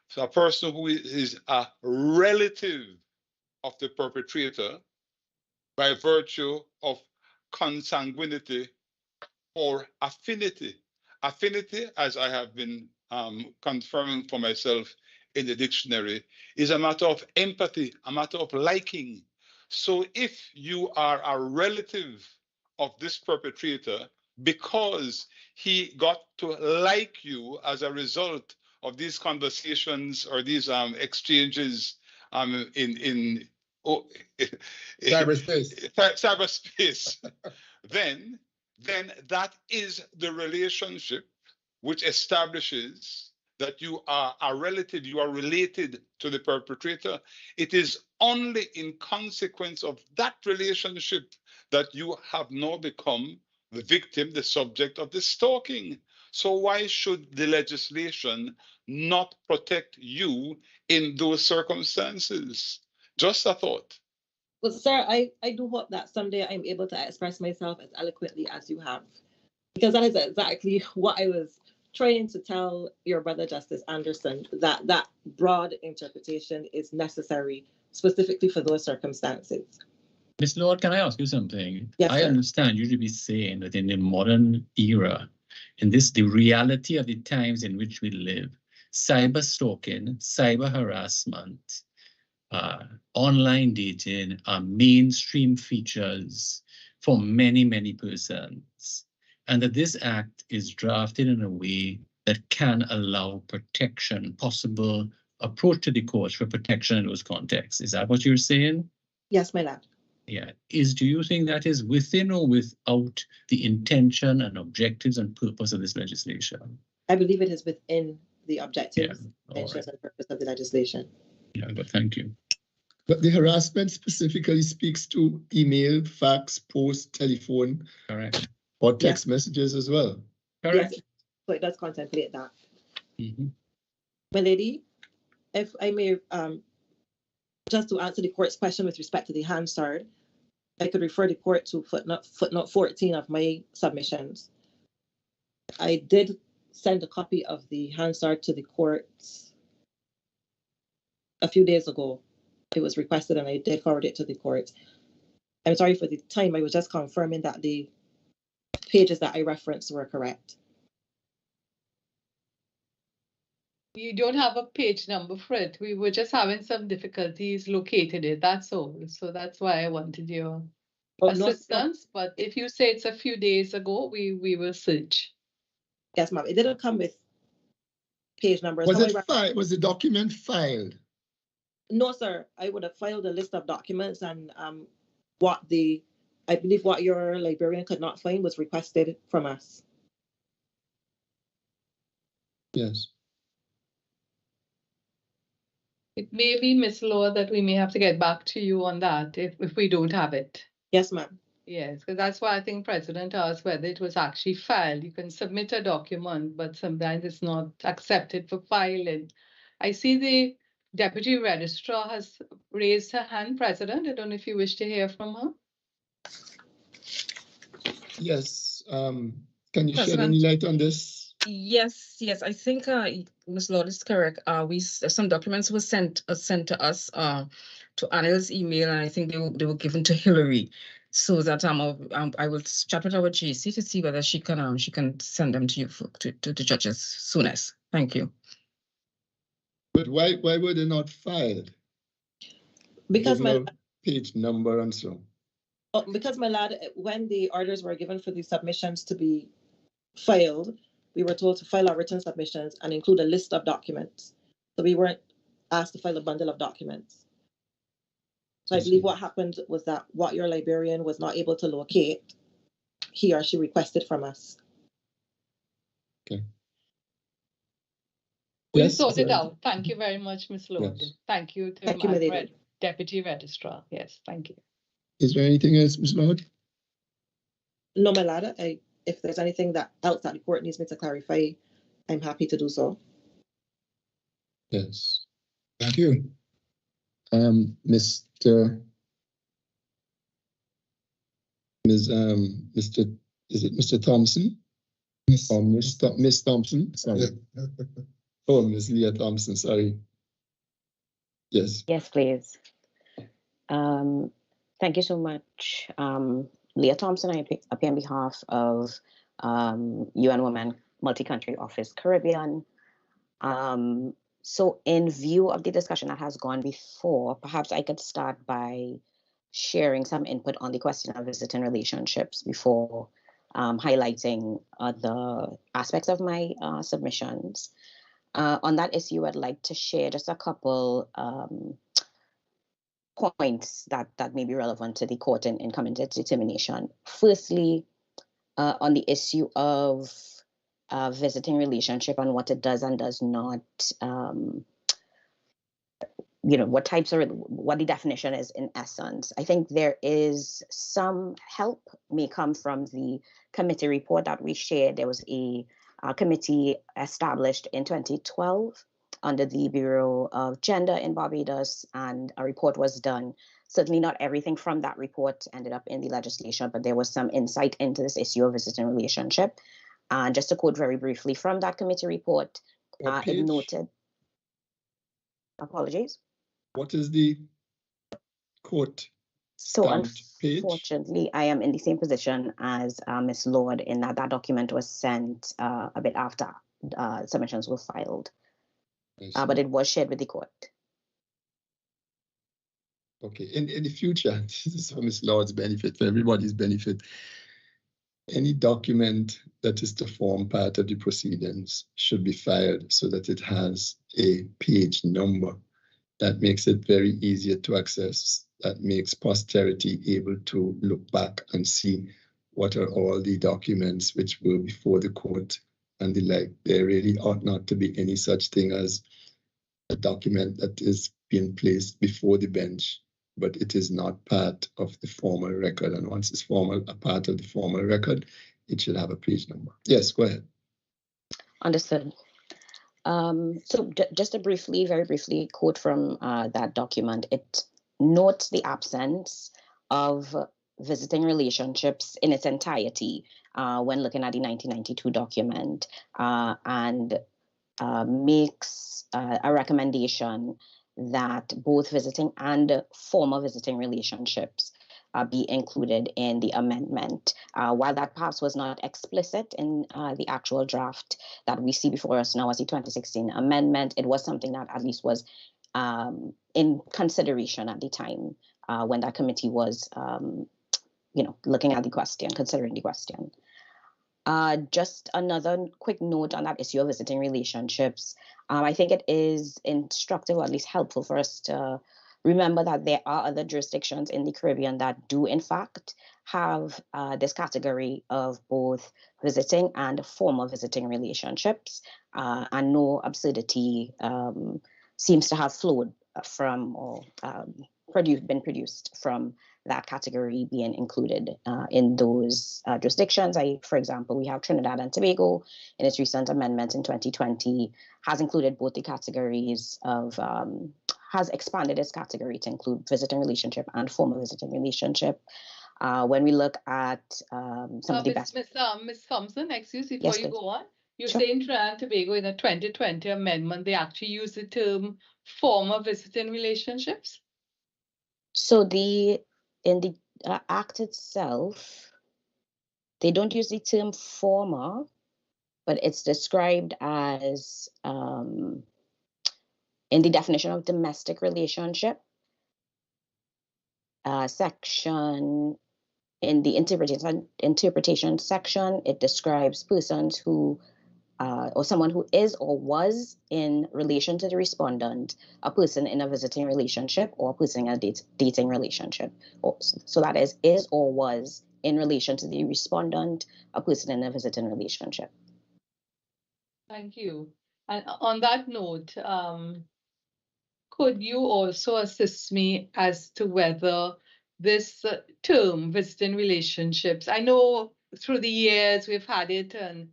So a person who is a relative of the perpetrator by virtue of consanguinity or affinity. Affinity, as I have been confirming for myself in the dictionary, is a matter of empathy, a matter of liking. So if you are a relative of this perpetrator because he got to like you as a result of these conversations or these exchanges in cyberspace, then that is the relationship which establishes that you are a relative, you are related to the perpetrator. It is only in consequence of that relationship that you have now become the victim, the subject of the stalking. So why should the legislation not protect you in those circumstances? Just a thought. Well, sir, I do hope that someday I'm able to express myself as eloquently as you have, because that is exactly what I was trying to tell your brother Justice Anderson, that that broad interpretation is necessary specifically for those circumstances. Ms. Lord, can I ask you something? Yes, I sir. understand you to be saying that in the modern era, in this, the reality of the times in which we live, cyber stalking, cyber harassment, online dating are mainstream features for many, many persons. And that this act is drafted in a way that can allow protection, possible approach to the courts for protection in those contexts. Is that what you're saying? Yes, my lord. Yeah. Do you think that is within or without the intention and objectives and purpose of this legislation? I believe it is within the objectives, Yeah. intentions, and purpose of the legislation. Yeah, but thank you. But the harassment specifically speaks to email, fax, post, telephone, Correct. or text messages as well. Correct. Yes, so it does contemplate that. Mm-hmm. My lady, if I may, just to answer the court's question with respect to the Hansard, I could refer the court to footnote 14 of my submissions. I did send a copy of the Hansard to the court a few days ago. It was requested and I did forward it to the court. I'm sorry for the time. I was just confirming that the pages that I referenced were correct. You don't have a page number for it. We were just having some difficulties locating it, that's all. So that's why I wanted your assistance. But if you say it's a few days ago, we will search. Yes, ma'am. It didn't come with page numbers. Was the document filed? No, sir. I would have filed a list of documents, and I believe what your librarian could not find was requested from us. Yes. It may be, Ms. Law, that we may have to get back to you on that if we don't have it. Yes, ma'am. Yes, because that's why I think President asked whether it was actually filed. You can submit a document, but sometimes it's not accepted for filing. I see the Deputy Registrar has raised her hand, President. I don't know if you wish to hear from her. Yes. Can you shed any light on this? Yes. I think Ms. Lord is correct. Some documents were sent to us to Anil's email, and I think they were given to Hillary, so that I will chat with our GC to see whether she can send them to you to the judges soonest. Thank you. But why were they not filed? Because my page number and so. Because, my lad, when the orders were given for the submissions to be filed, we were told to file our written submissions and include a list of documents. So we weren't asked to file a bundle of documents. So I believe what happened was that what your librarian was not able to locate, he or she requested from us. Okay. We'll sort it out. Thank you very much, Ms. Lord. Yes. Thank you to my Deputy Registrar. Yes, thank you. Is there anything else, Ms. Lord? No, my lad. If there's anything else that the court needs me to clarify, I'm happy to do so. Yes. Thank you. Mr. Is it Mr. Thompson? Miss. Or Miss Thompson? Sorry. Yeah. Oh, Miss Leah Thompson, sorry. Yes. Yes, please. Thank you so much. Leah Thompson, I appear on behalf of UN Women Multi-Country Office Caribbean. So in view of the discussion that has gone before, perhaps I could start by sharing some input on the question of visiting relationships before highlighting the aspects of my submissions. On that issue, I'd like to share just a couple points that may be relevant to the court in coming to determination. Firstly, on the issue of visiting relationship and what it does and does not, what the definition is in essence. I think there is some help may come from the committee report that we shared. There was a committee established in 2012 under the Bureau of Gender in Barbados, and a report was done. Certainly not everything from that report ended up in the legislation, but there was some insight into this issue of visiting relationship. And just to quote very briefly from that committee report, it noted, apologies. What is the quote? So unfortunately, I am in the same position as Ms. Lord in that that document was sent a bit after submissions were filed, but it was shared with the court. Okay, in the future, this is for Ms. Lord's benefit, for everybody's benefit, any document that is to form part of the proceedings should be filed so that it has a page number. That makes it very easier to access. That makes posterity able to look back and see what are all the documents which were before the court and the like. There really ought not to be any such thing as a document that is being placed before the bench, but it is not part of the formal record. And once it's a part of the formal record, it should have a page number. Yes, go ahead. Understood. So just a very briefly quote from that document. It notes the absence of visiting relationships in its entirety when looking at the 1992 document, and makes a recommendation that both visiting and former visiting relationships be included in the amendment. While that perhaps was not explicit in the actual draft that we see before us now as the 2016 amendment, it was something that at least was in consideration at the time when that committee was, looking at the question, considering the question. Just another quick note on that issue of visiting relationships. I think it is instructive, or at least helpful, for us to remember that there are other jurisdictions in the Caribbean that do, in fact, have this category of both visiting and former visiting relationships, and no absurdity seems to have flowed from or been produced from that category being included in those jurisdictions. For example, we have Trinidad and Tobago in its recent amendment in 2020 has included both the categories of, has expanded its category to include visiting relationship and former visiting relationship. When we look at some of the best... Ms. Thompson, excuse me, before you go on, you're saying Trinidad and Tobago in the 2020 amendment, they actually use the term former visiting relationships? So in the Act itself, they don't use the term former, but it's described as in the definition of domestic relationship section, in the interpretation section, it describes persons who or someone who is or was in relation to the respondent, a person in a visiting relationship, or a person in a dating relationship. So that is or was in relation to the respondent, a person in a visiting relationship. Thank you. And on that note, could you also assist me as to whether this term, visiting relationships, I know through the years we've had it, and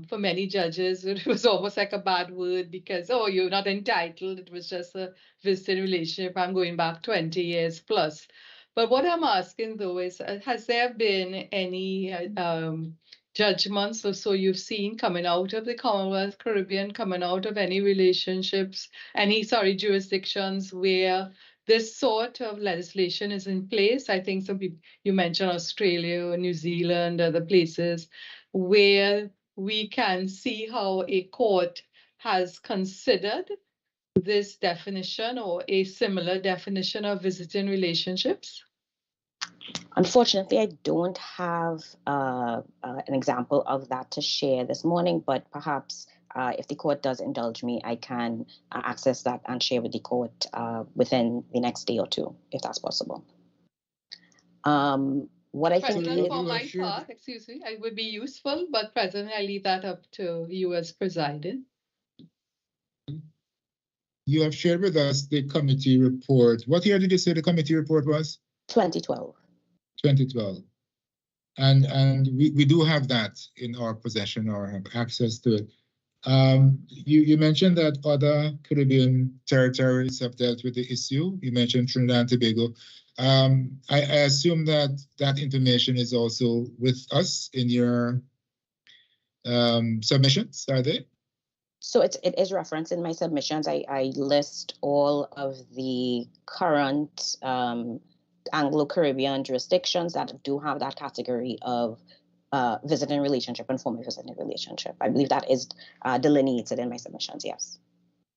for many judges, it was almost like a bad word because, oh, you're not entitled. It was just a visiting relationship. I'm going back 20 years plus. But what I'm asking, though, is has there been any judgments or so you've seen coming out of the Commonwealth Caribbean, coming out of any relationships, jurisdictions where this sort of legislation is in place? I think some people, you mentioned Australia, New Zealand, other places where we can see how a court has considered this definition or a similar definition of visiting relationships? Unfortunately, I don't have an example of that to share this morning, but perhaps if the court does indulge me, I can access that and share with the court within the next day or two, if that's possible. What I think for my part, excuse me, it would be useful, but President, I leave that up to you as presiding. You have shared with us the committee report. What year did you say the committee report was? 2012. 2012. And we do have that in our possession or have access to it. You mentioned that other Caribbean territories have dealt with the issue. You mentioned Trinidad and Tobago. I assume that that information is also with us in your submissions, are they? So it is referenced in my submissions. I list all of the current Anglo-Caribbean jurisdictions that do have that category of visiting relationship and former visiting relationship. I believe that is delineated in my submissions, yes.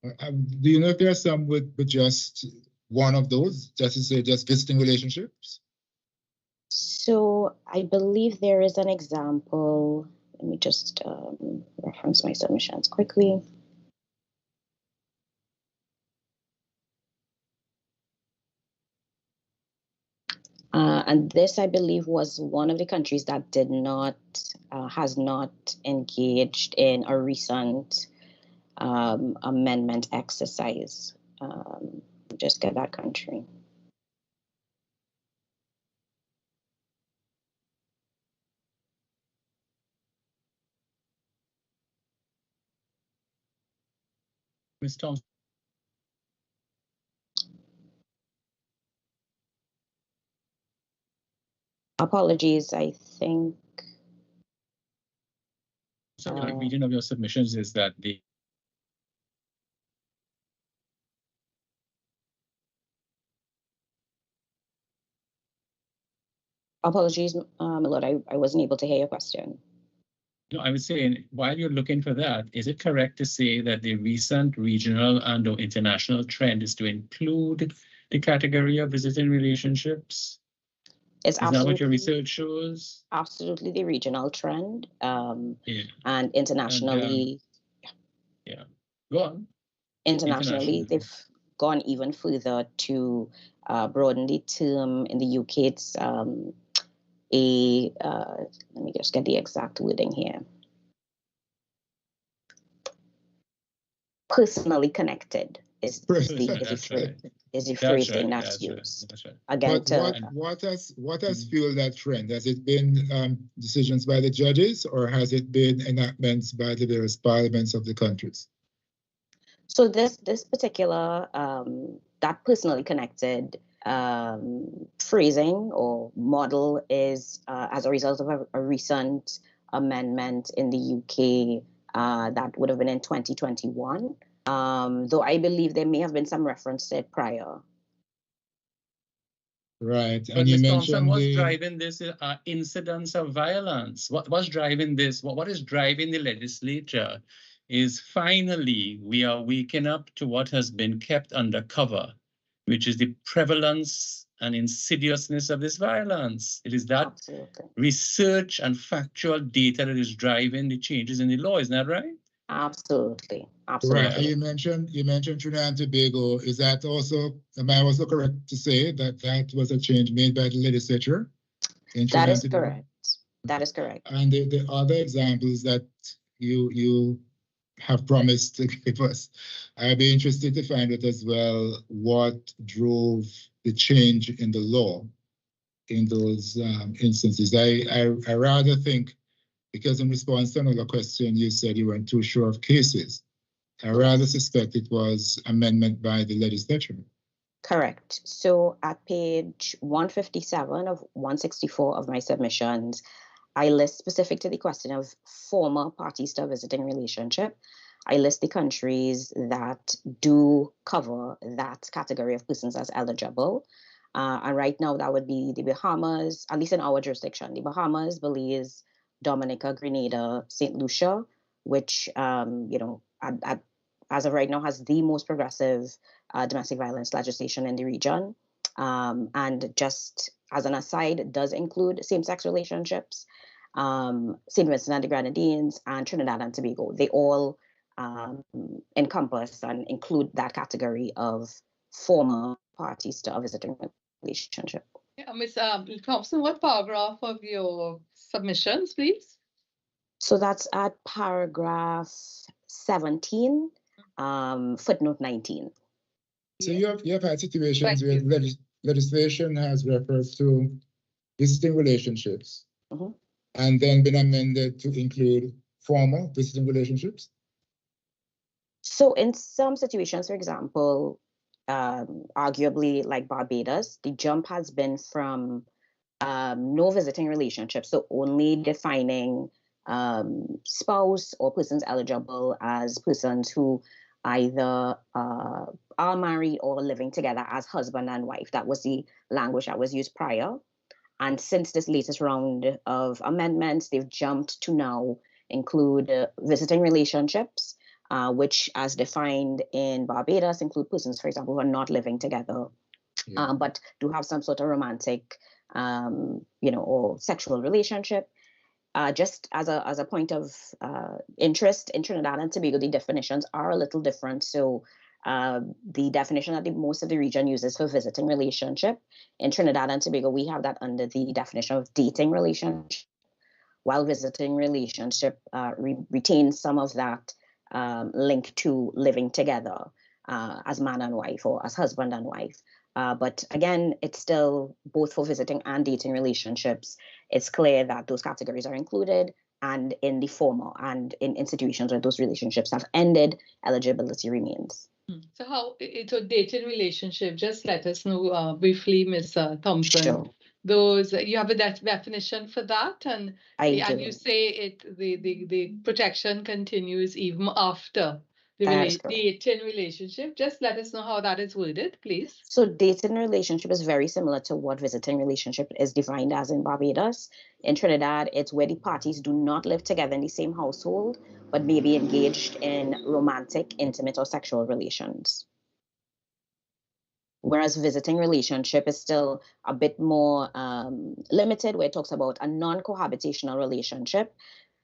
Do you know if there are some with just one of those, just to say just visiting relationships? So I believe there is an example. Let me just reference my submissions quickly. And this, I believe, was one of the countries that did not, has not engaged in a recent amendment exercise. Just get that country. Ms. Thompson. Apologies, I think. So the reading of your submissions is that the Apologies, my lord, I wasn't able to hear your question. No, I was saying, while you're looking for that, is it correct to say that the recent regional and or international trend is to include the category of visiting relationships? It's Is that what your research shows? Absolutely the regional trend. Yeah. And internationally. Yeah, go on. Internationally, they've gone even further to broaden the term. In the UK, it's let me just get the exact wording here. Personally connected is the phrasing that's used. Right. Again, what has fueled that trend? Has it been decisions by the judges, or has it been enactments by the various parliaments of the countries? So this particular that personally connected phrasing or model is as a result of a recent amendment in the UK that would have been in 2021. Though I believe there may have been some reference to it prior. Right. But Ms. Thompson, what's driving this incidence of violence? What's driving this? What is driving the legislature is finally we are waking up to what has been kept undercover, which is the prevalence and insidiousness of this violence. It is that research and factual data that is driving the changes in the law, isn't that right? Absolutely. Right. You mentioned Trinidad and Tobago. Is that also, am I also correct to say that that was a change made by the legislature? That is correct. That is correct. And the other examples that you have promised to give us, I'd be interested to find out as well what drove the change in the law in those instances. I rather think, because in response to another question, you said you weren't too sure of cases. I rather suspect it was amendment by the legislature. Correct. So at page 157 of 164 of my submissions, I list specific to the question of former parties to a visiting relationship. I list the countries that do cover that category of persons as eligible. And right now that would be the Bahamas, at least in our jurisdiction, the Bahamas, Belize, Dominica, Grenada, St. Lucia, which, as of right now, has the most progressive domestic violence legislation in the region. And just as an aside, does include same-sex relationships. St. Vincent and the Grenadines and Trinidad and Tobago, they all encompass and include that category of former parties to a visiting relationship. Yeah, Ms. Thompson, what paragraph of your submissions, please? So that's at paragraph 17, footnote 19. So you have had situations where legislation has referred to visiting relationships and then been amended to include former visiting relationships? So in some situations, for example, arguably like Barbados, the jump has been from no visiting relationship, so only defining spouse or persons eligible as persons who either are married or living together as husband and wife. That was the language that was used prior. And since this latest round of amendments, they've jumped to now include visiting relationships, which, as defined in Barbados, include persons, for example, who are not living together, but do have some sort of romantic, or sexual relationship. Just as a point of interest, in Trinidad and Tobago, the definitions are a little different. So the definition that most of the region uses for visiting relationship, in Trinidad and Tobago, we have that under the definition of dating relationship, while visiting relationship retains some of that link to living together as man and wife or as husband and wife. But again, it's still both for visiting and dating relationships. It's clear that those categories are included, and in the former and in situations where those relationships have ended, eligibility remains. So how it's a dating relationship? Just let us know briefly, Ms. Thompson. Sure. Those you have a definition for that, and do. You say the protection continues even after the dating relationship. Just let us know how that is worded, please. So dating relationship is very similar to what visiting relationship is defined as in Barbados. In Trinidad, it's where the parties do not live together in the same household, but may be engaged in romantic, intimate, or sexual relations. Whereas visiting relationship is still a bit more limited, where it talks about a non-cohabitational relationship.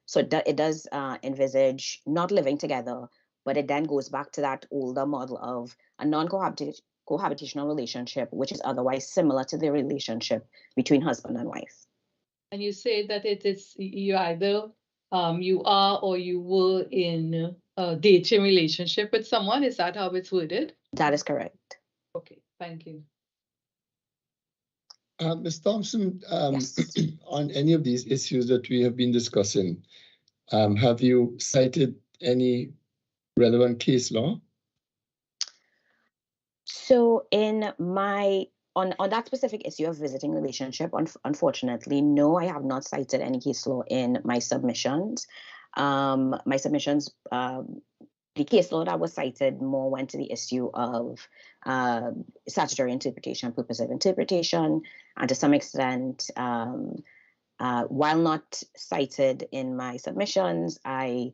So it does envisage not living together, but it then goes back to that older model of a non-cohabitational relationship, which is otherwise similar to the relationship between husband and wife. And you say that it is you either you are or you were in a dating relationship with someone. Is that how it's worded? That is correct. Okay, thank you. Ms. Thompson, Yes. on any of these issues that we have been discussing, have you cited any relevant case law? So in on that specific issue of visiting relationship, unfortunately, no, I have not cited any case law in my submissions. My submissions, the case law that was cited more went to the issue of statutory interpretation, purposive interpretation, and to some extent, while not cited in my submissions, I'd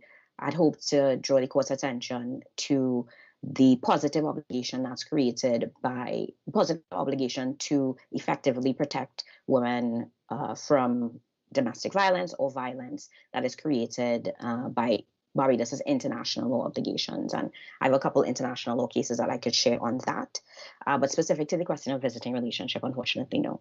hoped to draw the court's attention to the positive obligation that's created by positive obligation to effectively protect women from domestic violence or violence that is created by Barbados' international law obligations. And I have a couple international law cases that I could share on that. But specific to the question of visiting relationship, unfortunately, no.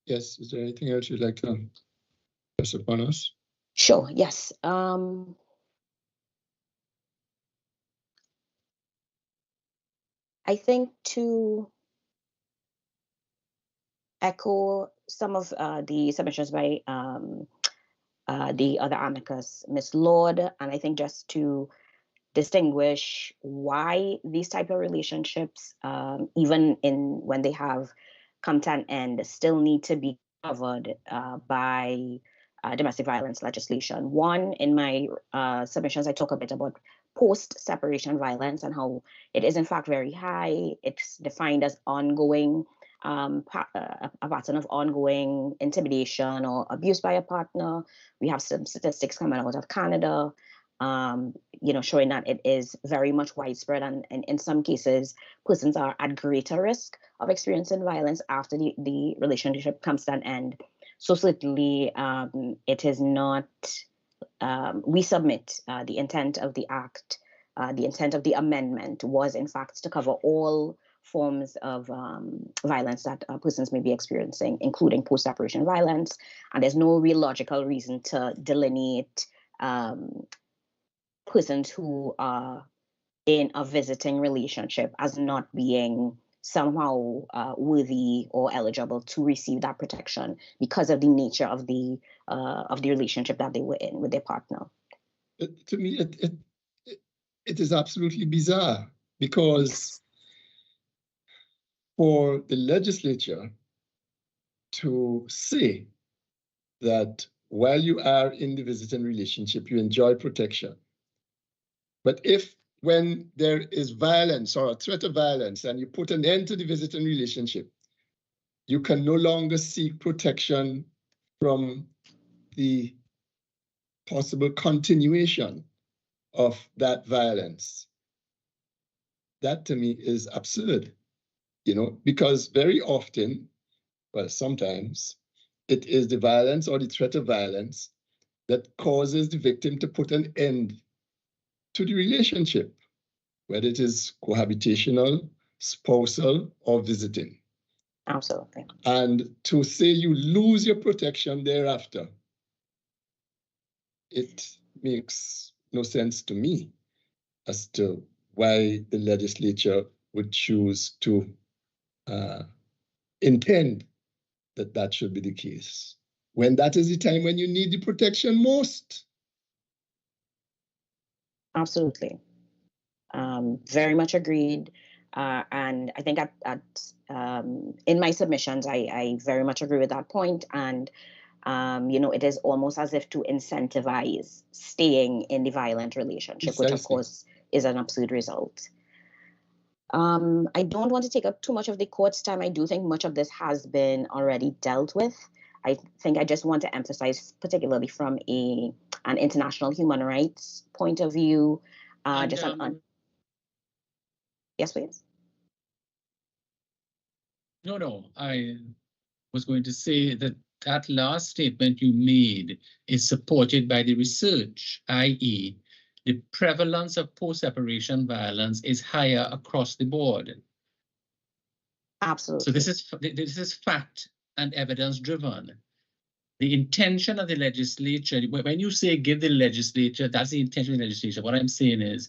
Yes, is there anything else you'd like to press upon us? Sure, yes. I think to echo some of the submissions by the other amicus, Ms. Lord, and I think just to distinguish why these type of relationships, even when they have come to an end, still need to be covered by domestic violence legislation. One, in my submissions, I talk a bit about post-separation violence and how it is in fact very high. It's defined as ongoing, a pattern of ongoing intimidation or abuse by a partner. We have some statistics coming out of Canada, showing that it is very much widespread, and in some cases, persons are at greater risk of experiencing violence after the relationship comes to an end. So certainly, it is not. We submit the intent of the act, the intent of the amendment was in fact to cover all forms of violence that persons may be experiencing, including post-separation violence. And there's no real logical reason to delineate persons who are in a visiting relationship as not being somehow worthy or eligible to receive that protection because of the nature of the relationship that they were in with their partner. To me, it is absolutely bizarre, because for the legislature to say that while you are in the visiting relationship, you enjoy protection, but if when there is violence or a threat of violence and you put an end to the visiting relationship, you can no longer seek protection from the possible continuation of that violence. That to me is absurd, because very often, well, sometimes it is the violence or the threat of violence that causes the victim to put an end to the relationship, whether it is cohabitational, spousal, or visiting. Absolutely. And to say you lose your protection thereafter, it makes no sense to me as to why the legislature would choose to intend that that should be the case, when that is the time when you need the protection most. Absolutely. Very much agreed. And I think in my submissions, I very much agree with that point. And, it is almost as if to incentivize staying in the violent relationship, which of course is an absurd result. I don't want to take up too much of the court's time. I do think much of this has been already dealt with. I think I just want to emphasize, particularly from an international human rights point of view, yes, please. No, I was going to say that last statement you made is supported by the research, i.e., the prevalence of post-separation violence is higher across the board. Absolutely. So this is fact and evidence driven. The intention of the legislature, when you say give the legislature, that's the intention of the legislature. What I'm saying is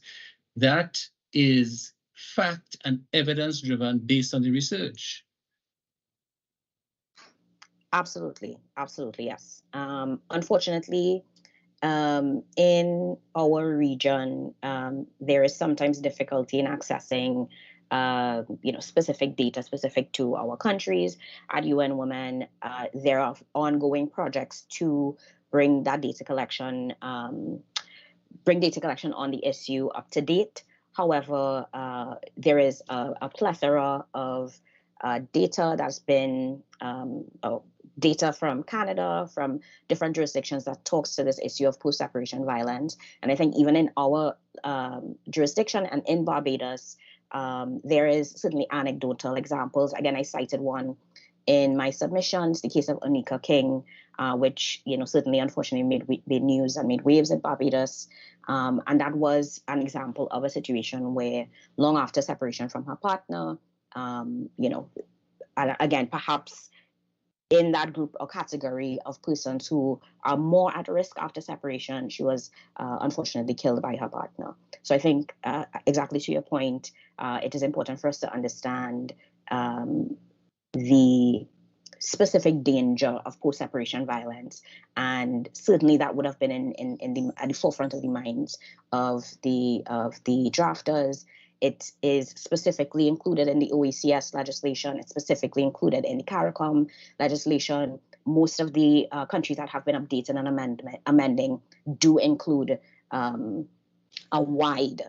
that is fact and evidence driven based on the research. Absolutely, yes. Unfortunately, in our region, there is sometimes difficulty in accessing, specific data specific to our countries. At UN Women, there are ongoing projects to bring that data collection, on the issue up to date. However, there is a plethora of data that's been data from Canada, from different jurisdictions that talks to this issue of post-separation violence. And I think even in our jurisdiction and in Barbados, there is certainly anecdotal examples. Again, I cited one in my submissions, the case of Onika King, which certainly unfortunately made news and made waves at Barbados. And that was an example of a situation where long after separation from her partner, again, perhaps in that group or category of persons who are more at risk after separation, she was unfortunately killed by her partner. So I think exactly to your point, it is important for us to understand the specific danger of post-separation violence, and certainly that would have been at the forefront of the minds of the drafters. It is specifically included in the OECS legislation. It's specifically included in the CARICOM legislation. Most of the countries that have been updated and amending do include a wide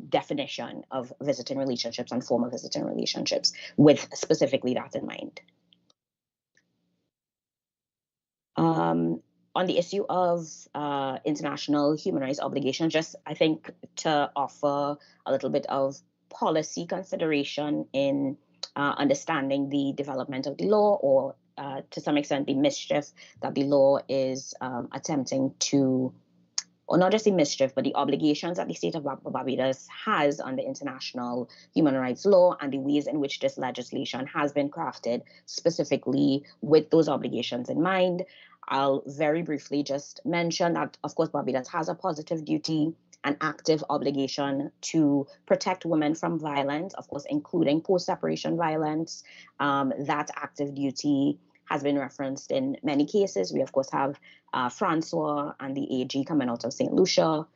definition of visiting relationships and former visiting relationships, with specifically that in mind. On the issue of international human rights obligations, just I think to offer a little bit of policy consideration in understanding the development of the law, or to some extent the mischief that the law is attempting to, or not just the mischief, but the obligations that the state of Barbados has under international human rights law, and the ways in which this legislation has been crafted specifically with those obligations in mind. I'll very briefly just mention that, of course, Barbados has a positive duty an active obligation to protect women from violence, of course, including post-separation violence. That active duty has been referenced in many cases. We, of course, have Francois and the AG coming out of St. Lucia.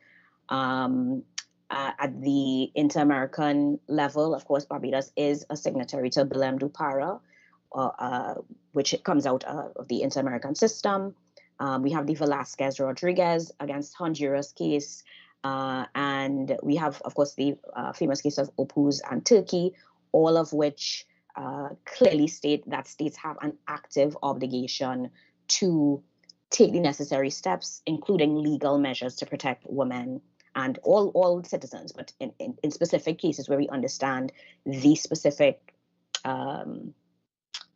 At the inter-American level, of course, Barbados is a signatory to Bilem du Para, which comes out of the inter-American system. We have the Velasquez-Rodriguez against Honduras case. And we have, of course, the famous case of Opus and Turkey, all of which clearly state that states have an active obligation to take the necessary steps, including legal measures to protect women and all citizens, but in specific cases where we understand the specific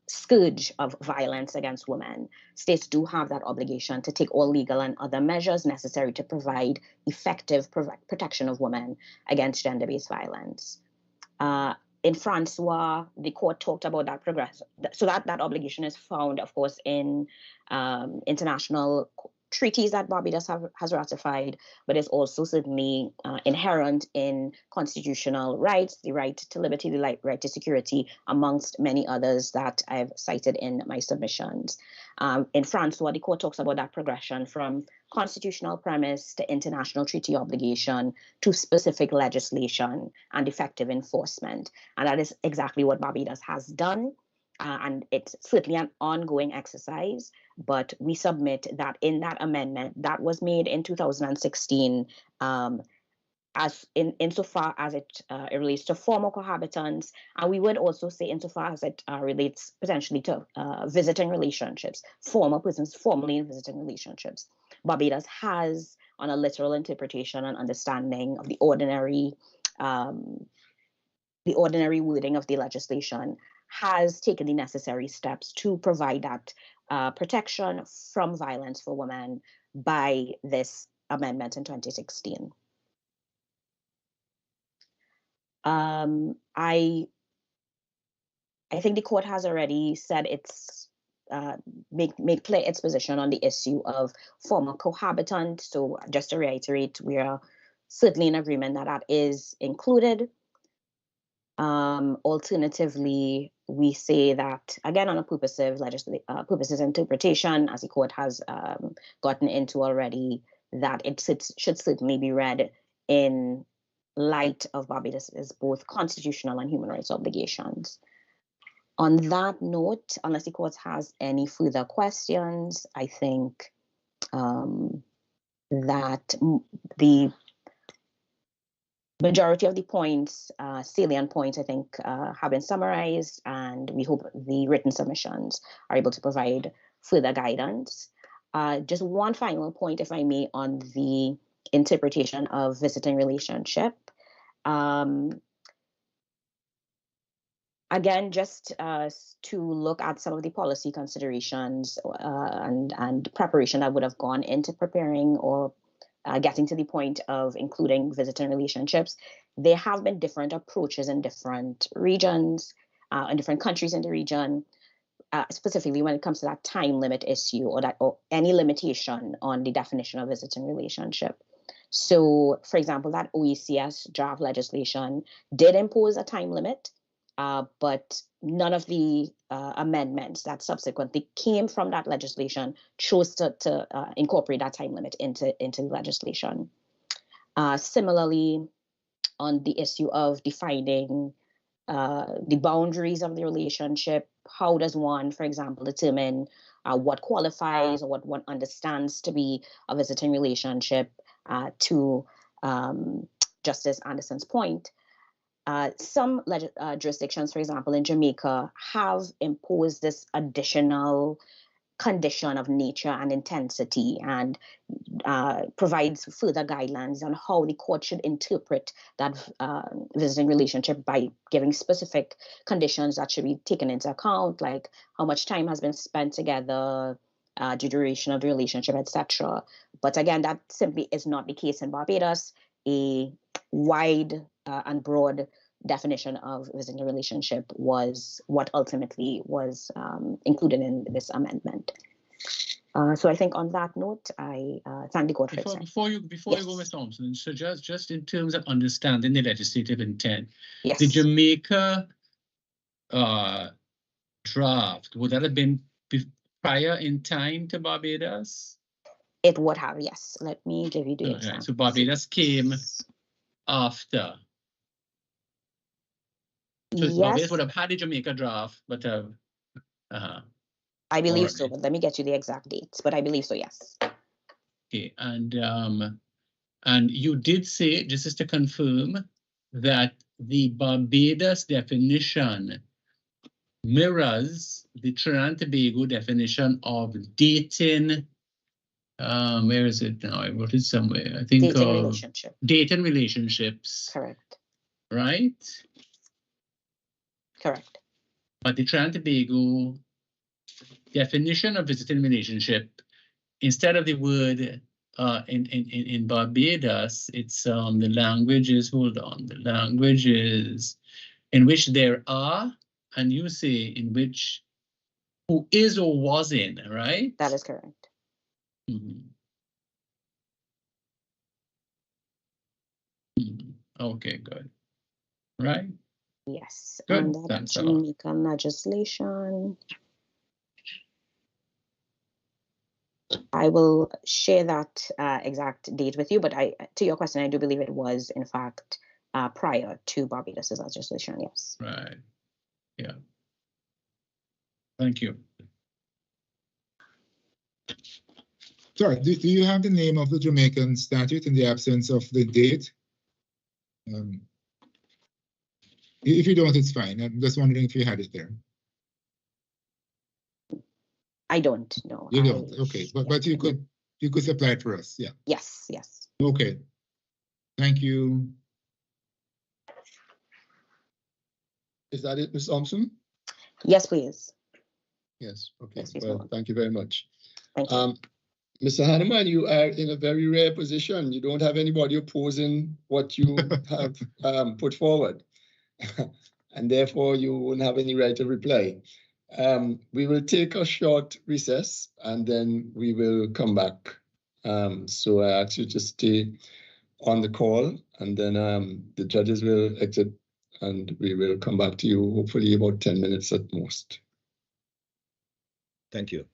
scourge of violence against women, states do have that obligation to take all legal and other measures necessary to provide effective protection of women against gender-based violence. In Francois, the court talked about that progress. So that obligation is found, of course, in international treaties that Barbados has ratified, but is also certainly inherent in constitutional rights, the right to liberty, the right to security, amongst many others that I've cited in my submissions. In Francois, the court talks about that progression from constitutional premise to international treaty obligation to specific legislation and effective enforcement. And that is exactly what Barbados has done. And it's certainly an ongoing exercise, but we submit that in that amendment that was made in 2016, as insofar as it relates to former cohabitants, and we would also say insofar as it relates potentially to visiting relationships, former persons formerly in visiting relationships. Barbados has, on a literal interpretation and understanding of the ordinary wording of the legislation, has taken the necessary steps to provide that protection from violence for women by this amendment in 2016. I think the court has already said it's made clear its position on the issue of former cohabitant. So just to reiterate, we are certainly in agreement that that is included. Alternatively, we say that, again, on a purposes interpretation, as the court has gotten into already, that it should certainly be read in light of Barbados's both constitutional and human rights obligations. On that note, unless the court has any further questions, I think that the majority of the points, salient points, I think, have been summarized, and we hope the written submissions are able to provide further guidance. Just one final point, if I may, on the interpretation of visiting relationship. Again, just to look at some of the policy considerations and preparation that would have gone into preparing or getting to the point of including visiting relationships. There have been different approaches in different regions, in different countries in the region, specifically when it comes to that time limit issue or any limitation on the definition of visiting relationship. So, for example, that OECS draft legislation did impose a time limit, but none of the amendments that subsequently came from that legislation chose to incorporate that time limit into the legislation. Similarly, on the issue of defining the boundaries of the relationship, how does one, for example, determine what qualifies or what one understands to be a visiting relationship? To Justice Anderson's point, some jurisdictions, for example, in Jamaica, have imposed this additional condition of nature and intensity and provides further guidelines on how the court should interpret that visiting relationship by giving specific conditions that should be taken into account, like how much time has been spent together, the duration of the relationship, etc. But again, that simply is not the case in Barbados. A wide and broad definition of visiting relationship was what ultimately was included in this amendment. So I think on that note, I thank the court for its time. Before you go, Ms. Thompson, so just in terms of understanding the legislative intent, Yes. the Jamaica draft, would that have been prior in time to Barbados? It would have, yes. Let me give you the Okay, example. so Barbados came after. So Yes, Barbados would have had the Jamaica draft, but I believe so. already. But let me get you the exact dates. But I believe so, yes. Okay, and you did say, just as to confirm, that the Barbados definition mirrors the Trinidad and Tobago definition of dating. Where is it now? I wrote it somewhere. I think Dating relationship. Dating relationships. Correct. Right? Correct. But the Trinidad and Tobago definition of visiting relationship, instead of the word in Barbados, it's the language is, hold on, the language is in which there are, and you say in which who is or was in, right? That is correct. Okay, good. Right? Yes. Good. And that Thanks a lot. Jamaican legislation. I will share that exact date with you, but to your question, I do believe it was, in fact, prior to Barbados' legislation, yes. Right. Yeah. Thank you. Sorry, do you have the name of the Jamaican statute in the absence of the date? If you don't, it's fine. I'm just wondering if you had it there. I don't know. You don't, okay, but you could supply it for us, yeah. Yes, yes. Okay, thank you. Is that it, Ms. Thompson? Yes, please. Yes, okay. Yes, please, Well, thank you very much. Thank you. Mr. Hanneman, you are in a very rare position. You don't have anybody opposing what you have put forward. And therefore, you won't have any right to reply. We will take a short recess and then we will come back. So I ask you to stay on the call and then the judges will exit and we will come back to you hopefully about 10 minutes at most. Thank you.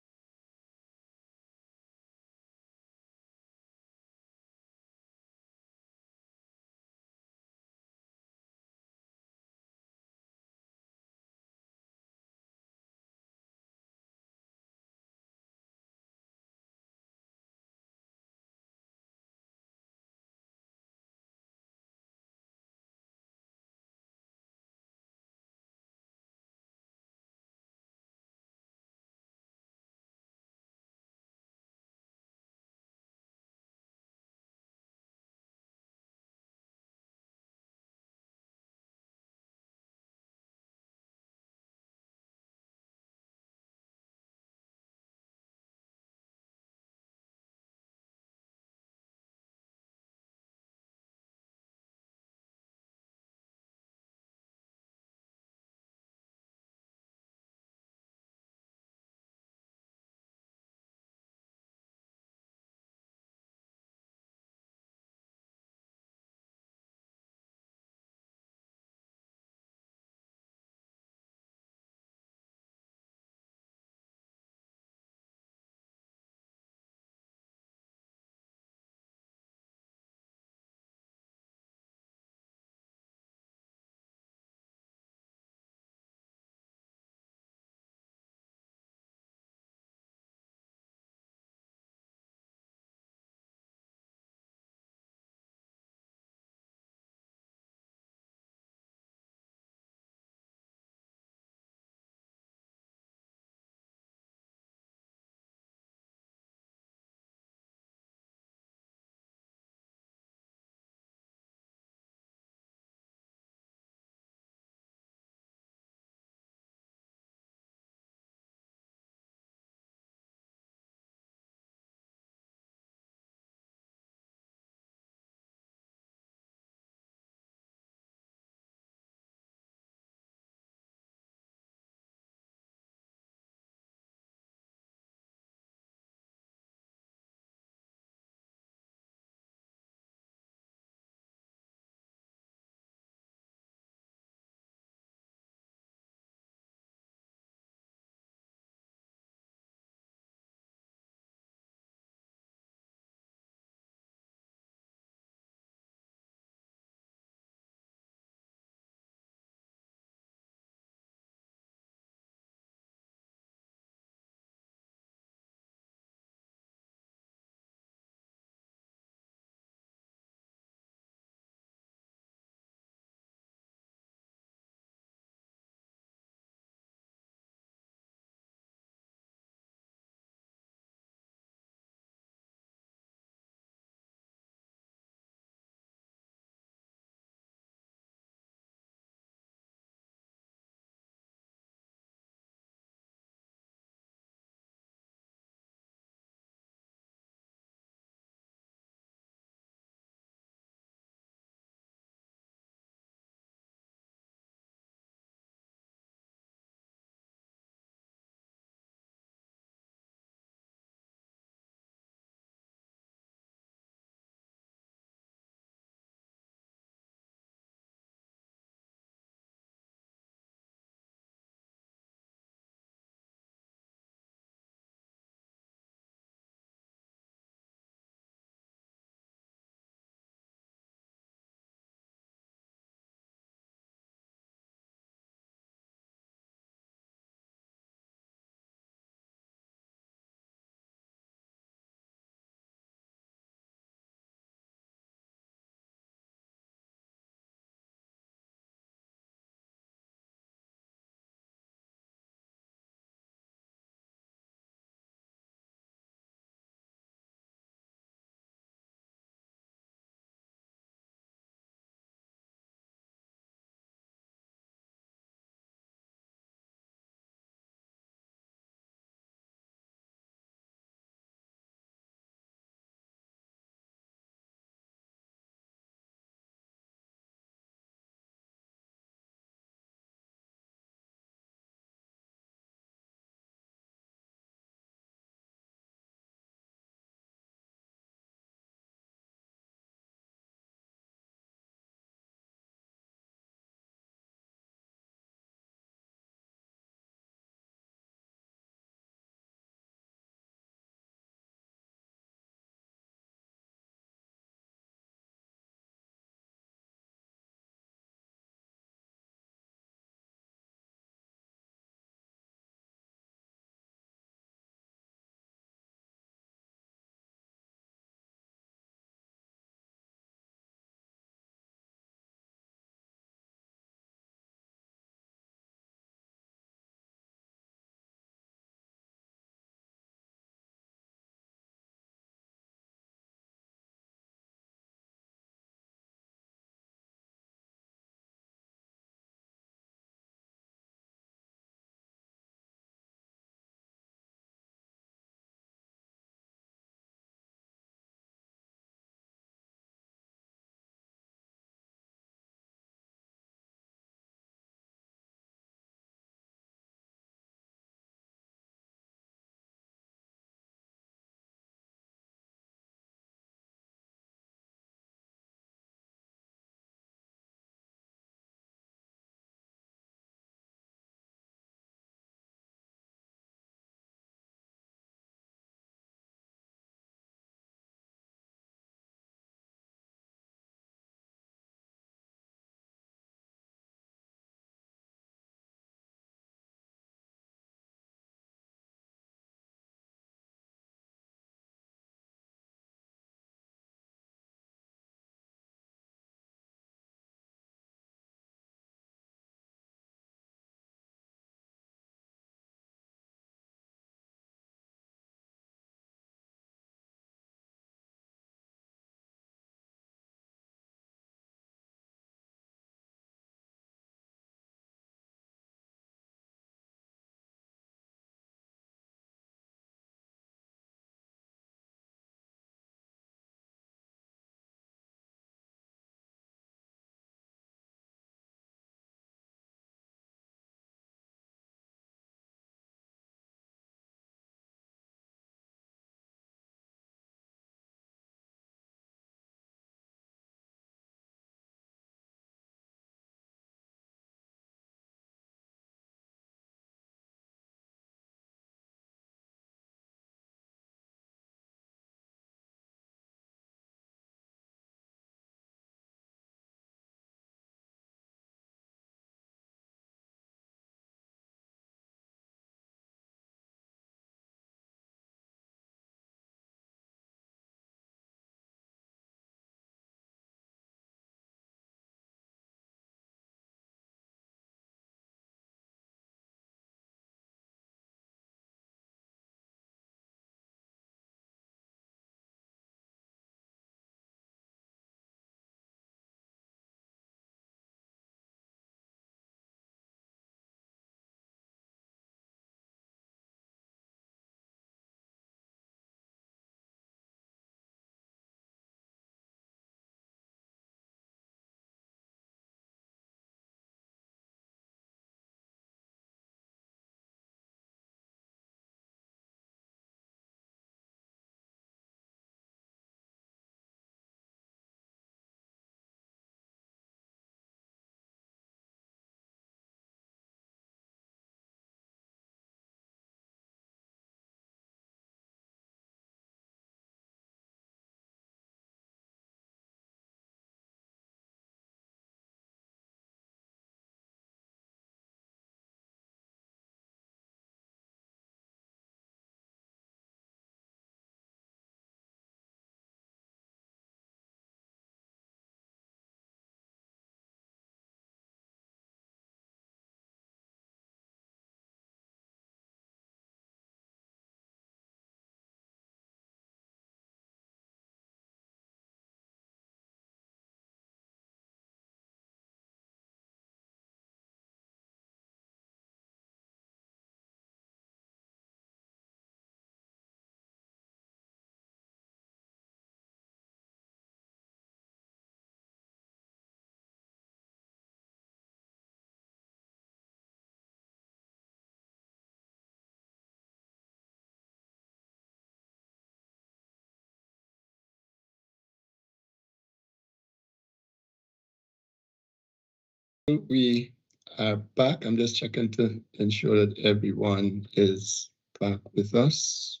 We are back. I'm just checking to ensure that everyone is back with us.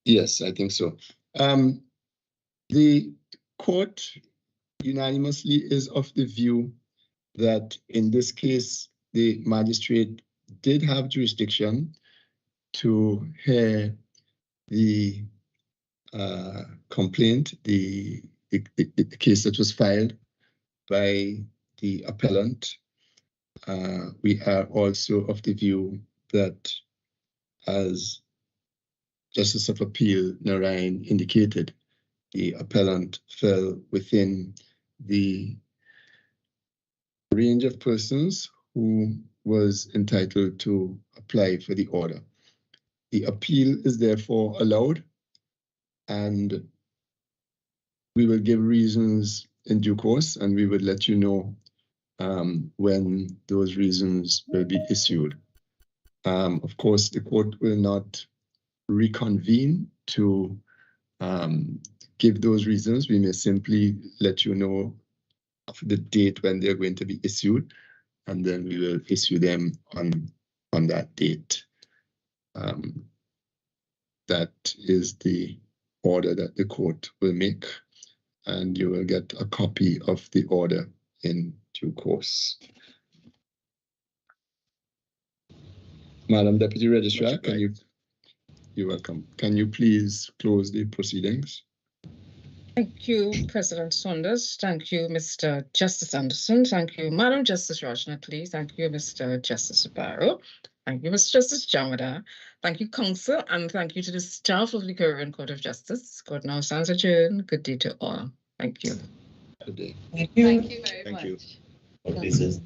Yes, I think so. The court unanimously is of the view that in this case, the magistrate did have jurisdiction to hear the complaint, the case that was filed by the appellant. We are also of the view that, as Justice of Appeal Narayan indicated, the appellant fell within the range of persons who was entitled to apply for the order. The appeal is therefore allowed, and we will give reasons in due course, and we will let you know when those reasons will be issued. Of course, the court will not reconvene to give those reasons. We may simply let you know of the date when they're going to be issued, and then we will issue them on that date. That is the order that the court will make, and you will get a copy of the order in due course. Madam Deputy Registrar, you're welcome. Can you please close the proceedings? Thank you, President Saunders. Thank you, Mr. Justice Anderson. Thank you, Madam Justice Rajnath. Thank you, Mr. Justice Barrow. Thank you, Mr. Justice Jamada. Thank you, Counsel, and thank you to the staff of the Caribbean Court of Justice. Court now stands adjourned. Good day to all. Thank you. Good day. Thank you very much. Thank you.